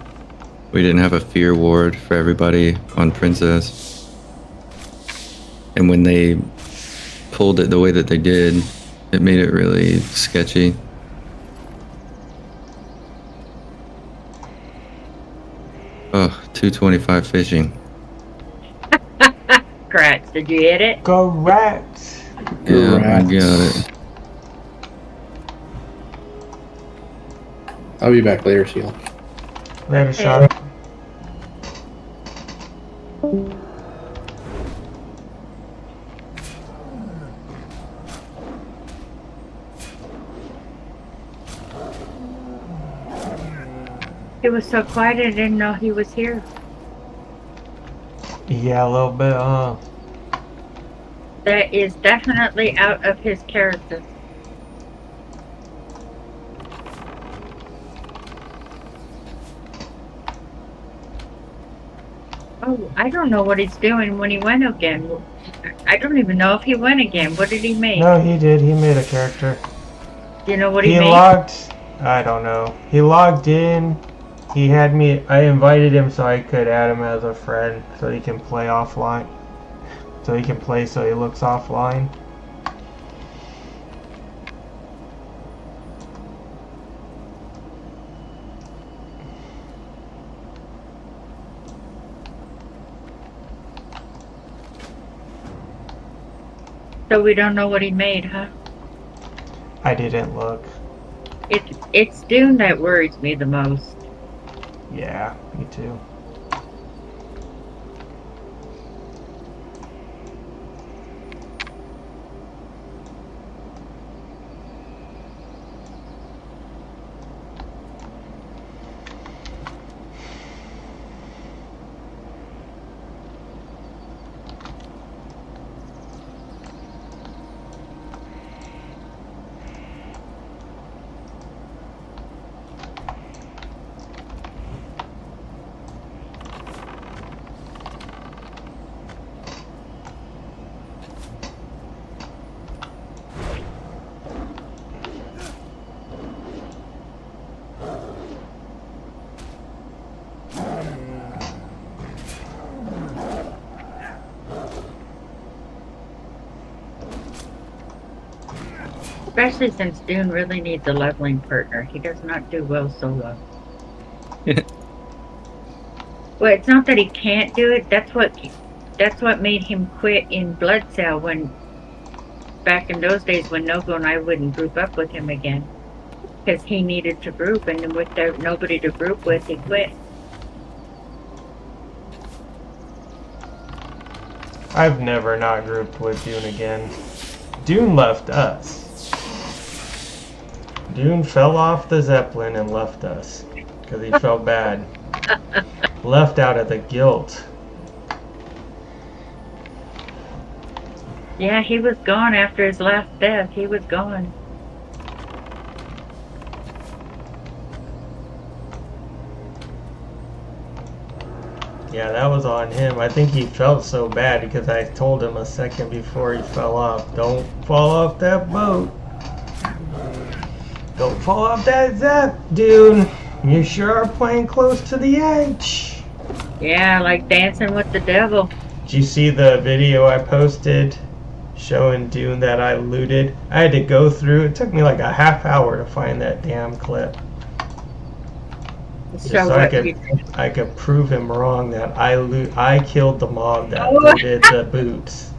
we didn't have a fear ward for everybody on Princess. And when they pulled it the way that they did, it made it really sketchy. Oh, 225 fishing. Correct. Did you hit it? Correct. Yeah, I got it. I'll be back later, Seal. Later, shot. It was so quiet I didn't know he was here. Yeah, a little bit, That is definitely out of his character. Oh, I don't know what he's doing when he went again. I don't even know if he went again. What did he make? No, he did. He made a character. Do you know what he He made? logged. I don't know. He logged in. He had me. I invited him so I could add him as a friend, so he can play offline. So he can play. So he looks offline. So we don't know what he made, huh? I didn't look. It's Dune that worries me the most. Yeah, me too. Especially since Dune really needs a leveling partner. He does not do well solo. Well, it's not that he can't do it. That's what made him quit in Blood Cell when back in those days when Nogo and I wouldn't group up with him again. Because he needed to group, and then with there nobody to group with, he quit. I've never not grouped with Dune again. Dune left us. Dune fell off the Zeppelin and left us because he felt bad. Left out of the guilt. Yeah, he was gone after his last death. He was gone. Yeah, that was on him. I think he felt so bad because I told him a second before he fell off, don't fall off that boat. Don't fall off that Zep, dude. You sure are playing close to the edge. Yeah, like dancing with the devil. Did you see the video I posted showing Dune that I looted? I had to go through. It took me like a half hour to find that damn clip. Just So so what you did. I could prove him wrong that I killed the mob that looted the boots.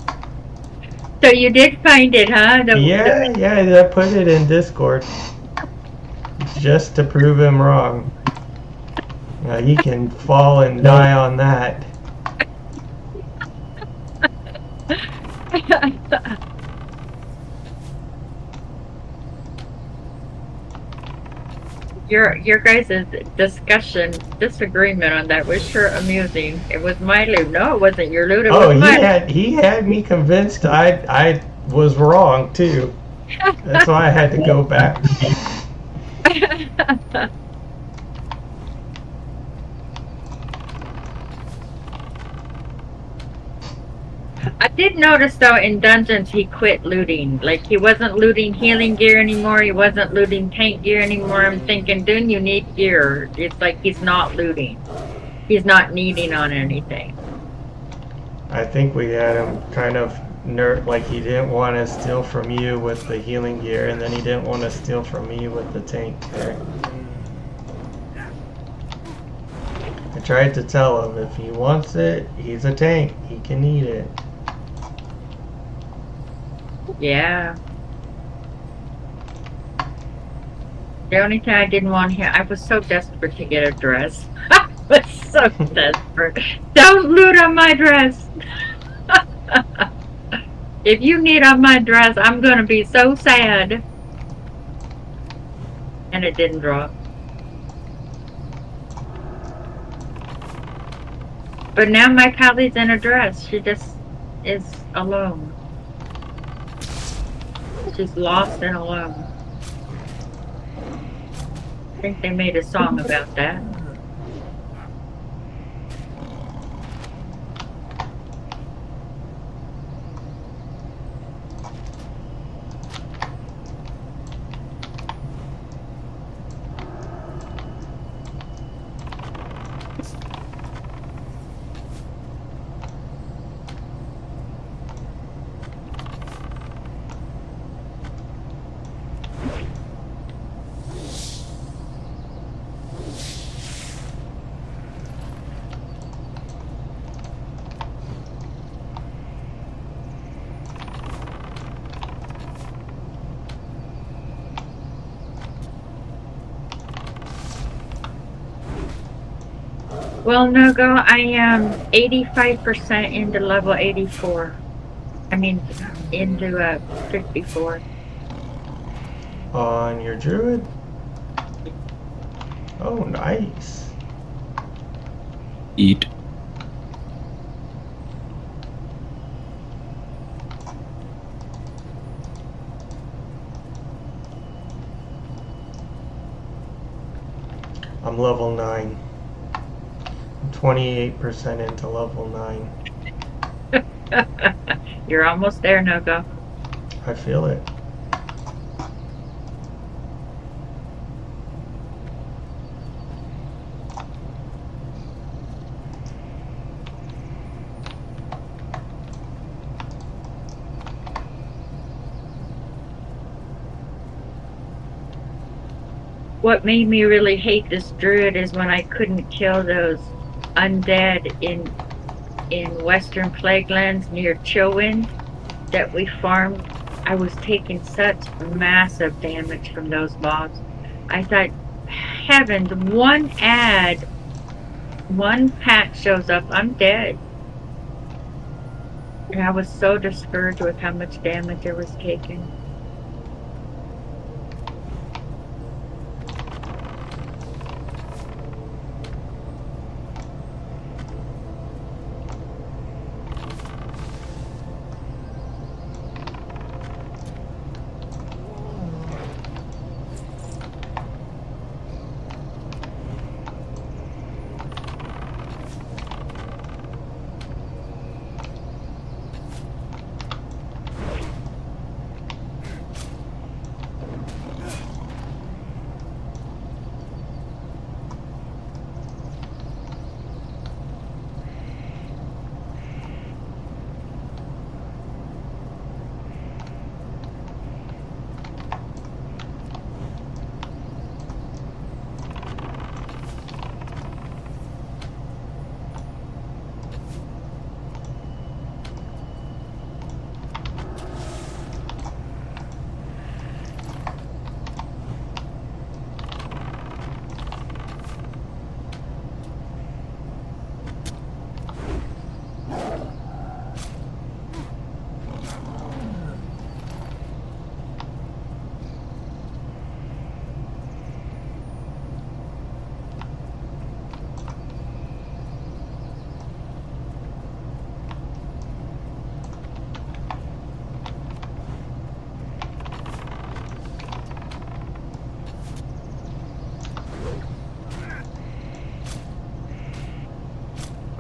So you did find it, huh? Yeah, I put it in Discord. Just to prove him wrong. He can fall and die on that. Your guys' disagreement on that was sure amusing. It was my loot. No, it wasn't your loot. It Oh, was my he had me convinced I was wrong too. That's why I had to go back. I did notice though in dungeons he quit looting. Like he wasn't looting healing gear anymore. He wasn't looting tank gear anymore. I'm thinking, dude, you need gear. It's like he's not looting. He's not needing on anything. I think we had him kind of like he didn't want to steal from you with the healing gear, and then he didn't want to steal from me with the tank gear. I tried to tell him if he wants it, he's a tank. He can need it. Yeah. The only thing I didn't want him, I was so desperate to get a dress. I was so desperate. Don't loot on my dress. If you need on my dress, I'm going to be so sad. And it didn't drop. But now my Kylie's in a dress. She just is alone. She's lost and alone. I think they made a song about that. Well, Nogo, I am 85% into level 84. I mean, into 54. On your druid? Oh, nice. Eat. I'm level 9. I'm 28% into level 9. You're almost there, Nogo. I feel it. What made me really hate this druid is when I couldn't kill those undead in Western Plaguelands near Chillwind that we farmed. I was taking such massive damage from those mobs. I thought, heavens, one patch shows up, I'm dead. And I was so discouraged with how much damage I was taking.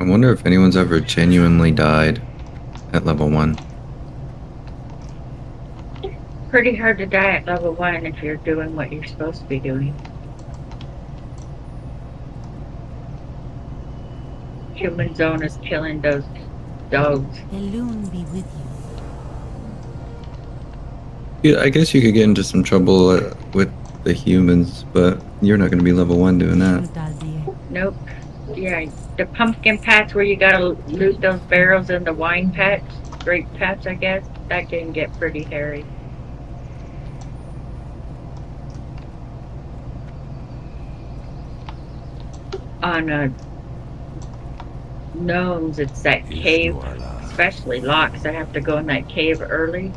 I wonder if anyone's ever genuinely died at level 1. Pretty hard to die at level 1 if you're doing what you're supposed to be doing. Human Zone is killing those dogs. Elune be with you. Yeah, I guess you could get into some trouble with the humans, but you're not going to be level 1 doing that. Udaldir. Nope. Yeah, the pumpkin patch where you gotta loot those barrels in the wine patch, grape patch, I guess, that can get pretty hairy. On gnomes, it's that cave, especially locks that have to go in that cave early.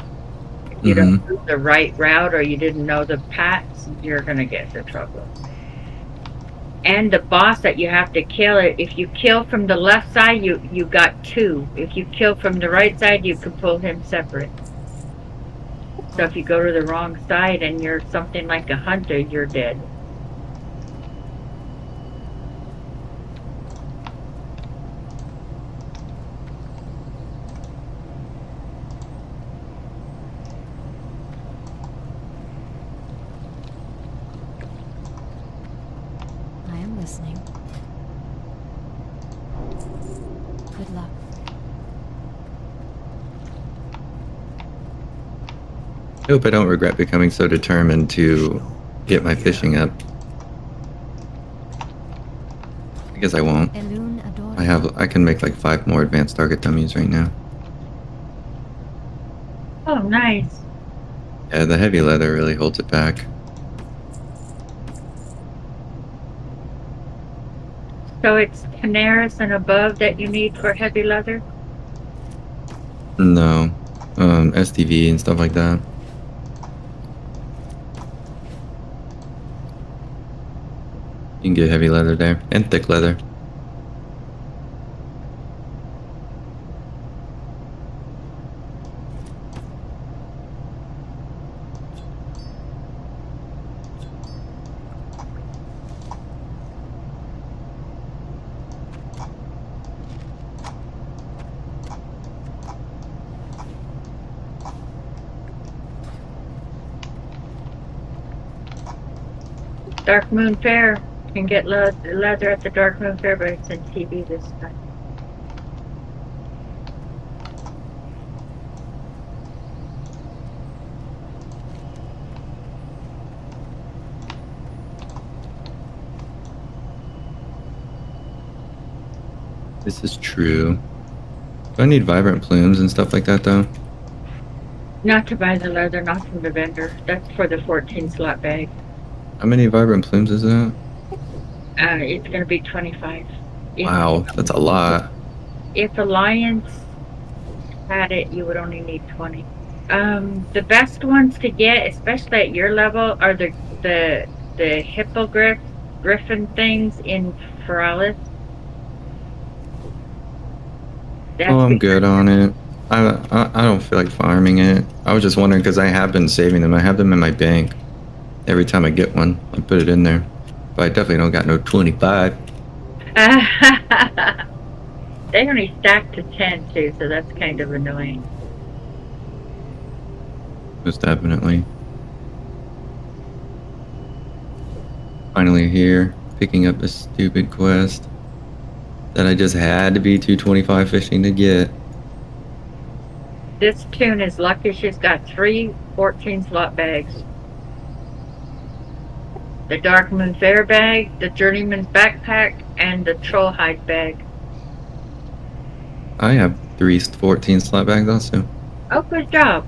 If you don't do the right route or you didn't know the paths, you're gonna get into trouble. And the boss that you have to kill, if you kill from the left side, you got 2. If you kill from the right side, you can pull him separate. So if you go to the wrong side and you're something like a hunter, you're dead. I am listening. Good luck. I hope I don't regret becoming so determined to get my fishing up. I guess I won't. Elune adore. I can make like 5 more advanced target dummies right now. Oh, nice. Yeah, the heavy leather really holds it back. So it's Canaris and above that you need for heavy leather? No. STV and stuff like that. You can get heavy leather there, and thick leather. Dark Moon Fair. You can get leather at the Dark Moon Fair, but it's in TV this time. This is true. Do I need vibrant plumes and stuff like that though? Not to buy the leather, not from the vendor. That's for the 14 slot bag. How many vibrant plumes is that? It's going to be 25. Wow, that's a lot. If Alliance had it, you would only need 20. The best ones to get, especially at your level, are the hippogriff griffin things in Feralis. Oh, I'm good on it. I don't feel like farming it. I was just wondering because I have been saving them. I have them in my bank. Every time I get one, I put it in there. But I definitely don't got no 25. They only stack to 10 too, so that's kind of annoying. Most definitely. Finally here, picking up a stupid quest that I just had to be 225 fishing to get. This tune is lucky she's got 3 14 slot bags. The Dark Moon Fair bag, the Journeyman's backpack, and the Troll Hide bag. I have 3 14 slot bags also. Oh, good job.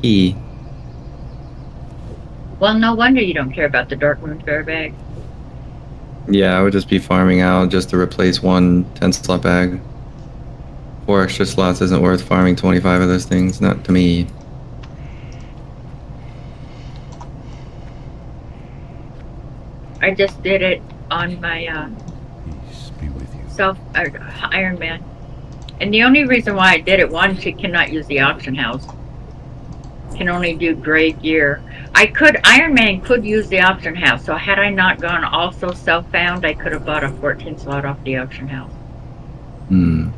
E. Well, no wonder you don't care about the Dark Moon Fair bag. Yeah, I would just be farming out just to replace one 10 slot bag. 4 extra slots isn't worth farming 25 of those things, not to me. I just did it on my Peace be with you. Iron Man. And the only reason why I did it, one, she cannot use the auction house. Can only do gray gear. Iron Man could use the auction house, so had I not gone also self-found, I could have bought a 14 slot off the auction house. Hmm.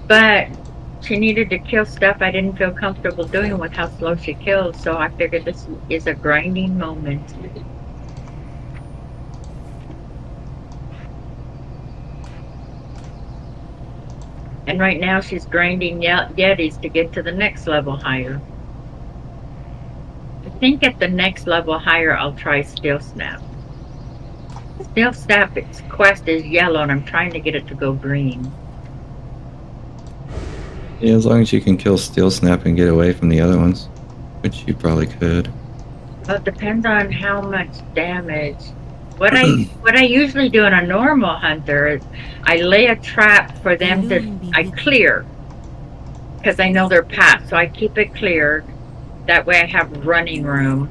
But she needed to kill stuff I didn't feel comfortable doing with how slow she kills, so I figured this is a grinding moment. And right now she's grinding Yetis to get to the next level higher. I think at the next level higher I'll try Steel Snap. Steel Snap, its quest is yellow and I'm trying to get it to go green. Yeah, as long as you can kill Steel Snap and get away from the other ones, which you probably could. Well, it depends on how much damage. What I usually do in a normal hunter is I lay a trap for them I clear because I know their path, so I keep it clear. That way I have running room,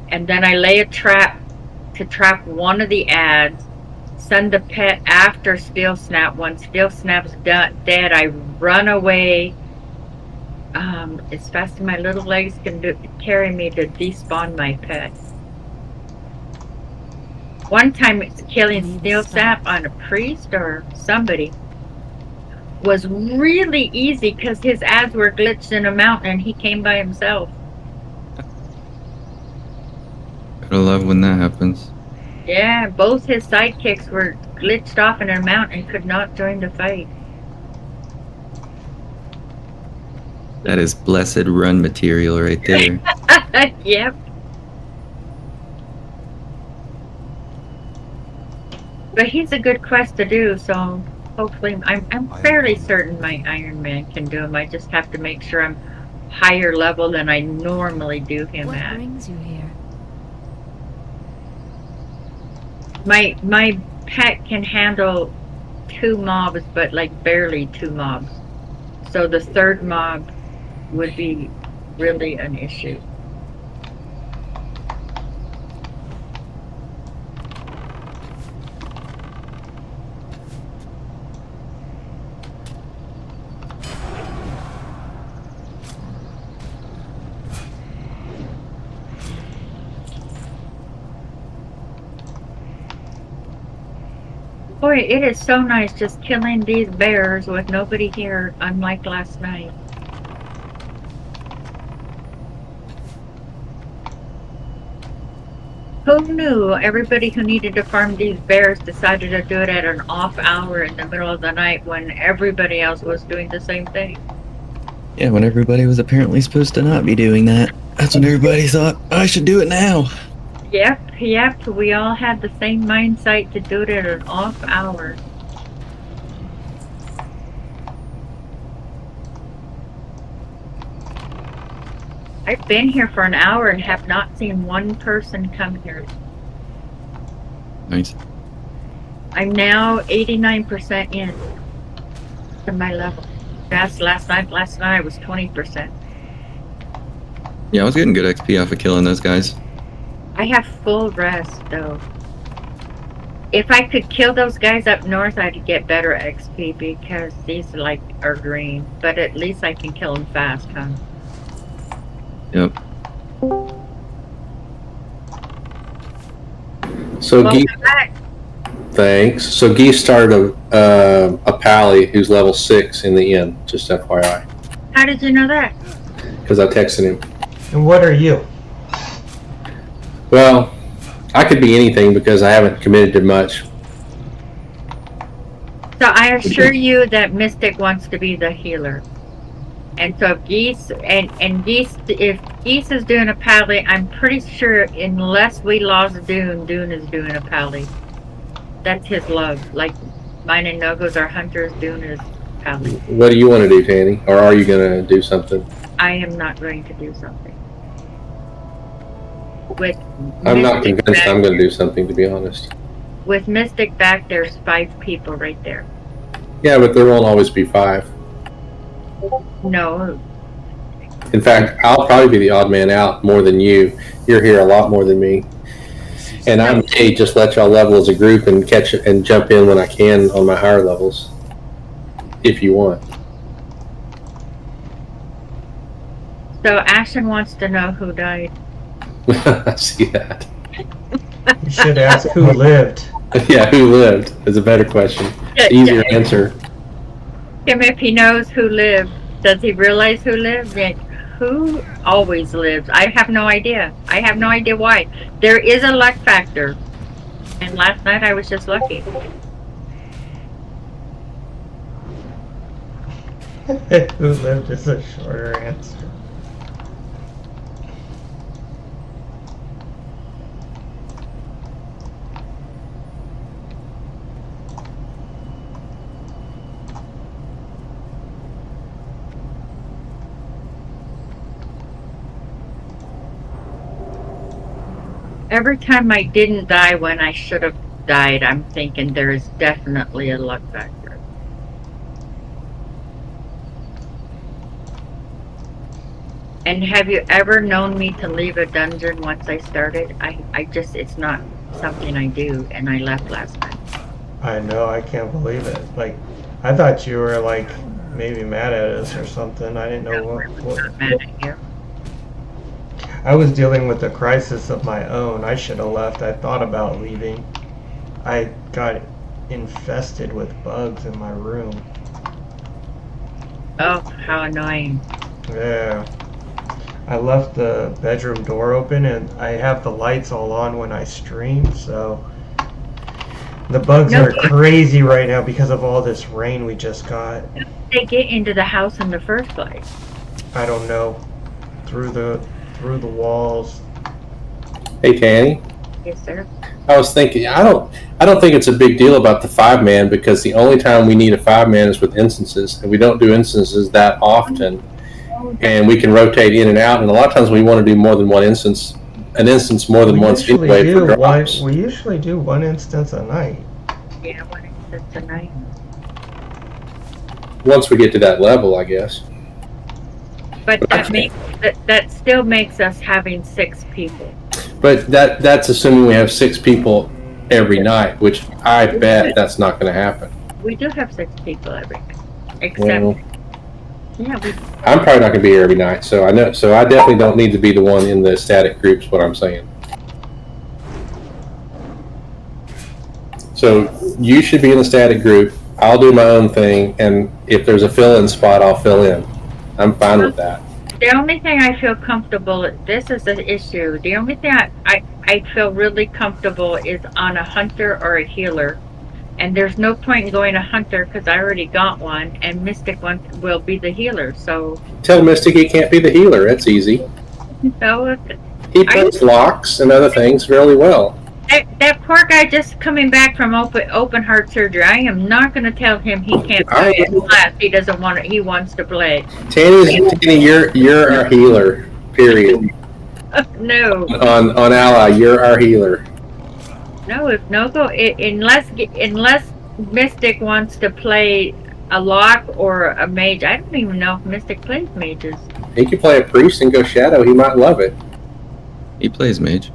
and then I lay a trap to trap one of the ads. Send the pet after Steel Snap. When Steel Snap's dead, I run away as fast as my little legs can carry me to despawn my pet. One time it's killing Steel Snap on a priest or somebody was really easy because his ads were glitched in a mountain and he came by himself. Gotta love when that happens. Yeah, both his sidekicks were glitched off in a mountain and could not join the fight. That is blessed run material right there. Yep. But he's a good quest to do, so hopefully I'm fairly certain my Iron Man can do him. I just have to make sure I'm higher level than I normally do him What at. brings you here? My pet can handle 2 mobs, but like barely 2 mobs. So the 3rd mob would be really an issue. Boy, it is so nice just killing these bears with nobody here, unlike last night. Who knew everybody who needed to farm these bears decided to do it at an off hour in the middle of the night when everybody else was doing the same thing? Yeah, when everybody was apparently supposed to not be doing that. That's when everybody thought, I should do it now. Yep, we all had the same mindset to do it at an off hour. I've been here for an hour and have not seen one person come here. Nice. I'm now 89% in to my level. That's last night I was 20%. Yeah, I was getting good XP off of killing those guys. I have full rest though. If I could kill those guys up north, I'd get better XP because these are green. But at least I can kill them fast, huh? Yep. So Welcome Geese, back. thanks. So Geese started a pally who's level 6 in the inn. Just FYI, How did you know that? because I texted him. And what are you? Well, I could be anything because I haven't committed to much. So I assure you that Mystic wants to be the healer. And so if Geese if Geese is doing a pally, I'm pretty sure unless we lost Dune is doing a pally. That's his love. Like mine and Nogo's are hunters, Dune is pally. What do you want to do, Tanny? Or are you going to do something? I am not going to do something. With I'm not Mystic convinced back I'm going to there- do something, to be honest. With Mystic back, there's 5 people right there. Yeah, but there won't always be 5. No, In fact, I'll probably be the odd man out more than you. You're here a lot more than me. And I may just let y'all level as a group and catch it and jump in when I can on my higher levels. If you want. so Ashton wants to know who died. I see that. You should ask who lived. Yeah, who lived is a better question. Easier answer. Him if he knows who lived. Does he realize who lived? Yeah, who always lives? I have no idea. I have no idea why. There is a luck factor. And last night I was just lucky. Who lived is a shorter answer. Every time I didn't die when I should have died, I'm thinking there is definitely a luck factor. And have you ever known me to leave a dungeon once I started? I just, it's not something I do, and I left last night. I know, I can't believe it. Like, I thought you were, like, maybe mad at us or something. I didn't know what. Not mad at you. I was dealing with a crisis of my own. I should have left. I thought about leaving. I got infested with bugs in my room. Oh, how annoying. Yeah. I left the bedroom door open and I have the lights all on when I stream, so the bugs are crazy right now because of all this rain we just got. How did they get into the house in the first place? I don't know. Through the walls. Hey, Tanny. Yes, sir. I was thinking, I don't think it's a big deal about the 5-man because the only time we need a 5-man is with instances, and we don't do instances that often, and we can rotate in and out. And a lot of times we want to do more than one instance, an instance more than once anyway for drops. We usually do one instance a night. Yeah, one instance a night. Once we get to that level, I guess. But that still makes us having 6 people. But that's assuming we have 6 people every night, which I bet that's not going to happen. We do have 6 people every night, except I'm probably not going to be here every night, so I definitely don't need to be the one in the static groups. What I'm saying. So you should be in the static group. I'll do my own thing, and if there's a fill-in spot, I'll fill in. I'm fine with that. The only thing I feel comfortable, this is the issue, the only thing I feel really comfortable is on a hunter or a healer. And there's no point in going a hunter because I already got one, and Mystic one will be the healer, so... Tell Mystic he can't be the healer, that's easy. So, He plays locks and other things really well. that poor guy just coming back from open heart surgery, I am not going to tell him he can't play a class he doesn't want he wants to play. Tanny, you're our healer, period. No. On Ally, you're our healer. No, if Nogo, unless Mystic wants to play a lock or a mage, I don't even know if Mystic plays mages. He could play a priest and go shadow. He might love it. He plays mage.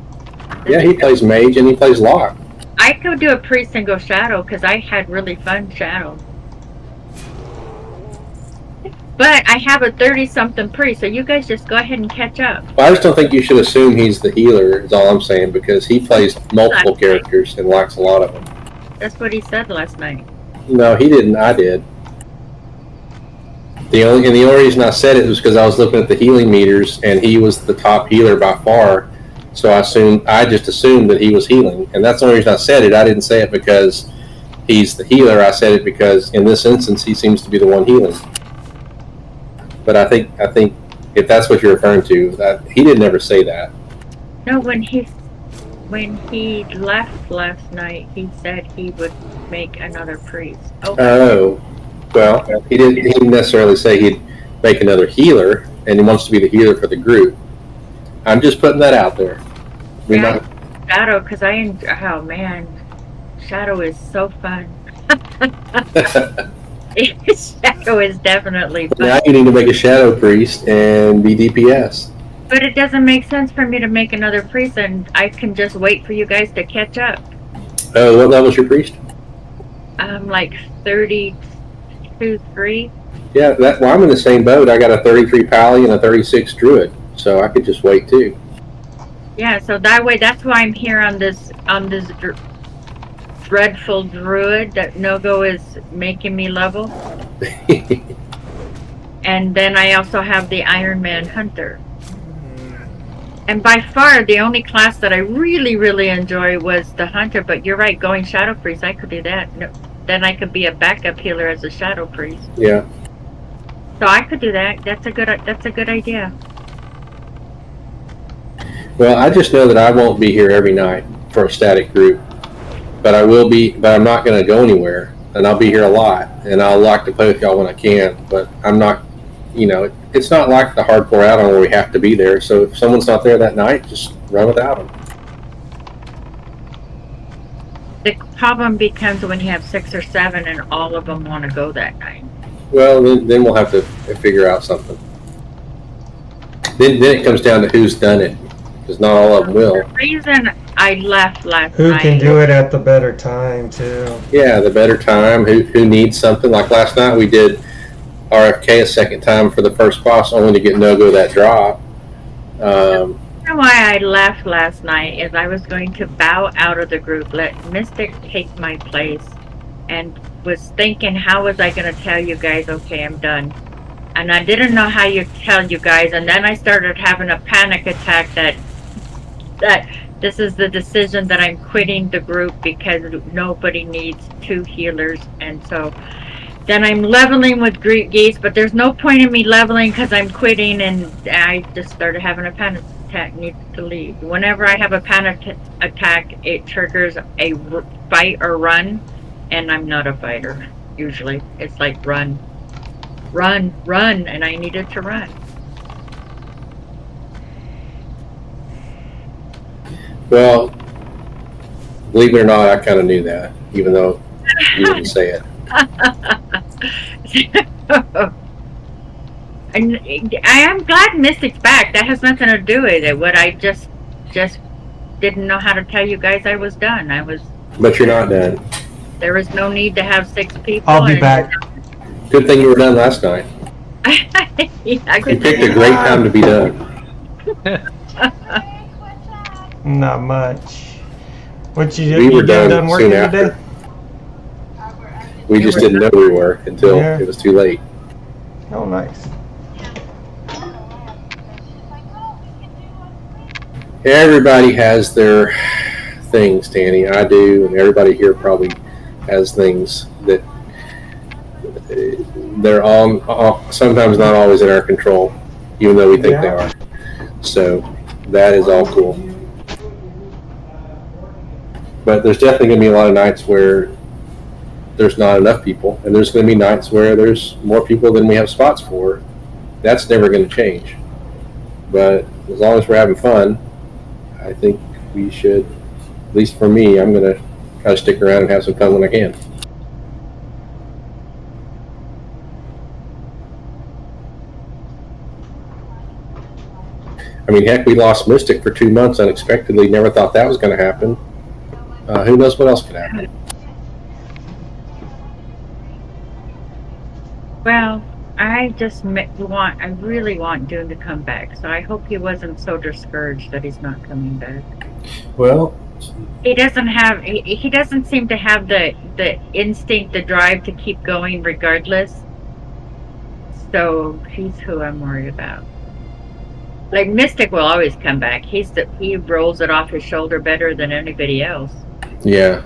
Yeah, he plays mage and he plays lock. I could do a priest and go shadow because I had really fun shadow. But I have a 30-something priest, so you guys just go ahead and catch up. Well, I just don't think you should assume he's the healer, is all I'm saying, because he plays multiple characters and likes a lot of them. That's what he said last night. No, he didn't. I did. The only reason I said it was because I was looking at the healing meters, and he was the top healer by far. So I just assumed that he was healing, and that's the only reason I said it. I didn't say it because he's the healer. I said it because in this instance he seems to be the one healing. But I think if that's what you're referring to, that he didn't ever say that. No, when he left last night, he said he would make another priest. Oh, well, he didn't necessarily say he'd make another healer, and he wants to be the healer for the group. I'm just putting that out there. Shadow, because oh man, Shadow is so fun. Shadow is definitely fun. Now you need to make a shadow priest and be DPS. But it doesn't make sense for me to make another priest, and I can just wait for you guys to catch up. Oh, what level's your priest? I'm like 32, 3. Yeah, I'm in the same boat. I got a 33 Pally and a 36 Druid, so I could just wait too. Yeah, so that way, that's why I'm here on this dreadful druid that Nogo is making me level. And then I also have the Iron Man Hunter. And by far, the only class that I really, really enjoy was the Hunter. But you're right, going Shadow Priest, I could do that. No, then I could be a backup healer as a Shadow Priest. Yeah. So I could do that. That's a good idea. Well, I just know that I won't be here every night for a static group, but I will be. But I'm not going to go anywhere, and I'll be here a lot, and I'll like to play with y'all when I can. But I'm not, it's not like the hardcore add-on where we have to be there. So if someone's not there that night, just run without them. The problem becomes when you have 6 or 7 and all of them want to go that night. Well, then we'll have to figure out something. Then it comes down to who's done it, because not all of them will. The reason I left last Who night. can do it at the better time too? Yeah, the better time. Who needs something? Like last night, we did RFK a second time for the first boss, only to get no-go that drop. The reason why I left last night is I was going to bow out of the group, let Mystic take my place, and was thinking, how was I going to tell you guys, okay, I'm done? And I didn't know how you tell you guys, and then I started having a panic attack that this is the decision that I'm quitting the group because nobody needs 2 healers. And so then I'm leveling with Geese, but there's no point in me leveling because I'm quitting, and I just started having a panic attack, need to leave. Whenever I have a panic attack, it triggers a fight or run, and I'm not a fighter, usually. It's like run, and I needed to run. Well, believe it or not, I kind of knew that, even though you didn't say it. And I am glad Mystic's back. That has nothing to do with it. What I just didn't know how to tell you guys I was done. But you're not done. There was no need to have 6 people. I'll be back. Good thing you were done last night. You picked a great time to be done. Not much. What you We were get done working soon today? after. We just didn't know we were until it was too late. Oh, nice. Everybody has their things, Tanny. I do, and everybody here probably has things that they're all sometimes not always in our control, even though we think they are. So that is all cool. But there's definitely going to be a lot of nights where there's not enough people, and there's going to be nights where there's more people than we have spots for. That's never going to change. But as long as we're having fun, I think we should, at least for me, I'm going to try to stick around and have some fun when I can. I mean, heck, we lost Mystic for 2 months unexpectedly. Never thought that was going to happen. Who knows what else could happen? Well, I really want Dune to come back. So I hope he wasn't so discouraged that he's not coming back. Well, he doesn't seem to have the instinct, the drive to keep going regardless. So he's who I'm worried about. Like Mystic will always come back. He rolls it off his shoulder better than anybody else. Yeah,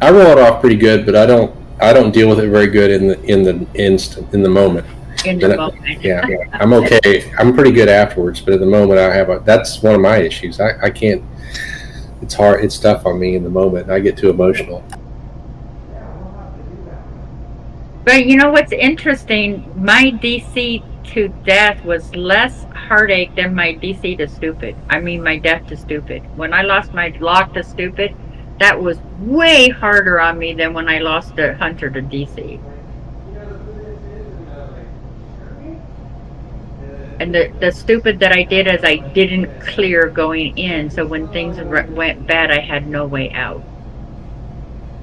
I roll it off pretty good, but I don't deal with it very good in the moment. Yeah, I'm okay. I'm pretty good afterwards, but at the moment that's one of my issues. I can't. It's hard. It's tough on me in the moment. I get too emotional. But you know what's interesting? My DC to death was less heartache than my DC to stupid. I mean, my death to stupid. When I lost my lock to stupid, that was way harder on me than when I lost the hunter to DC. And the stupid that I did is I didn't clear going in, so when things went bad, I had no way out.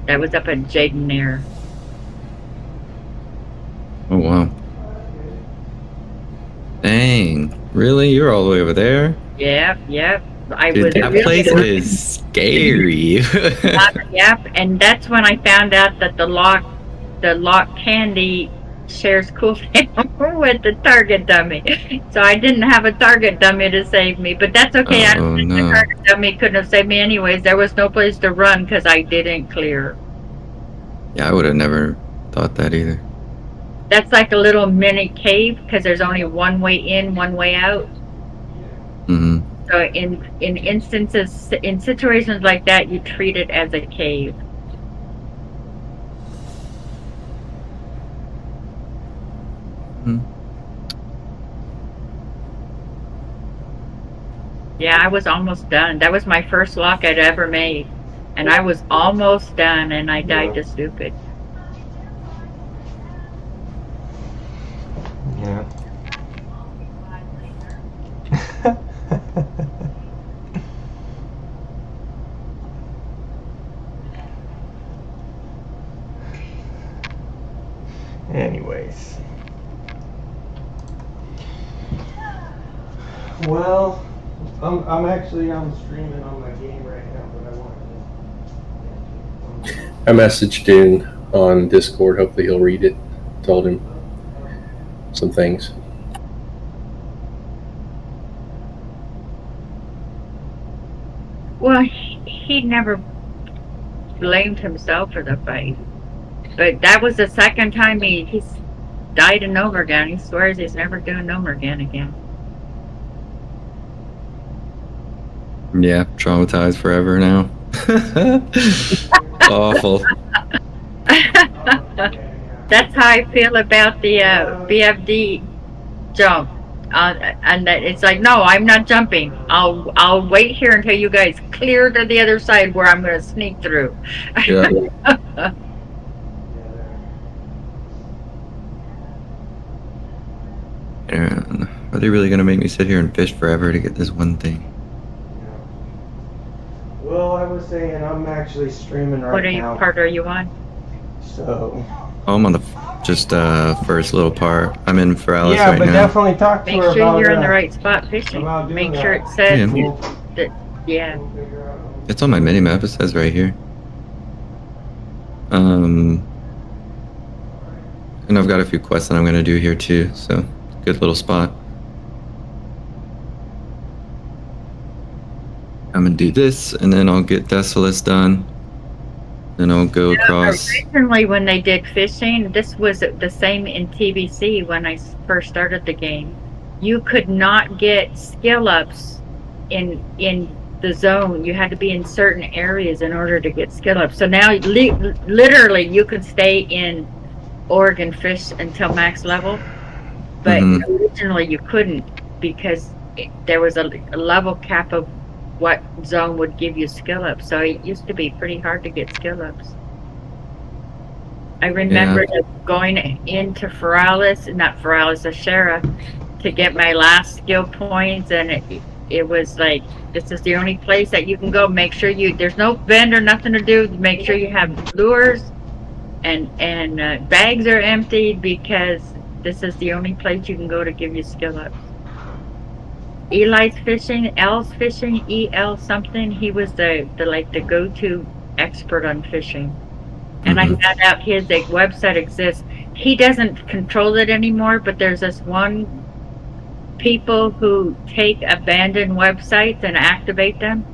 That was up at Jaden Air. Oh, wow. Dang. Really? You're all the way over there? Yep. I Dude, was that really place is scary. Yep, and that's when I found out that the lock candy shares cooldown with the target dummy. So I didn't have a target dummy to save me, but that's okay. Oh The no. target dummy couldn't have saved me anyways. There was no place to run because I didn't clear. Yeah, I would have never thought that either. That's like a little mini cave because there's only one way in, one way out. Hmm. So in situations like that, you treat it as a cave. Yeah, I was almost done. That was my first lock I'd ever made. And I was almost done and I died to stupid. Yeah. Anyways. Well, I'm streaming on my game right now, but I wanted I messaged Dune on Discord. Hopefully he'll read it. Told him some things. Well, he never blamed himself for the fight. But that was the second time he's died in Nogo-Nogoodgamer. He swears he's never doing Nogo-Nogoodgamer again. Yeah, traumatized forever now. Awful. That's how I feel about the BFD jump. And that it's like, no, I'm not jumping. I'll wait here until you guys clear to the other side where I'm going to sneak through. Yeah. And are they really gonna make me sit here and fish forever to get this one thing? Well, I was saying I'm actually streaming right now. What part are you on? So. Oh, I'm on the just first little part. I'm in Feralis Yeah, right but now. definitely talk to Make her sure about you're in the right spot fishing. Make sure it says that, yeah. It's on my minimap. It says right here. And I've got a few quests that I'm gonna do here too. So good little spot. I'm gonna do this, and then I'll get Desolace done. Then I'll go across. Originally, when they did fishing, this was the same in TBC when I first started the game. You could not get skill ups in the zone. You had to be in certain areas in order to get skill ups. So now, literally, you could stay in Oregon fish until max level, but originally you couldn't because there was a level cap of what zone would give you skill ups. So it used to be pretty hard to get skill ups. I remember going into Ashera to get my last skill points, and it was like, this is the only place that you can go. Make sure there's no vent or nothing to do. Make sure you have lures and bags are emptied because this is the only place you can go to give you skill ups. Eli's fishing, L's fishing, EL something. He was the go-to expert on fishing. And I found out his website exists. He doesn't control it anymore, but there's this one people who take abandoned websites and activate them.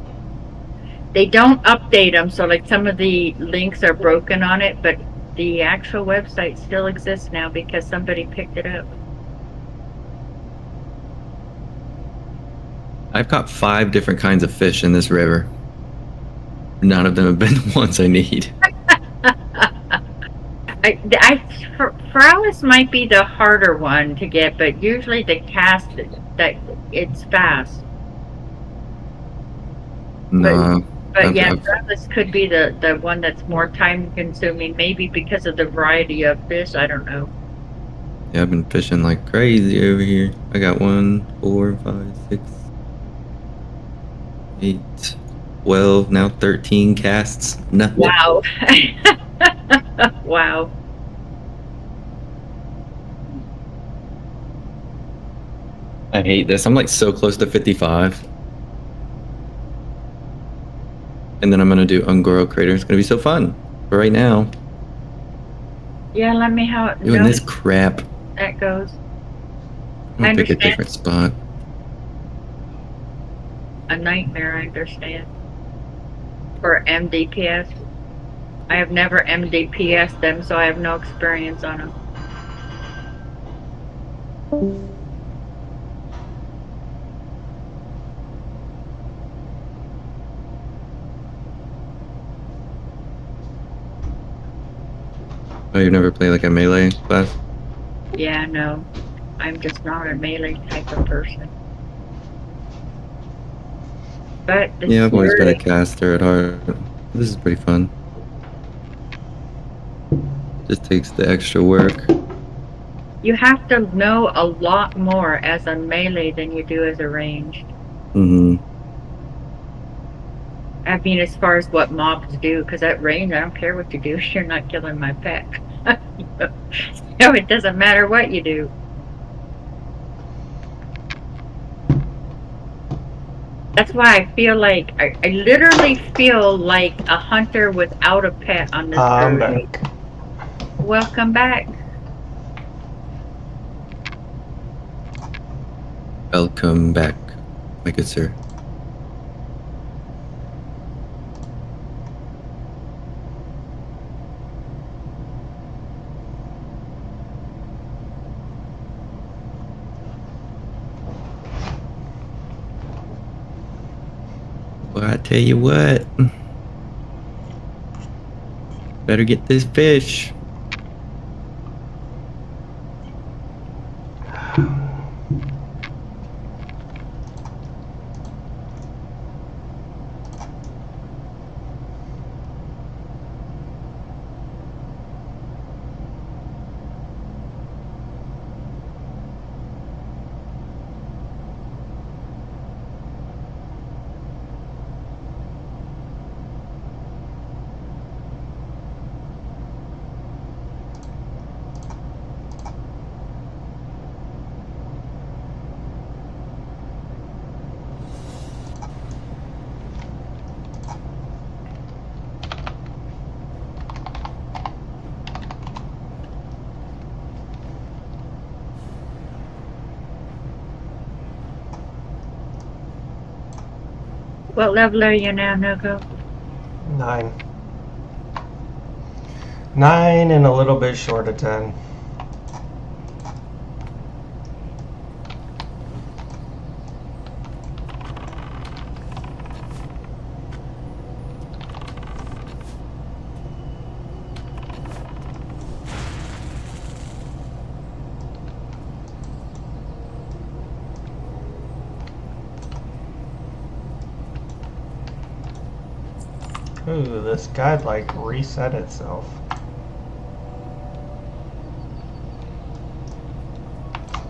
They don't update them, so like some of the links are broken on it, but the actual website still exists now because somebody picked it up. I've caught 5 different kinds of fish in this river. None of them have been the ones I need. Feralis might be the harder one to get, but usually the cast that it's fast. No. But yeah, Feralis could be the one that's more time consuming, maybe because of the variety of fish. I don't know. Yeah, I've been fishing like crazy over here. I got 1, 4, 5, 6, 8, 12, now 13 casts. Nothing. Wow. Wow. I hate this. I'm like so close to 55. And then I'm gonna do Ungoro Crater. It's gonna be so fun. But right now, Yeah, let me doing know this crap. how that goes. I'm I gonna pick a understand. different spot. A nightmare, I understand. For MDPS. I have never MDPS them, so I have no experience on them. Oh, you've never played like a melee class? Yeah, no. I'm just not a melee type of person. But this Yeah, I've always been a really- caster at heart. This is pretty fun. Just takes the extra work. you have to know a lot more as a melee than you do as a ranged. Mm-hmm. I mean, as far as what mobs do, because at range, I don't care what you do. You're not killing my pet. No, it doesn't matter what you do. That's why I feel like I literally feel like a hunter without a pet on this I'm druid. back. Welcome back. Welcome back, my good sir. Well, I tell you what. Better get this fish. What level are you now, Nogo? 9. 9 and a little bit short of 10. Ooh, this guide like reset itself.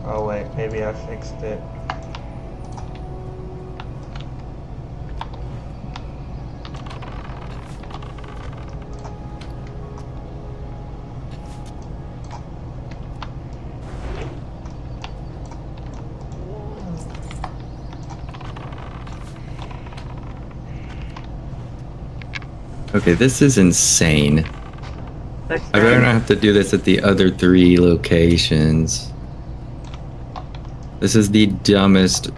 Oh wait, maybe I fixed it. Okay, this is insane. What's I better that? not have to do this at the other 3 locations. This is the dumbest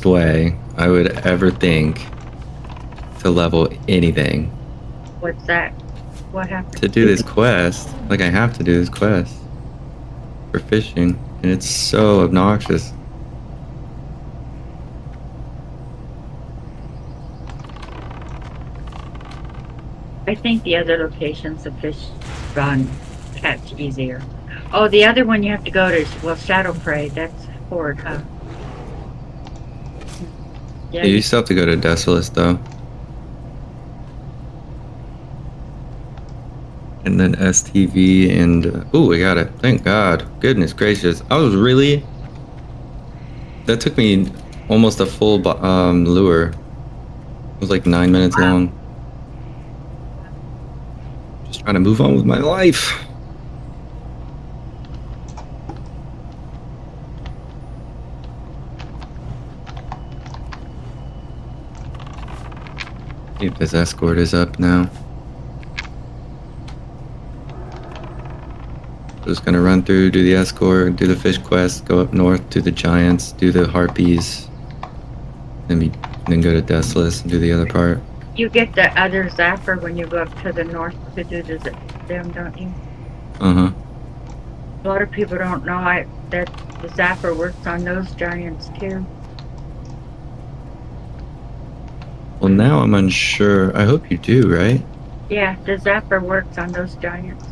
way I would ever think to level anything. What's that? What happened? To do this quest, like I have to do this quest for fishing, and it's so obnoxious. I think the other locations the fish run catch easier. Oh, the other one you have to go to is, well, Shadow Prey. That's horde, huh? Yeah, You still have to go to Desolus though. And then STV and oh, we got it. Thank God. Goodness gracious. I was really. That took me almost a full lure. It was like 9 minutes long. Just trying to move on with my life. If this escort is up now. Just gonna run through, do the escort, do the fish quest, go up north, do the giants, do the harpies, then go to Desolus and do the other part. You get the other zapper when you go up to the north to do them, don't you? Uh-huh. A lot of people don't know that the zapper works on those giants too. Well, now I'm unsure. I hope you do, right? Yeah, the zapper works on those giants.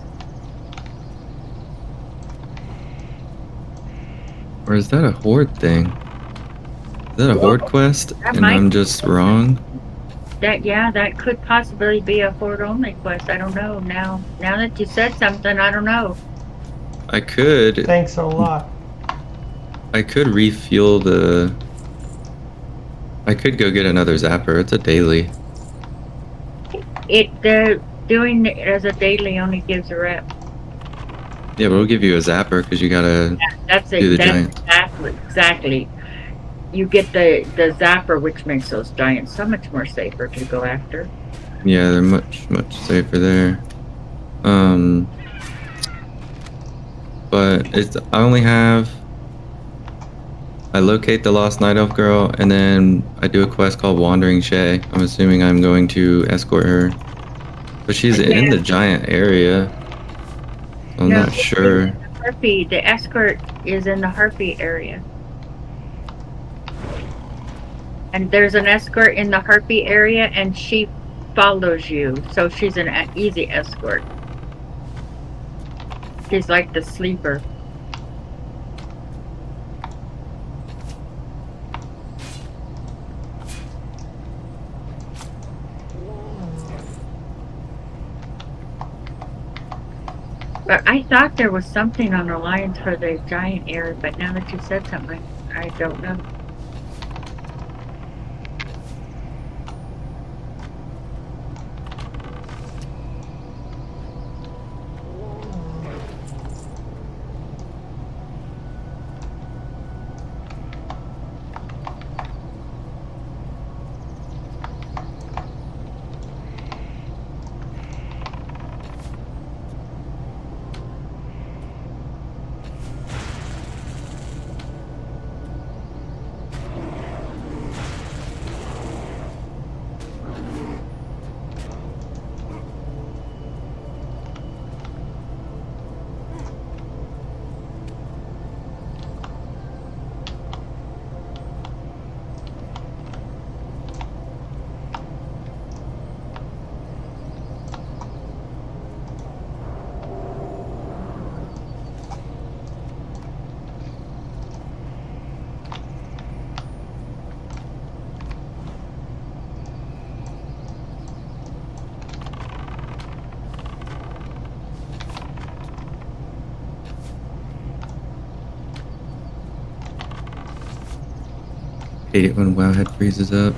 Or is that a horde thing? Is that a horde quest That and might I'm be. just wrong? That could possibly be a horde only quest. I don't know. Now that you said something, I don't know. I could Thanks a lot. refuel the... I could go get another zapper. It's a daily. They're doing it as a daily only gives a rep. Yeah, but we'll give you a zapper because you gotta That's do the That's giant. exactly. You get the zapper, which makes those giants so much more safer to go after. Yeah, they're much safer there. But I only have... I locate the lost night elf girl, and then I do a quest called Wandering Shay. I'm assuming I'm going to escort her. But she's in the giant area. So I'm No, not sure. The escort is in the harpy area. And there's an escort in the harpy area, and she follows you. So she's an easy escort. She's like the sleeper. But I thought there was something on Alliance for the giant area, but now that you said something, I don't know. Hate it when Wowhead freezes up.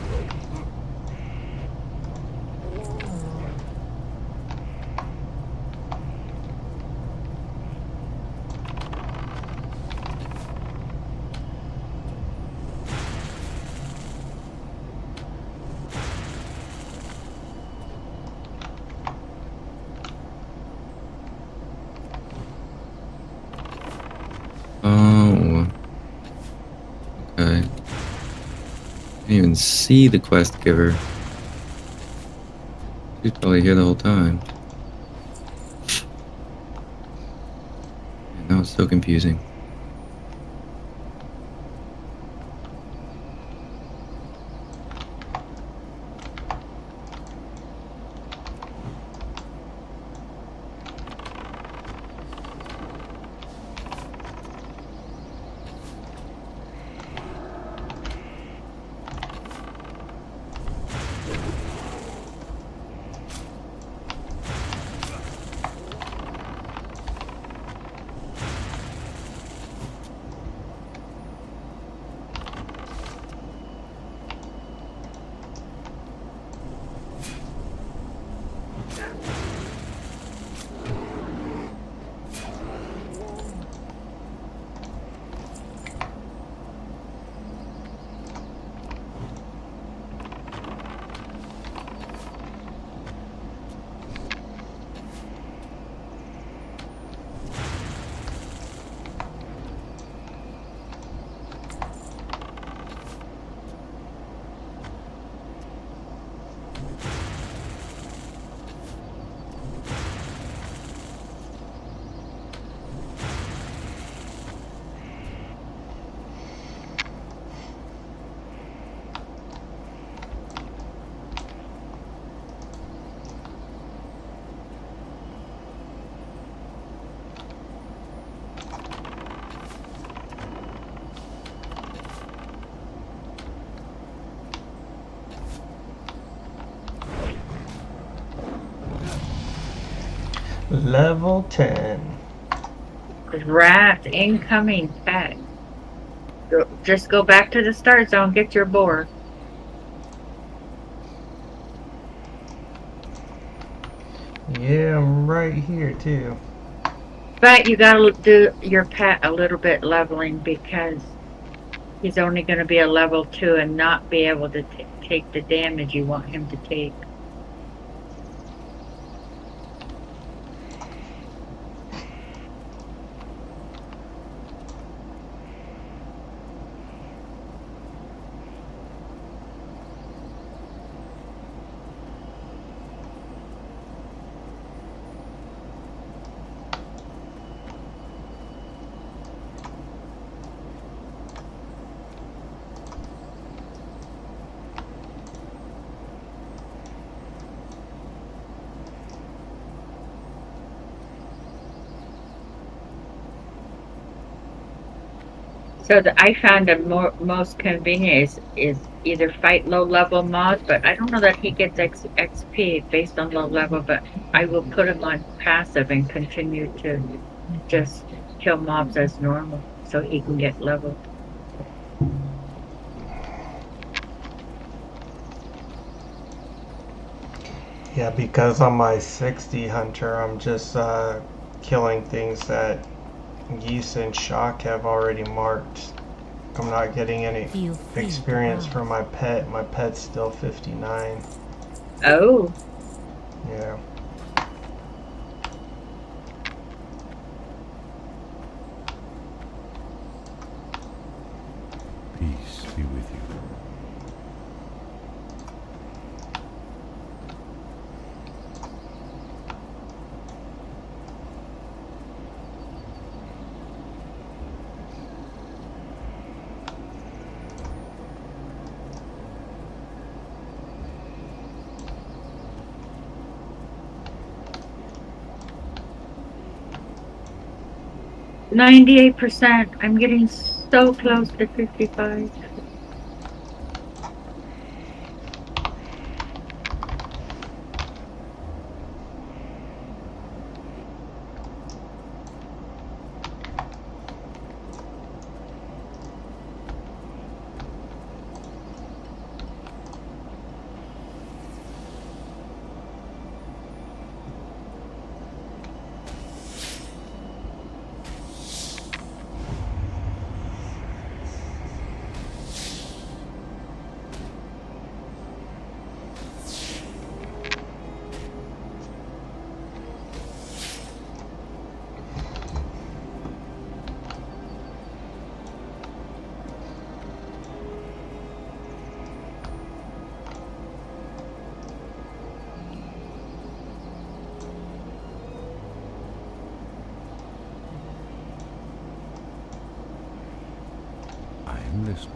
Oh. Okay. Didn't even see the quest giver. She's probably here the whole time. Man, that was so confusing. Level 10. Rat incoming pet. Just go back to the start zone, get your boar. Yeah, I'm right here too. But you gotta do your pet a little bit leveling because he's only gonna be a level 2 and not be able to take the damage you want him to take. So I found the most convenient is either fight low level mobs, but I don't know that he gets XP based on low level, but I will put him on passive and continue to just kill mobs as normal so he can get leveled. Yeah, because on my 60 hunter, I'm just killing things that Geese and Shock have already marked. I'm not getting any experience from my pet. My pet's still 59. Oh. Yeah. Peace be with you. %98. I'm getting so close to 55. I am listening.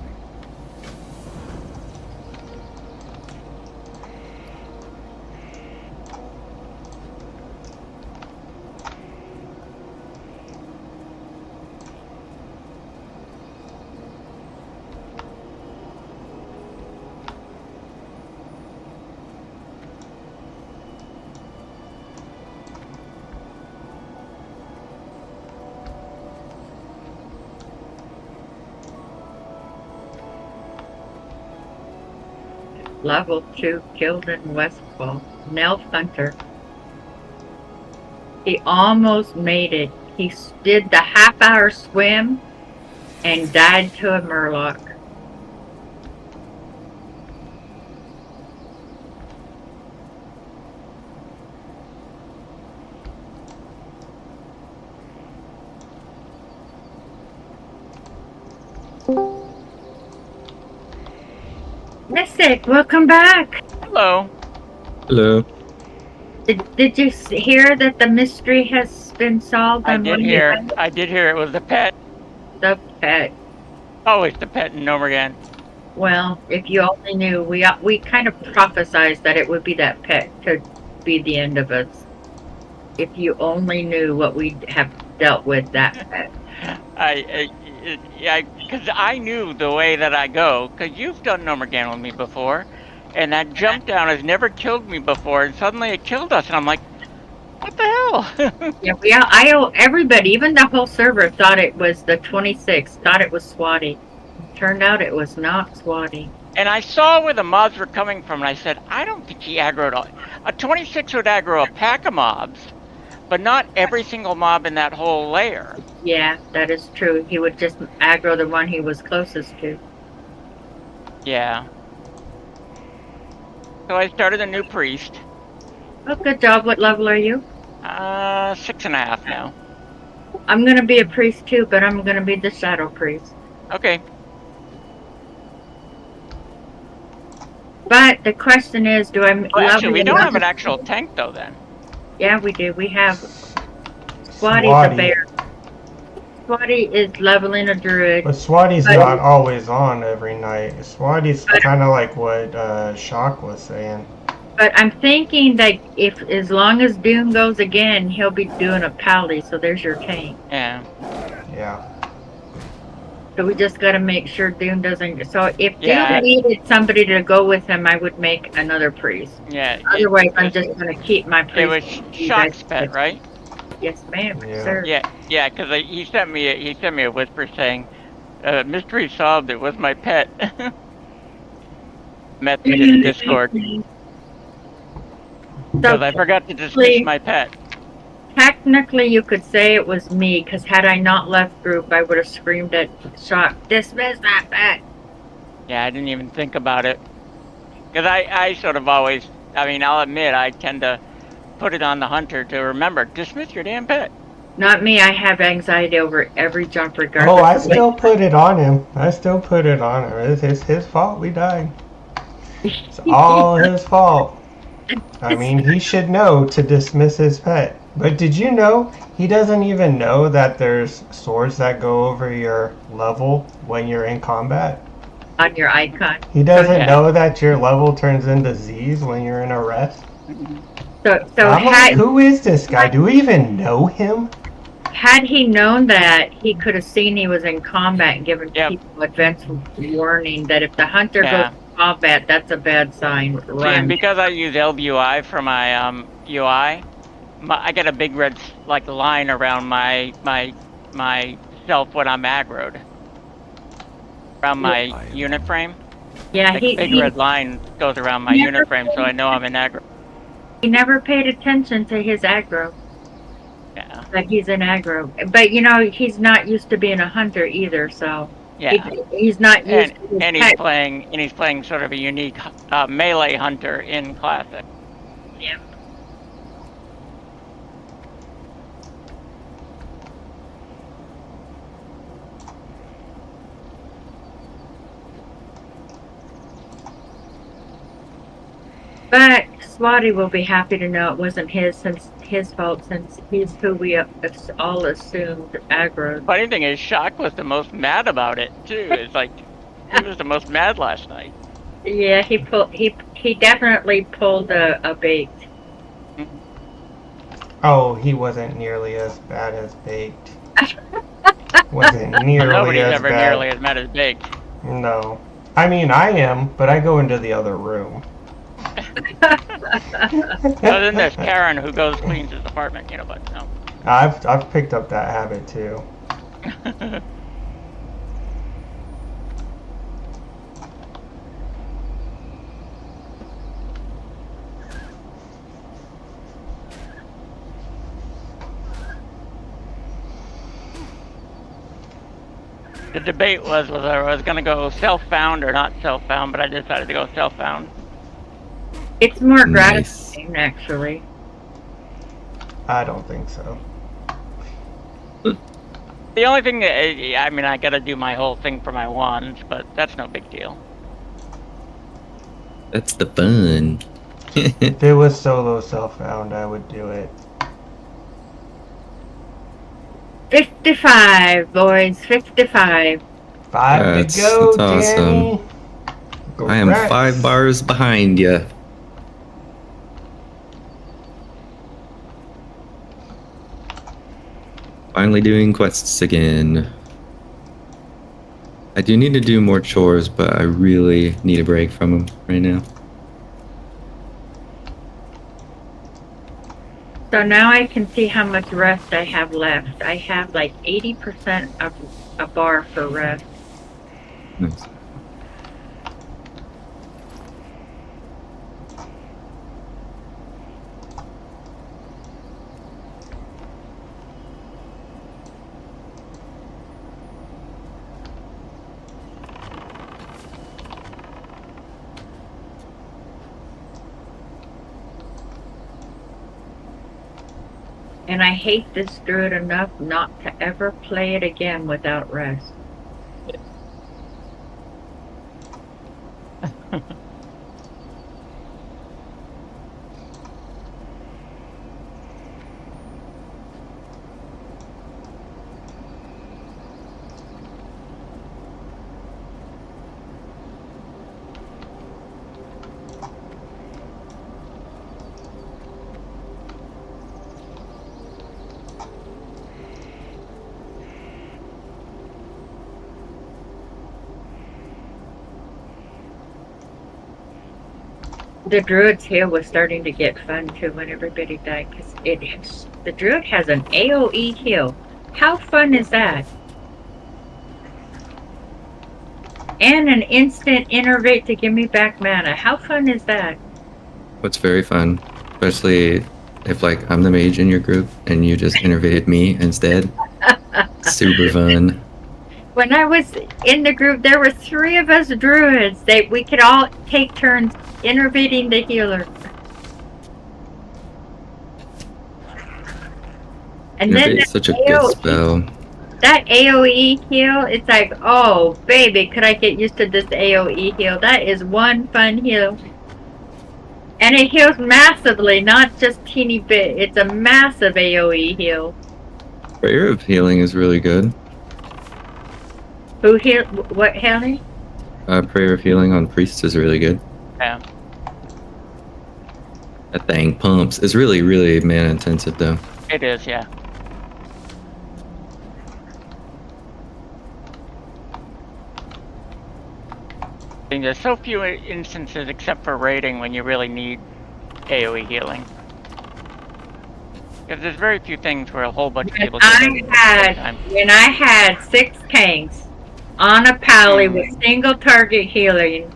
Level 2 killed in Westfall. Nelf Hunter. He almost made it. He did the half-hour swim and died to a Murloc. Mystic, welcome back. Hello. Hello. Did you hear that the mystery has been solved? I did hear it was the pet. The pet. Always the pet in Nomergan. Well, if you only knew, we kind of prophesized that it would be that pet to be the end of us. If you only knew what we have dealt with that pet. Because I knew the way that I go, because you've done Nomergan with me before, and that jump down has never killed me before, and suddenly it killed us, and I'm like, What the hell? Yeah, everybody, even the whole server thought it was the 26, thought it was Swatty. Turned out it was not Swatty. And I saw where the mobs were coming from, and I said, I don't think he aggroed a 26 would aggro a pack of mobs, but not every single mob in that whole layer. Yeah, that is true. He would just aggro the one he was closest to. Yeah. So I started a new priest. Oh, good job. What level are you? 6.5 now. I'm gonna be a priest too, but I'm gonna be the shadow priest. Okay. But the question is, do I Well, actually, we don't have an it? actual tank, though, then. Yeah, we do. We have Swatty the bear. Swatty is leveling a druid. But Swatty's not always on every night. Swatty's kind of like what Shock was saying. But I'm thinking that as long as Doom goes again, he'll be doing a pally. So there's your tank. Yeah. Yeah. So we just got to make sure Doom doesn't. So if Yeah. Doom needed somebody to go with him, I would make another priest. Yeah. Otherwise, I'm just going to keep my priest. It was Shock's pet, right? Yes, ma'am. Yeah. Sir. Yeah, because he sent me a whisper saying, "Mystery solved. It was my pet." Met me in Discord because I forgot to dismiss my pet. Technically, you could say it was me, because had I not left group, I would have screamed at Shock, dismiss that pet. Yeah, I didn't even think about it. Because I sort of always, I mean, I'll admit, I tend to put it on the hunter to remember, dismiss your damn pet. Not me, I have anxiety over every jump regardless. Oh, I still put it on him. It's his fault we died. It's all his fault. I mean, he should know to dismiss his pet. But did you know he doesn't even know that there's swords that go over your level when you're in combat? On your icon. He doesn't know that your level turns into Z's when you're in a rest? So I'm like, who is this guy? Do we even know him? Had he known that, he could have seen he was in combat and given people advance warning that if the hunter goes to combat, that's a bad sign. Run. See, and because I use LBUI for my UI, I get a big red line around my self when I'm aggroed. Around my unit frame. Yeah, big red line goes around my unit frame, so I know I'm in aggro. He never paid attention to his aggro. Yeah. That he's in aggro. But you know, he's not used to being a hunter either, so yeah. He's not used to his he's playing sort of a unique melee hunter in Classic. Yeah. But Swatty will be happy to know it wasn't his fault since he's who we all assumed aggro. Funny thing is, Shock was the most mad about it too. It's like he was the most mad last night. Yeah, he definitely pulled a bait. Oh, he wasn't nearly as bad as Baked. Wasn't nearly Nobody's as ever bad. nearly as mad as Baked. No. I mean, I am, but I go into the other room. Other than there's Karen who goes cleans his apartment, but no. I've picked up that habit too. The debate was whether I was going to go self-found or not self-found, but I decided to go self-found. It's more gratifying, actually. I don't think so. The only thing, I mean, I got to do my whole thing for my wands, but that's no big deal. That's the fun. If it was solo self-found, I would do it. 55, boys, 55. 5 to go, that's Danny. awesome. I am 5 bars behind you. Finally doing quests again. I do need to do more chores, but I really need a break from them right now. So now I can see how much rest I have left. I have like 80% of a bar for rest. Nice. And I hate this druid enough not to ever play it again without rest. The druid's heal was starting to get fun too when everybody died because the druid has an AoE heal. How fun is that? And an instant innervate to give me back mana. How fun is that? What's very fun, especially if like I'm the mage in your group and you just innervated me instead. Super fun. When I was in the group, there were 3 of us druids. We could all take turns innervating the healer. And then Innervate's such a good spell. That AoE heal, it's like, oh baby, could I get used to this AoE heal? That is one fun heal. And it heals massively, not just teeny bit. It's a massive AoE heal. Prayer of Healing is really good. Who heal? What healing? Prayer of Healing on Priests is really good. Yeah. That thing pumps. It's really, really mana intensive though. It is, yeah. I mean, there's so few instances except for raiding when you really need AoE healing. Because there's very few things where a whole bunch of people When I had 6 tanks on a pally with single target healing,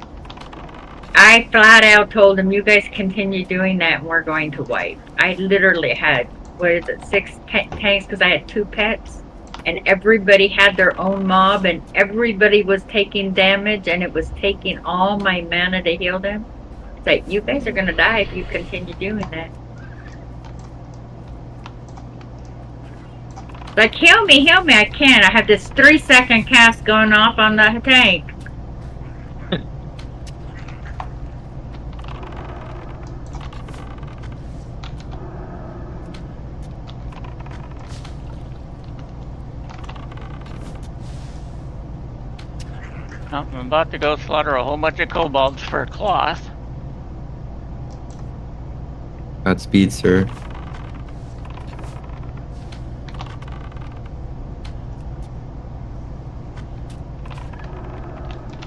I flat out told them, you guys continue doing that and we're going to wipe. I literally had, 6 tanks because I had 2 pets. And everybody had their own mob and everybody was taking damage and it was taking all my mana to heal them. It's like, you guys are going to die if you continue doing that. Like, heal me, I can't. I have this 3-second cast going off on the tank. I'm about to go slaughter a whole bunch of kobolds for a cloth. Godspeed, sir.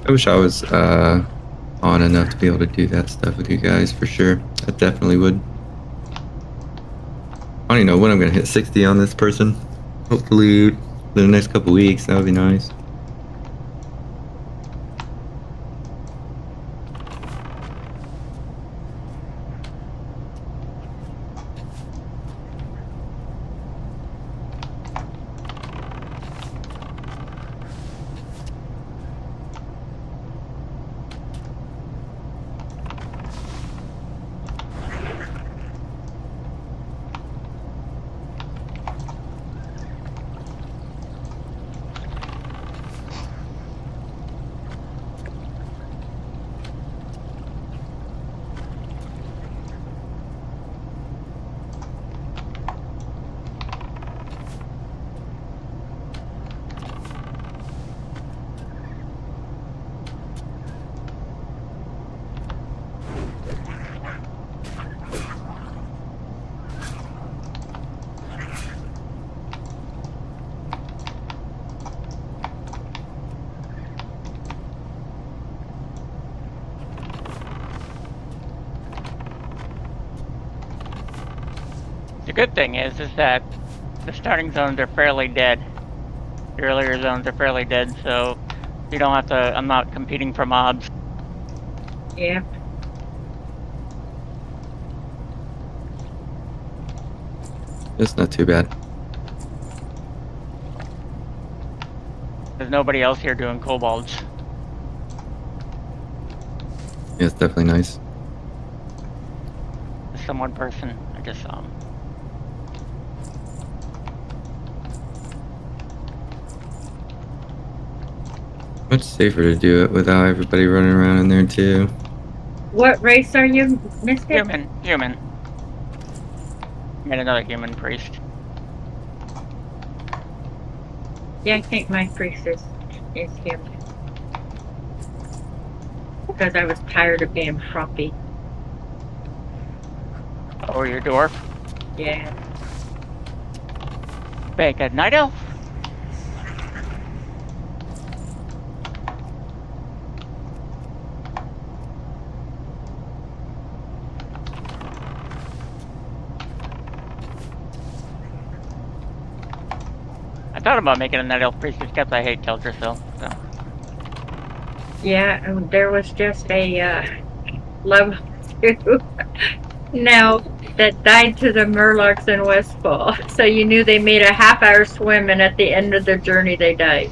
I wish I was on enough to be able to do that stuff with you guys for sure. I definitely would. I don't even know when I'm gonna hit 60 on this person. Hopefully in the next couple weeks. That would be nice. The good thing is that the starting zones are fairly dead. The earlier zones are fairly dead, so you don't have to. I'm not competing for mobs. Yeah. It's not too bad. There's nobody else here doing kobolds. Yeah, it's definitely nice. There's some one person I just saw him. Much safer to do it without everybody running around in there too. What race are you, Mystic? Human. Made another human priest. Yeah, I think my priest is human. Because I was tired of being frumpy. Oh, your dwarf? Yeah. Make a night elf? I thought about making a night elf priest because I hate Teldrassil, so. Yeah, and there was just a level 2 now that died to the Murlocs in Westfall. So you knew they made a half-hour swim, and at the end of their journey they died.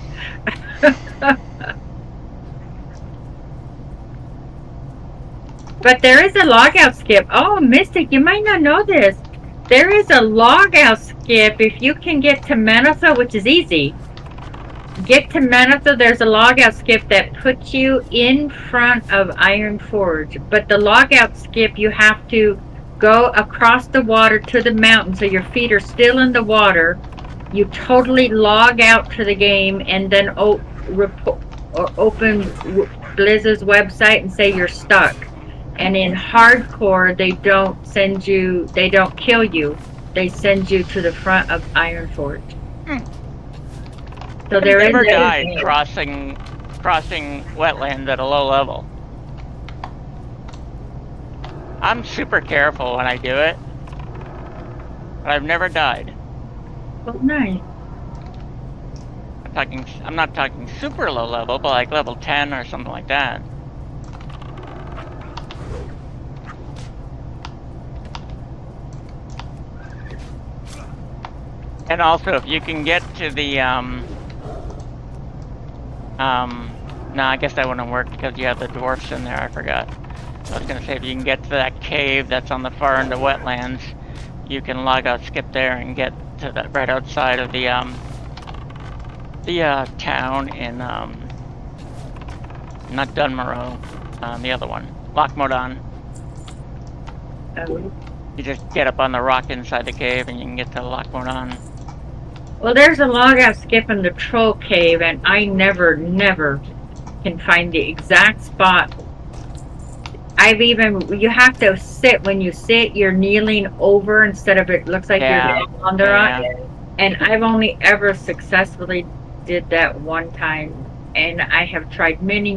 But there is a logout skip. Oh, Mystic, you might not know this. There is a logout skip if you can get to Manatha, which is easy. Get to Manatha, there's a logout skip that puts you in front of Iron Forge. But the logout skip, you have to go across the water to the mountain so your feet are still in the water. You totally log out to the game and then open Blizz's website and say you're stuck. And in hardcore, they don't kill you. They send you to the front of Iron Forge. So there I've never is died crossing wetlands at a low level. I'm super careful when I do it, but I've never died. Oh, nice. I'm not talking super low level, but like level 10 or something like that. And also, if you can get to the, no, I guess that wouldn't work because you have the dwarfs in there, I forgot. I was gonna say, if you can get to that cave that's on the far end of wetlands, you can log out, skip there, and get to that right outside of the town in, not Dunmorrow, the other one, Lochmodon. Oh. You just get up on the rock inside the cave and you can get to Lochmodon. Well, there's a logout skip in the Troll Cave, and I never can find the exact spot. You have to sit. When you sit, you're kneeling over instead of it looks like you're on the rock. And I've only ever successfully did that one time. And I have tried many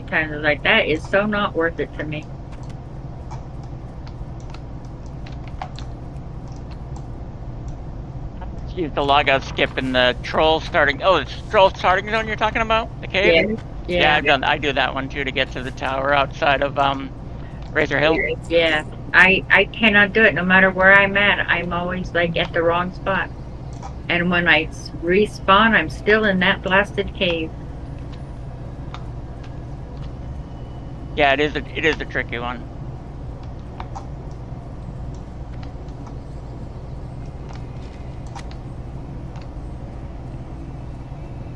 times. Like, that is so not worth it to me. Use the logout skip in the troll starting. Oh, it's troll starting zone you're talking about? The cave? Yeah. I do that one too to get to the tower outside of Razor Hill. Yeah, I cannot do it no matter where I'm at. I'm always like at the wrong spot. And when I respawn, I'm still in that blasted cave. Yeah, it is a tricky one.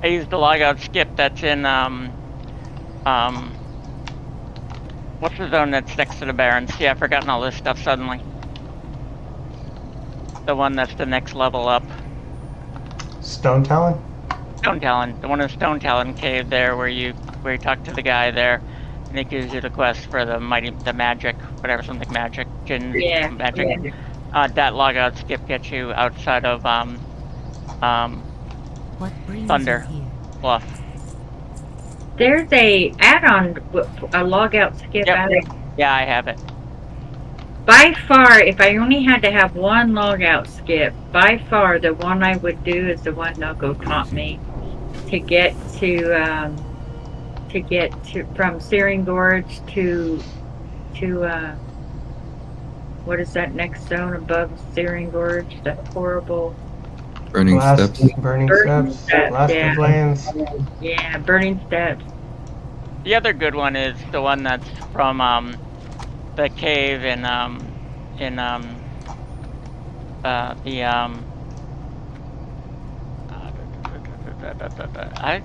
I used the logout skip that's in what's the zone that's next to the Barrens? Yeah, I've forgotten all this stuff suddenly. The one that's the next level up. Stone Talon? Stone Talon. The one in Stone Talon cave there where you talk to the guy there and it gives you the quest for the magic, whatever, something magic, magic. Yeah. That logout skip gets you outside of What brings Thunder you here? Bluff. There's a add-on, a logout skip Yep. add-on. Yeah, I have it. by far, if I only had to have one logout skip, by far the one I would do is the one Nogo taught me to get to from Searing Gorge to what is that next zone above Searing Gorge? That horrible Burning steps. Burning steps. Blasted yeah. lands. Yeah, Burning Steps. The other good one is the one that's from the cave in I'm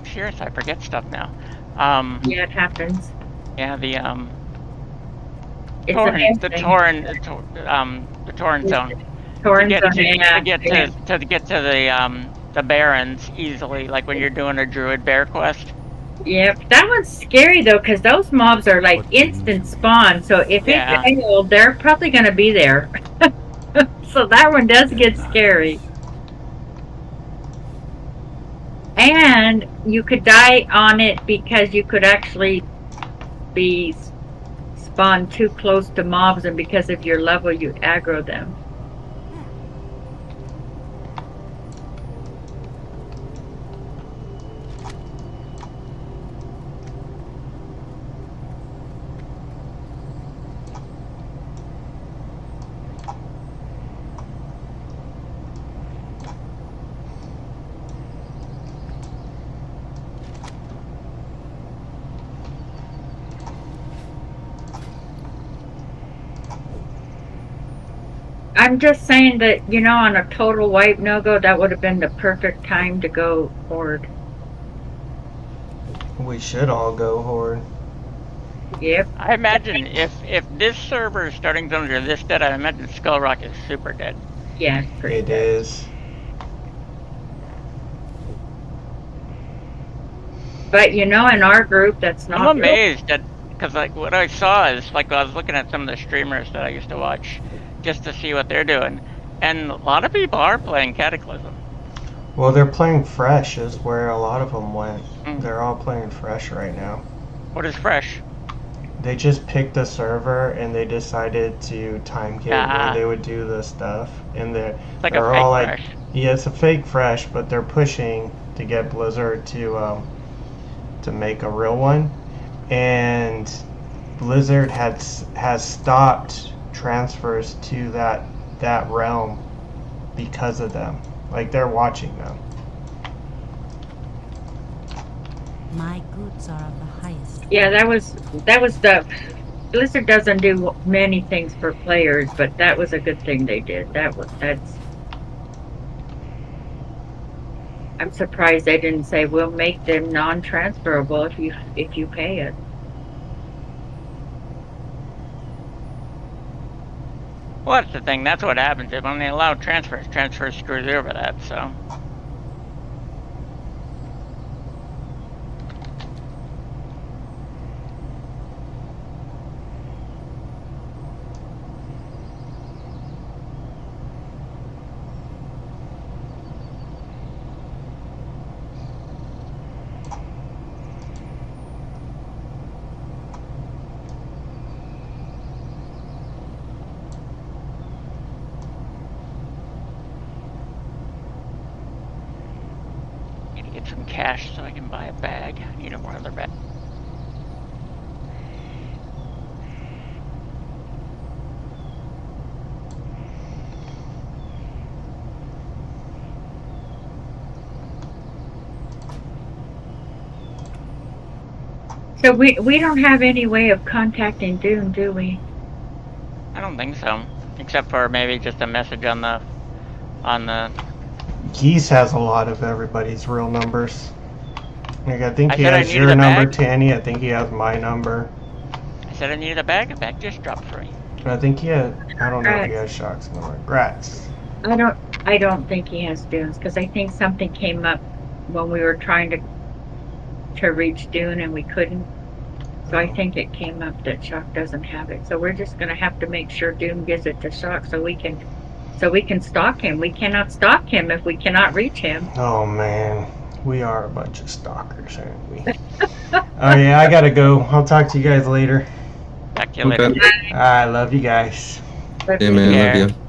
serious, I forget stuff now. Yeah, it happens. Yeah, the It's Torrent, amazing. the Torrent zone. Torrent to zone, yeah. get to the Barrens easily, like when you're doing a Druid Bear quest. Yep, that one's scary though, because those mobs are like instant spawn. So if Yeah. it's failed, they're probably going to be there. So that one does get scary. And you could die on it because you could actually be spawned too close to mobs, and because of your level, you aggro them. I'm just saying that, you know, on a total wipe no-go, that would have been the perfect time to go horde. We should all go horde. Yep. I imagine if this server starting zones are this dead, I imagine Skull Rock is super dead. Yeah, pretty It good. is. But, you know, in our group, that's not... I'm amazed that, because like what I saw is like I was looking at some of the streamers that I used to watch just to see what they're doing, and a lot of people are playing Cataclysm. Well, they're playing fresh is where a lot of them went. Mm. They're all playing fresh right now. What is fresh? They just picked a server and they decided to time kit where they would do the stuff, and It's like they're a fake all like, fresh. yeah, it's a fake fresh, but they're pushing to get Blizzard to make a real one, and Blizzard has stopped transfers to that realm because of them. Like, they're watching them. My goods are of the highest. Yeah, that was the... Blizzard doesn't do many things for players, but that was a good thing they did. That's... I'm surprised they didn't say, we'll make them non-transferable if you pay it. Well, that's the thing. That's what happens. If when they allow transfers screws over that. So. Get some cash so I can buy a bag. I need another bag. So we don't have any way of contacting Doom, do we? I don't think so, except for maybe just a message on the Geese has a lot of everybody's real numbers. Like, I think I he said I has needed your a number, bag. Tanny. I think he has my number. I said I needed a bag. A bag just dropped free. I think he has, I don't know if he has Shock's number. Grats. I don't think he has Dunes, because I think something came up when we were trying to reach Dune and we couldn't. So I think it came up that Shock doesn't have it. So we're just gonna have to make sure Doom gives it to Shock so we can stalk him. We cannot stalk him if we cannot reach him. Oh man, we are a bunch of stalkers, aren't we? Oh yeah, I gotta go. I'll talk to you guys later. Back to you later. Okay. I love you guys. Yeah, man, I Yeah. love you.